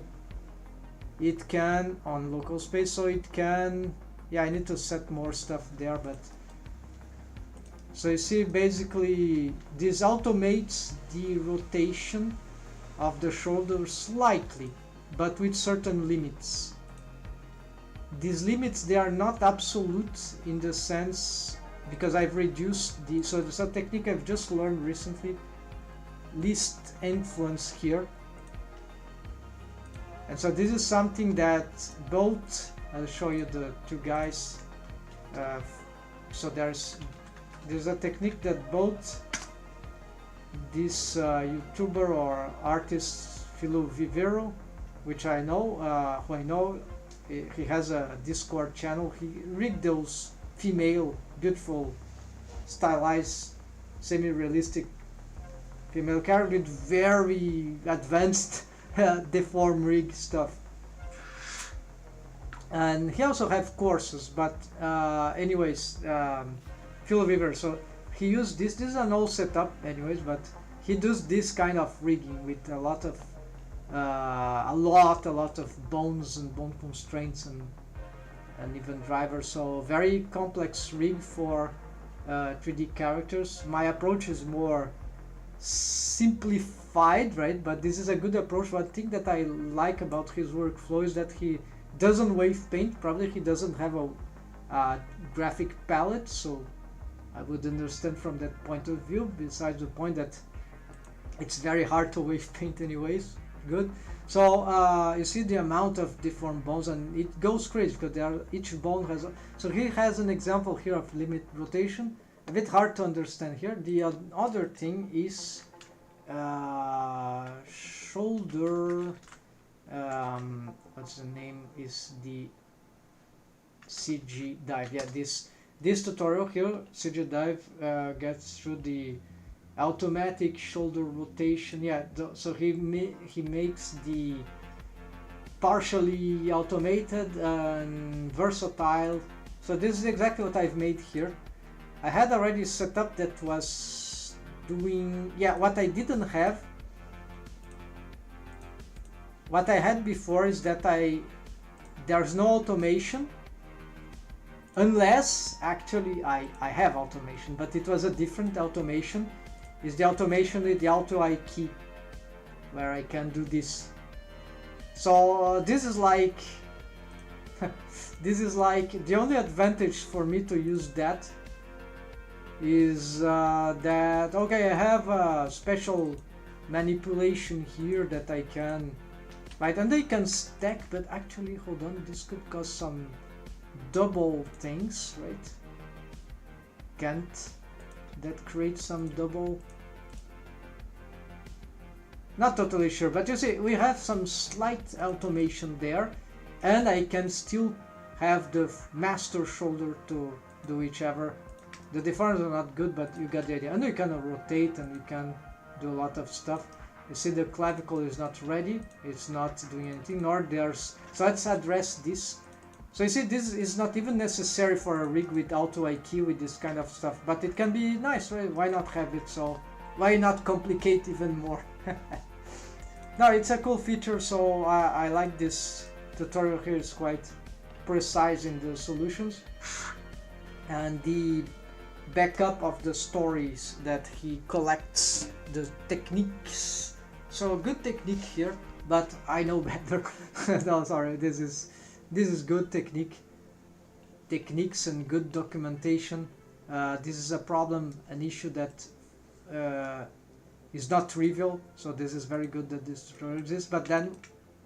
it can on local space, so it can, yeah, I need to set more stuff there, but so you see basically this automates the rotation of the shoulder slightly, but with certain limits. These limits, they are not absolute in the sense, because I've reduced the, so there's a technique I've just learned recently, least influence here. And so this is something that both, I'll show you the two guys. So there's a technique that both this YouTuber or artist Philo Vivero, which I know, who I know, he has a Discord channel. He rigged those female, beautiful, stylized, semi-realistic female characters with very advanced deform rig stuff, and he also have courses, but anyways, Phil Weaver, so he used this is an old setup anyways, but he does this kind of rigging with a lot of bones and bone constraints and even drivers, so very complex rig for 3D characters. My approach is more simplified, right? But this is a good approach. One thing that I like about his workflow is that he doesn't wave paint. Probably he doesn't have a graphic palette, so I would understand from that point of view, besides the point that it's very hard to wave paint anyways. Good. So you see the amount of deformed bones, and it goes crazy because each bone has so he has an example here of limit rotation. A bit hard to understand here. The other thing is shoulder, what's the name, is the CG dive. Yeah, this tutorial here, CG dive, gets through the automatic shoulder rotation. Yeah, so he makes the partially automated and versatile. So this is exactly what I've made here. I had already set up that was doing, yeah, what I didn't have. What I had before is that there's no automation, unless actually I have automation, but it was a different automation. Is the automation with the auto I key, where I can do this. So this is like this is like the only advantage for me to use that is that, okay, I have a special manipulation here that I can, right, and they can stack, but actually, hold on, this could cause some double things, right? Can't that create some double? Not totally sure, but you see, we have some slight automation there, and I can still have the master shoulder to do whichever. The deformers are not good, but you got the idea. And you can rotate and you can do a lot of stuff. You see the clavicle is not ready, it's not doing anything, nor there's... So let's address this. So you see, this is not even necessary for a rig with auto IQ with this kind of stuff, but it can be nice, right? Why not have it? So why not complicate even more? No, it's a cool feature, so I like this tutorial here. It's quite precise in the solutions. And the backup of the stories that he collects, the techniques. So good technique here, but I know better. No, sorry, this is good techniques and good documentation. This is a problem, an issue that is not trivial, so this is very good that this tutorial exists. But then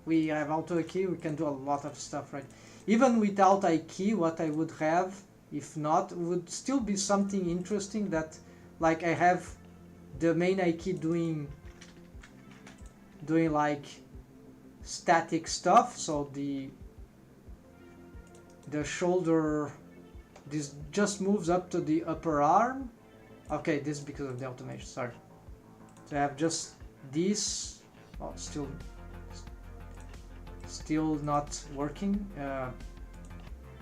we have auto key, we can do a lot of stuff, right? Even without IKey, what I would have, if not, would still be something interesting that, like, I have the main IKey doing like static stuff, so the shoulder, this just moves up to the upper arm. Okay, this is because of the automation, sorry. So I have just this, oh, still not working.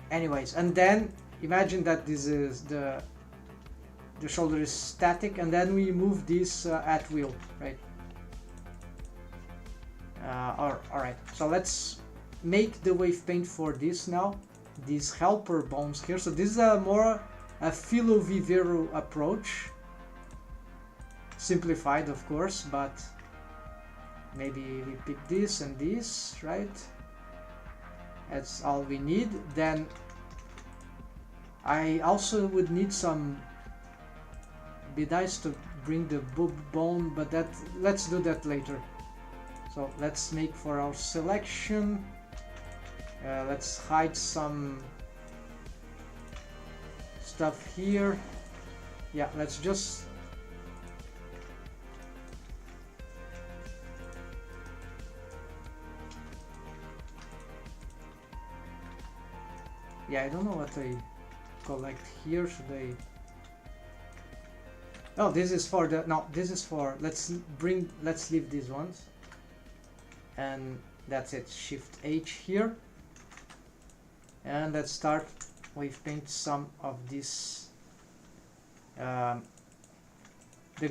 Anyways, and then imagine that this is the shoulder is static, and then we move this at will, right? Alright, so let's make the wave paint for this now. These helper bones here. So this is more a Filo Vivero approach. Simplified, of course, but maybe we pick this and this, right? That's all we need. Then I also would need some, be nice to bring the bone, but that, let's do that later. So let's make for our selection. Let's hide some stuff here. Yeah, let's just I don't know what I collect here. Should I? Oh, this is for the, no, this is for, let's leave these ones. And that's it, Shift H here. And let's start wave paint some of this. The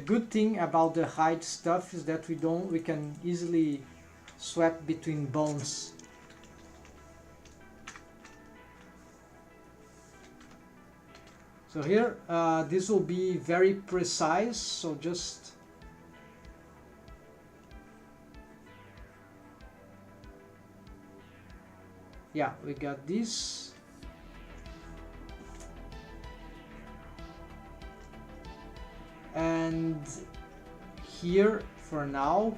good thing about the hide stuff is that we can easily swap between bones. So here, this will be very precise, so just yeah, we got this. And here, for now,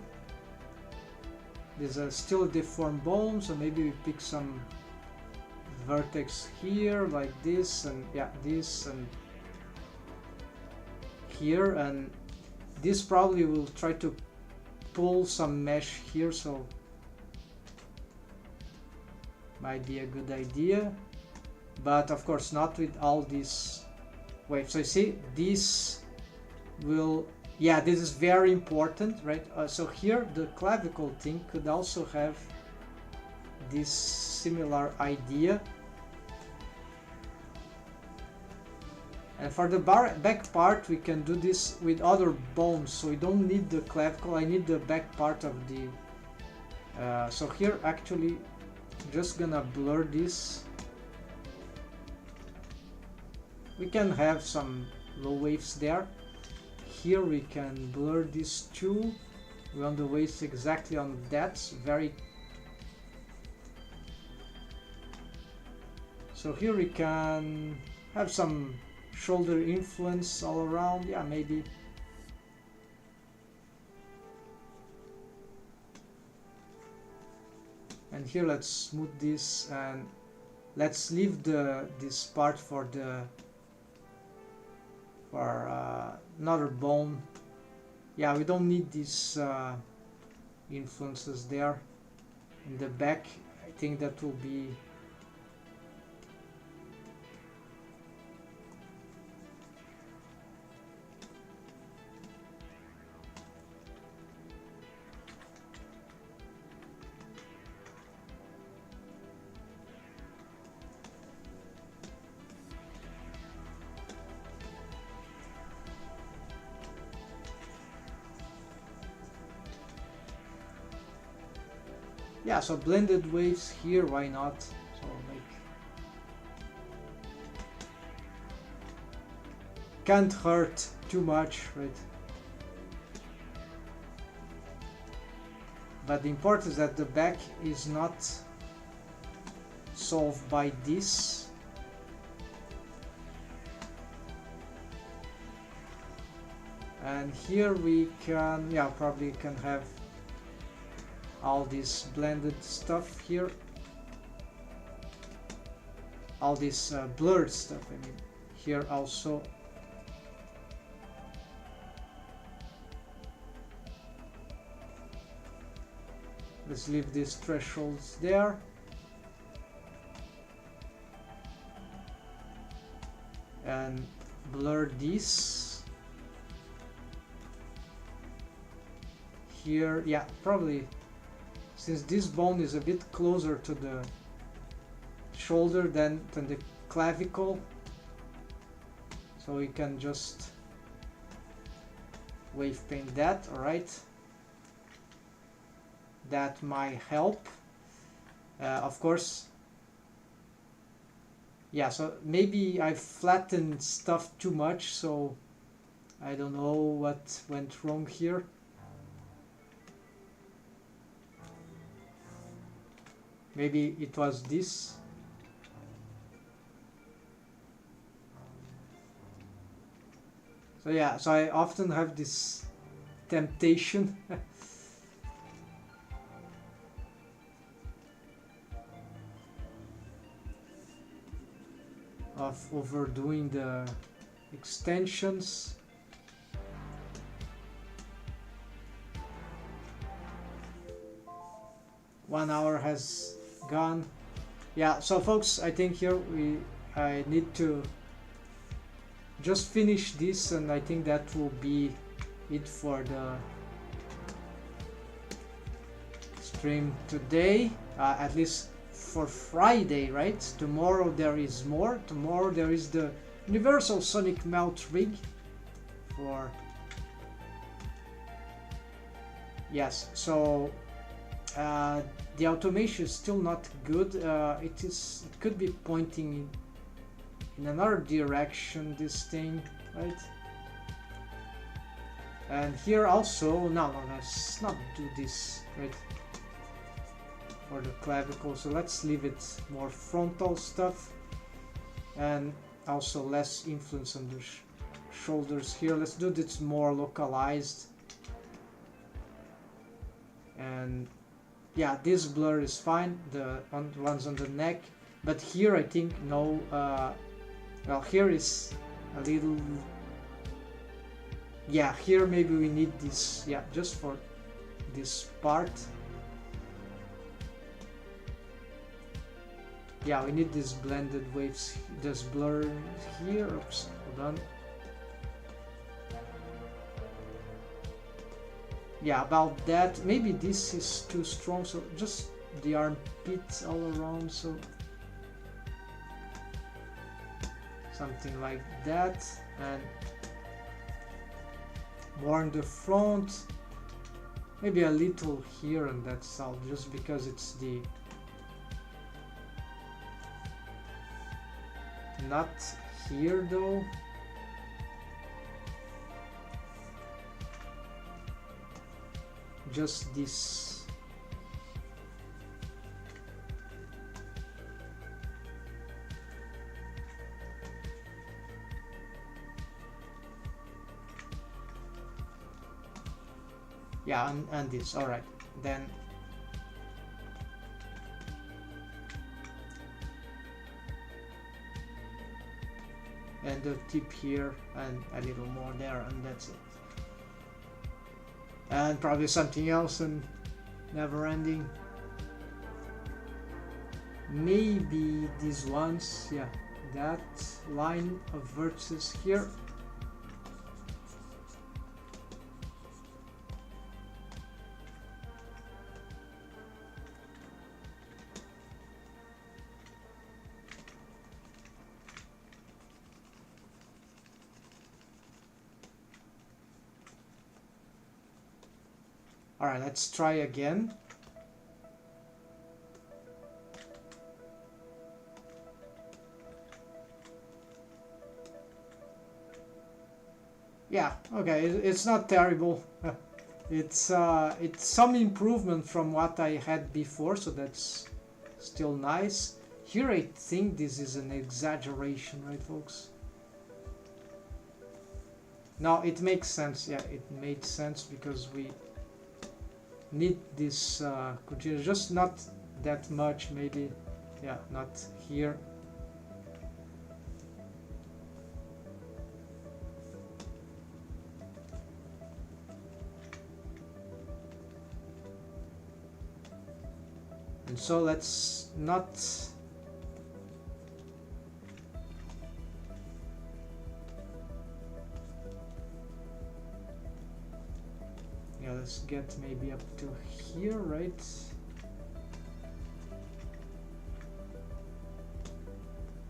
there's still a deformed bone, so maybe we pick some vertex here like this, and yeah, this and here, and this probably will try to pull some mesh here, so might be a good idea, but of course not with all these waves. So you see, this will, yeah, this is very important, right? So here the clavicle thing could also have this similar idea. And for the back part we can do this with other bones, so we don't need the clavicle. I need the back part of the so here actually just gonna blur this. We can have some low waves there. Here we can blur these two. We want the waves exactly on that. Very. So here we can have some shoulder influence all around. Yeah, maybe. And here let's smooth this and let's leave this part for another bone. Yeah, we don't need these influences there in the back. I think that will be yeah, so blended waves here, why not? So like can't hurt too much, right? But the important is that the back is not solved by this. And here we can, yeah, probably can have all this blended stuff here, all this blurred stuff, I mean, here also. Let's leave these thresholds there. And blur this. Here, yeah, probably since this bone is a bit closer to the shoulder than the clavicle, so we can just wave paint that. Alright, that might help. Of course, yeah, so maybe I flattened stuff too much, so I don't know what went wrong here. Maybe it was this. So yeah, so I often have this temptation of overdoing the extensions. One hour has gone. Yeah, so folks, I think here I need to just finish this, and I think that will be it for the stream today, at least for Friday, right? Tomorrow there is more. Tomorrow there is the Universal Sonic Melt Rig for, yes, so the automation is still not good. It could be pointing in another direction, this thing, right? And here also, no, let's not do this, right? For the clavicle, so let's leave it more frontal stuff, and also less influence on the shoulders here. Let's do this more localized. And yeah, this blur is fine, the ones on the neck, but here I think no, well, here is a little, yeah, here maybe we need this, yeah, just for this part. Yeah, we need these blended waves, this blur here. Oops, hold on. Yeah, about that, maybe this is too strong, so just the armpits all around, so something like that, and more in the front, maybe a little here, and that's all, just because it's the not here though. Just this. Yeah, and this. All right, then. And the tip here, and a little more there, and that's it. And probably something else, and never ending. Maybe these ones, yeah, that line of vertices here. All right, let's try again. Yeah, okay, it's not terrible. It's some improvement from what I had before, so that's still nice. Here I think this is an exaggeration, right, folks? No, it makes sense. Yeah, it made sense because we need this continuous, just not that much, maybe. Yeah, not here. And so let's not let's get maybe up to here, right?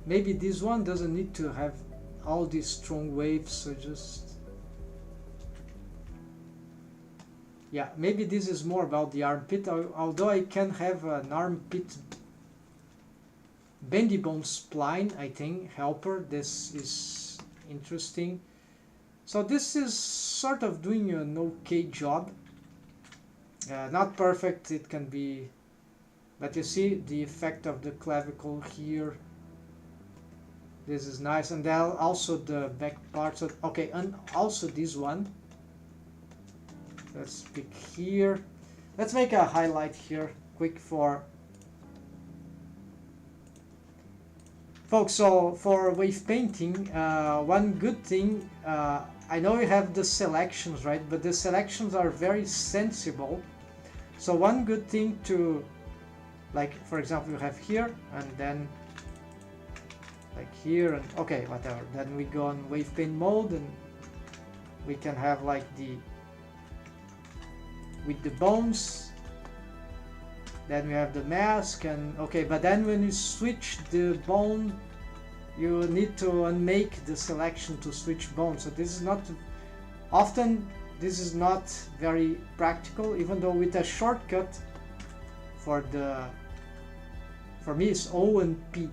Maybe this one doesn't need to have all these strong waves, so just yeah, maybe this is more about the armpit, although I can have an armpit bendy bone spline, I think, helper. This is interesting. So this is sort of doing an okay job. Not perfect, it can be, but you see the effect of the clavicle here. This is nice, and then also the back parts of, okay, and also this one. Let's pick here. Let's make a highlight here, quick for folks. So for wave painting, one good thing, I know you have the selections, right? But the selections are very sensible. So one good thing to, like, for example, you have here, and then like here, and okay, whatever. Then we go on wave paint mode, and we can have like the with the bones. Then we have the mask, and okay, but then when you switch the bone, you need to unmake the selection to switch bone. So this is not often, this is not very practical, even though with a shortcut for me it's O and P.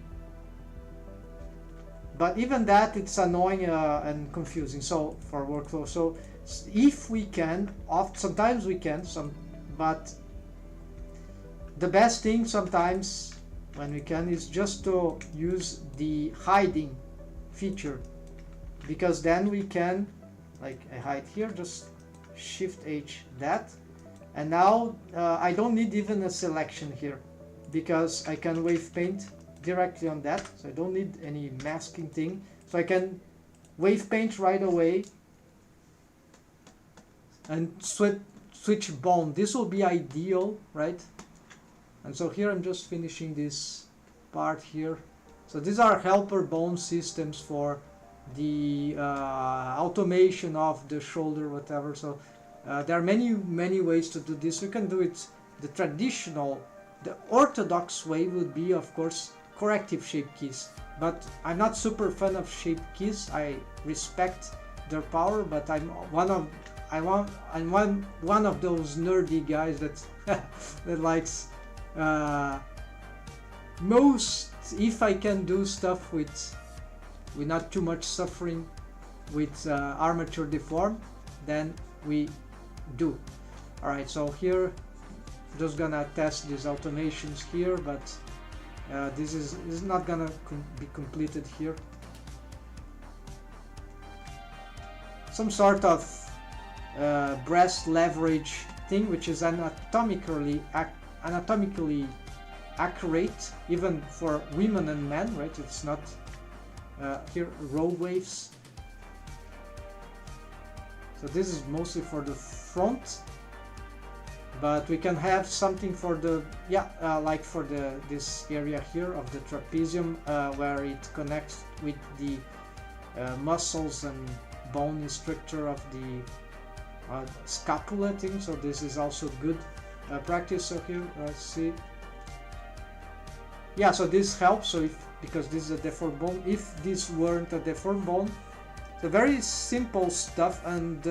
But even that, it's annoying and confusing. So for workflow, so if we can, sometimes we can, but the best thing sometimes when we can is just to use the hiding feature, because then we can, like, I hide here, just Shift H that, and now I don't need even a selection here because I can wave paint directly on that, so I don't need any masking thing, so I can wave paint right away and switch bone. This will be ideal, right? And so here I'm just finishing this part here. So these are helper bone systems for the automation of the shoulder, whatever. So there are many ways to do this. You can do it the traditional The orthodox way would be, of course, corrective shape keys, but I'm not super fan of shape keys. I respect their power, but I'm one of those nerdy guys that that likes most, if I can do stuff with not too much suffering with armature deform, then we do. Alright, so here just gonna test these automations here, but this is not gonna be completed here. Some sort of breast leverage thing, which is anatomically accurate even for women and men, right? It's not here row waves. So this is mostly for the front, but we can have something for the like for this area here of the trapezium, where it connects with the muscles and bone structure of the scapula thing. So this is also good practice. So here let's see. Yeah, so this helps. So because this is a deformed bone, if this weren't a deformed bone, so very simple stuff, and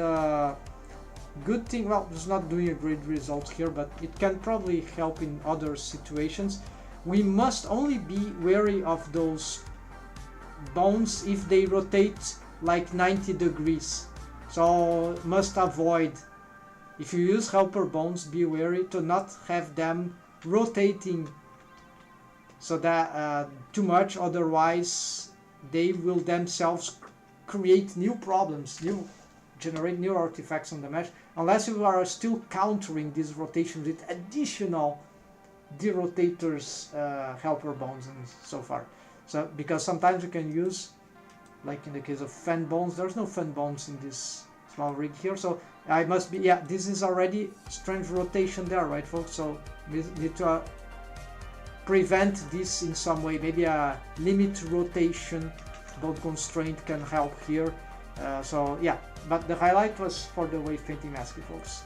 good thing, well, it's not doing a great result here, but it can probably help in other situations. We must only be wary of those bones if they rotate like 90 degrees. So must avoid, if you use helper bones, be wary to not have them rotating so that too much, otherwise they will themselves create new problems, generate new artifacts on the mesh, unless you are still countering these rotations with additional derotators, helper bones and so far. So because sometimes you can use, like in the case of fan bones, there's no fan bones in this small rig here, so I must be, yeah, this is already strange rotation there, right folks? So we need to prevent this in some way. Maybe a limit rotation bone constraint can help here. So yeah, but the highlight was for the wave painting mask, folks.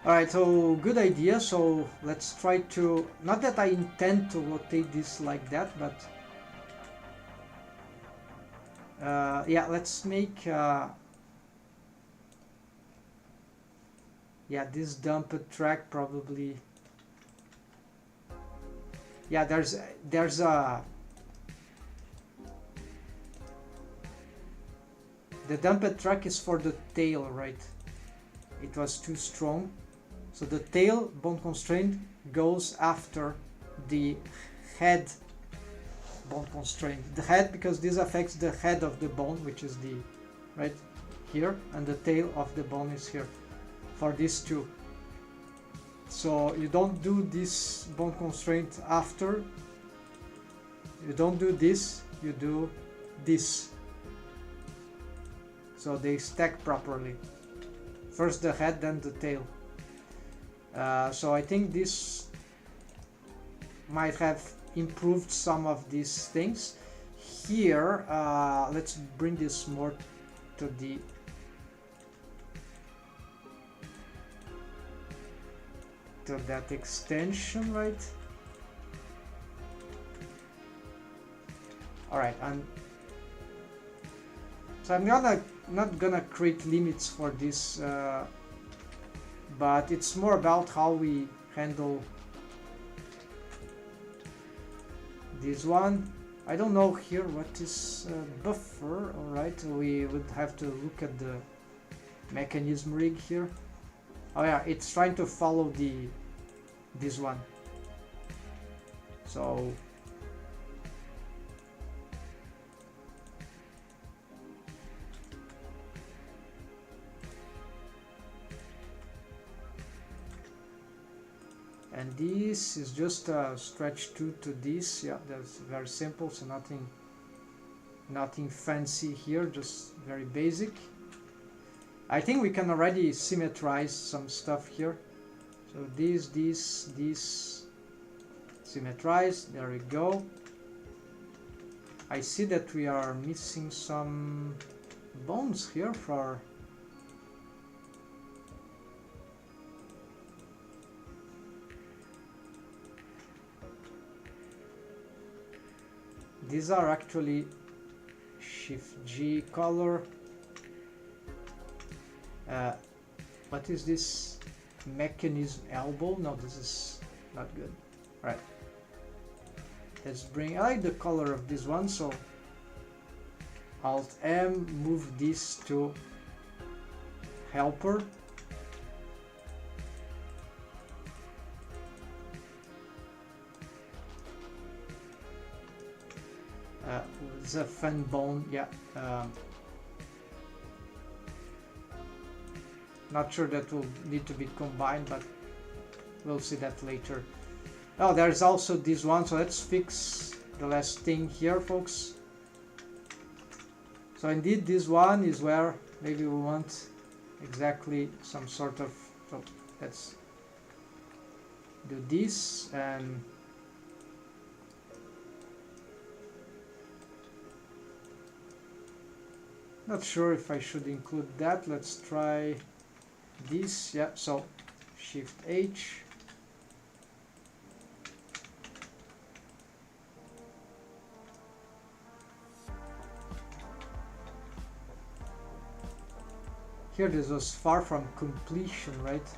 Alright, so good idea. So let's try to, not that I intend to rotate this like that, but yeah, let's make yeah, this dumped track probably, yeah, there's a, the dumped track is for the tail, right? It was too strong, so the tail bone constraint goes after the head bone constraint. The head, because this affects the head of the bone, which is the right here, and the tail of the bone is here for these two. So you don't do this bone constraint after, you don't do this, you do this, so they stack properly. First the head, then the tail. So I think this might have improved some of these things. Here, let's bring this more to the that extension, right? Alright, and so I'm not gonna create limits for this, but it's more about how we handle this one. I don't know here what is buffer. Alright, we would have to look at the mechanism rig here. Oh yeah, it's trying to follow this one. So and this is just a stretch 2 to this. Yeah, that's very simple, so nothing fancy here, just very basic. I think we can already symmetrize some stuff here. So this symmetrize, there we go. I see that we are missing some bones here for... These are actually Shift G color. What is this? Mechanism elbow? No, this is not good. Right. Let's bring... I like the color of this one, so Alt M, move this to helper. It's a fan bone, yeah. Not sure that will need to be combined, but we'll see that later. Oh, there's also this one, so let's fix the last thing here, folks. So indeed, this one is where maybe we want exactly some sort of... So let's do this, and not sure if I should include that. Let's try this. Yeah, so Shift H. Here this was far from completion, right?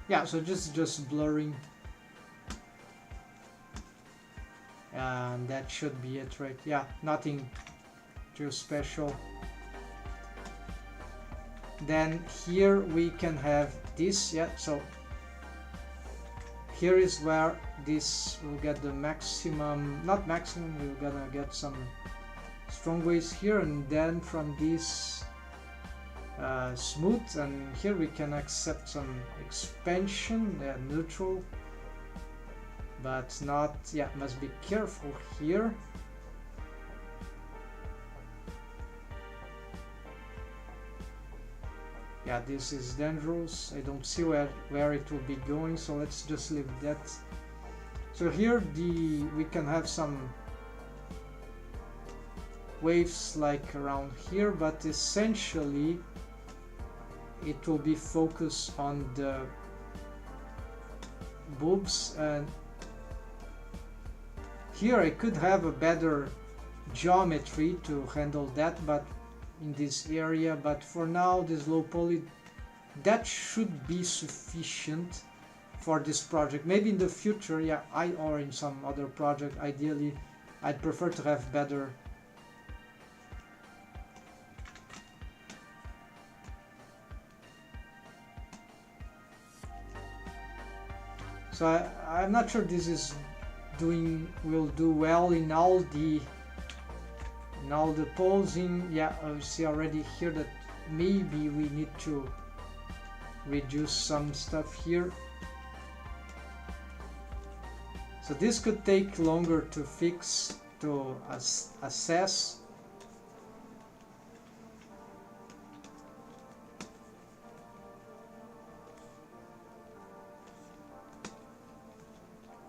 Yeah, so just blurring, and that should be it, right? Yeah, nothing too special. Then here we can have this. Yeah, so here is where this will get the maximum, not maximum, we're gonna get some strong waves here, and then from this smooth, and here we can accept some expansion, neutral, but not... Yeah, must be careful here. Yeah, this is dangerous. I don't see where it will be going, so let's just leave that. So here we can have some waves like around here, but essentially it will be focused on the boobs, and here I could have a better geometry to handle that, but in this area, but for now this low poly, that should be sufficient for this project. Maybe in the future, yeah, or in some other project, ideally I'd prefer to have better So I'm not sure this is will do well in all the posing. Yeah, I see already here that maybe we need to reduce some stuff here. So this could take longer to fix, to assess.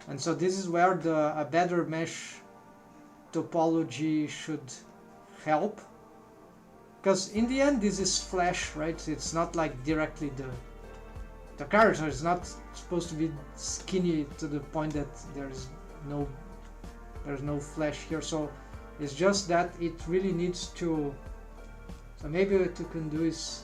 And so this is where a better mesh topology should help, because in the end this is flash, right? It's not like directly the character is not supposed to be skinny to the point that there's no flash here. So it's just that it really needs to. So maybe what you can do is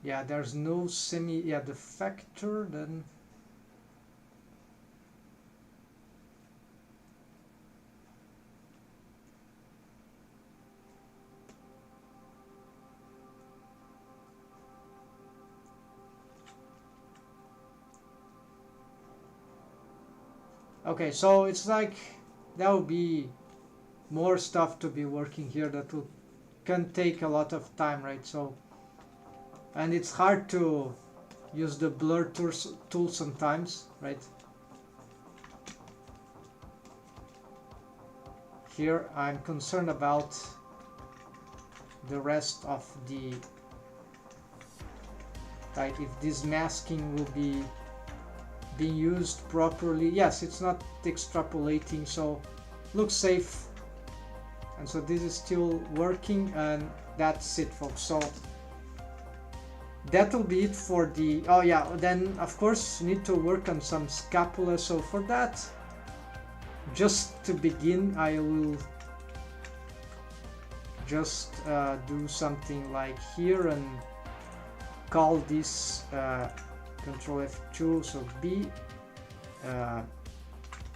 Yeah, there's no semi, yeah, the factor then. Okay, so it's like that will be more stuff to be working here that will can take a lot of time, right? So, and it's hard to use the blur tool sometimes, right? Here I'm concerned about the rest of the, right, if this masking will be being used properly. Yes, it's not extrapolating, so looks safe. And so this is still working, and that's it, folks. So that will be it for the, oh yeah, then of course need to work on some scapula. So for that, just to begin, I will just do something like here and call this Control F2, so B,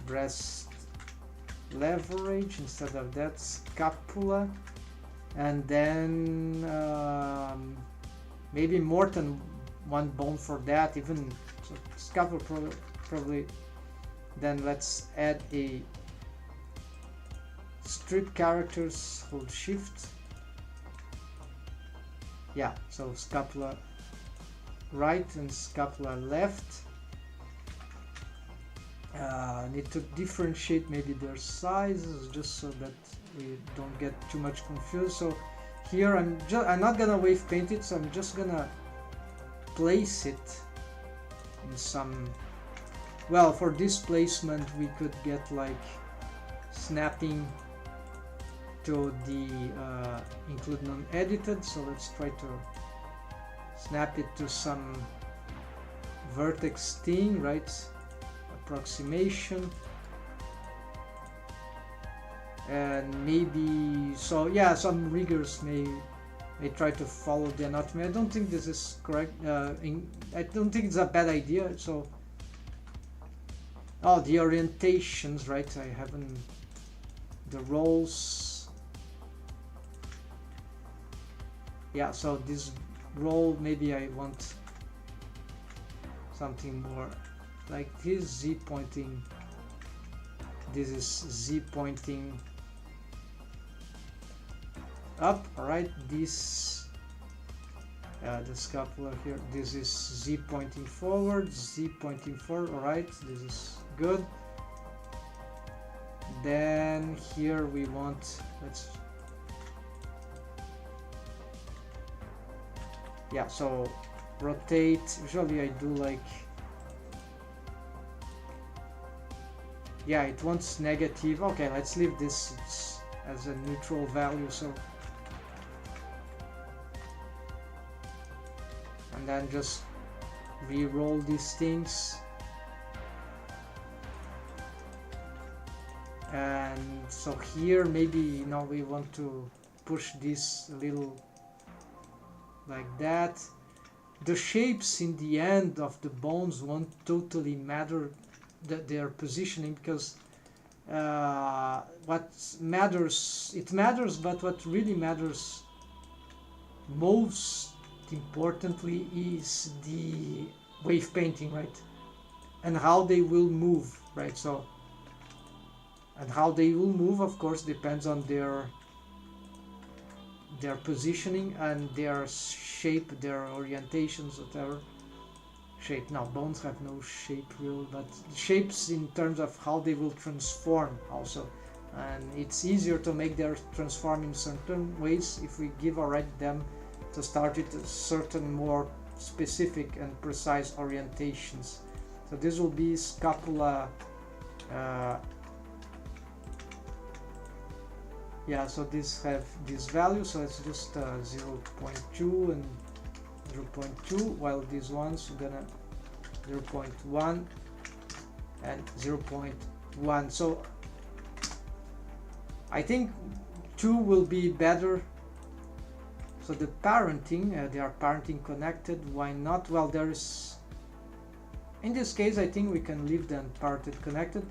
breast leverage instead of that, scapula, and then maybe more than one bone for that, even so scapula probably. Then let's add a strip characters, hold shift. Yeah, so scapula right and scapula left. Need to differentiate maybe their sizes just so that we don't get too much confused. So here I'm not gonna wave paint it, so I'm just gonna place it in some, well, for this placement we could get like snapping to the include non-edited, so let's try to snap it to some vertex thing, right? Approximation, and maybe, so yeah, some riggers may try to follow the anatomy. I don't think this is correct. I don't think it's a bad idea. So, oh, the orientations, right? I haven't, the roles. Yeah, so this role, maybe I want something more like this, Z pointing, this is Z pointing up, alright, this the scapula here, this is Z pointing forward, Z pointing forward, alright, this is good. Then here we want, let's, yeah, so rotate, usually I do like, yeah, it wants negative. Okay, let's leave this as a neutral value. So, and then just re-roll these things, and so here maybe, you know, we want to push this a little like that. The shapes in the end of the bones won't totally matter, their positioning, because what matters, it matters, but what really matters most importantly is the wave painting, right? And how they will move, right? So, and how they will move, of course, depends on their positioning and their shape, their orientations, whatever. Shape, now bones have no shape really, but shapes in terms of how they will transform also, and it's easier to make their transform in certain ways if we give already them to start with a certain more specific and precise orientations. So this will be scapula, yeah, so this have this value, so it's just 0.2 and 0.2, while these ones are gonna 0.1 and 0.1. So I think 2 will be better. So the parenting, they are parenting connected. Why not? Well, there is, in this case, I think we can leave them parented connected.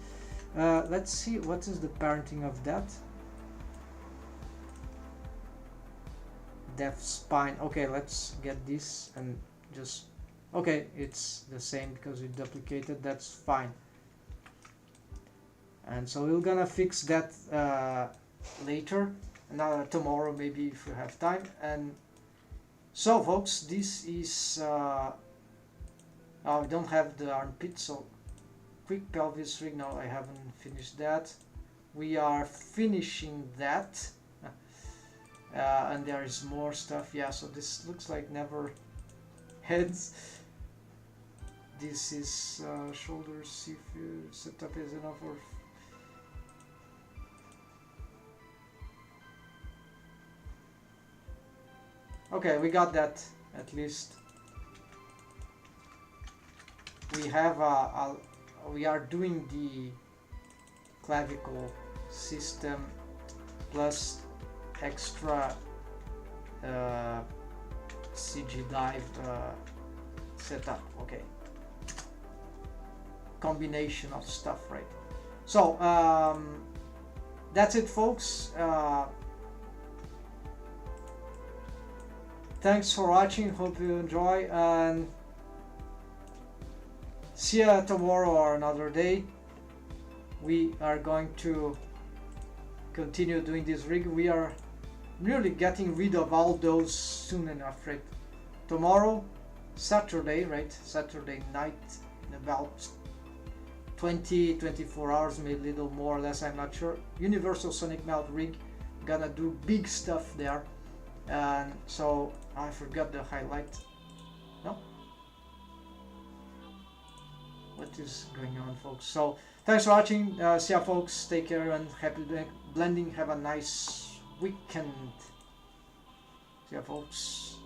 Let's see what is the parenting of that. Deaf spine. Okay, let's get this and just, okay, it's the same because we duplicated. That's fine. And so we're gonna fix that later, tomorrow maybe if we have time. And so folks, this is we don't have the armpit, so quick pelvis rig. No, I haven't finished that. We are finishing that. And there is more stuff. Yeah, so this looks like never heads. This is shoulders. See if setup is enough. Or okay, we got that at least. We have we are doing the clavicle system plus extra CG dive setup. Okay, combination of stuff, right? So that's it, folks. Thanks for watching. Hope you enjoy, and see ya tomorrow or another day. We are going to continue doing this rig. We are nearly getting rid of all those soon enough, right? Tomorrow, Saturday, right? Saturday night, in about 24 hours, maybe a little more or less, I'm not sure. Universal Sonic Melt rig, gonna do big stuff there. And so I forgot the highlight. No? What is going on, folks? So thanks for watching. See ya, folks. Take care and happy blending. Have a nice weekend. See ya, folks.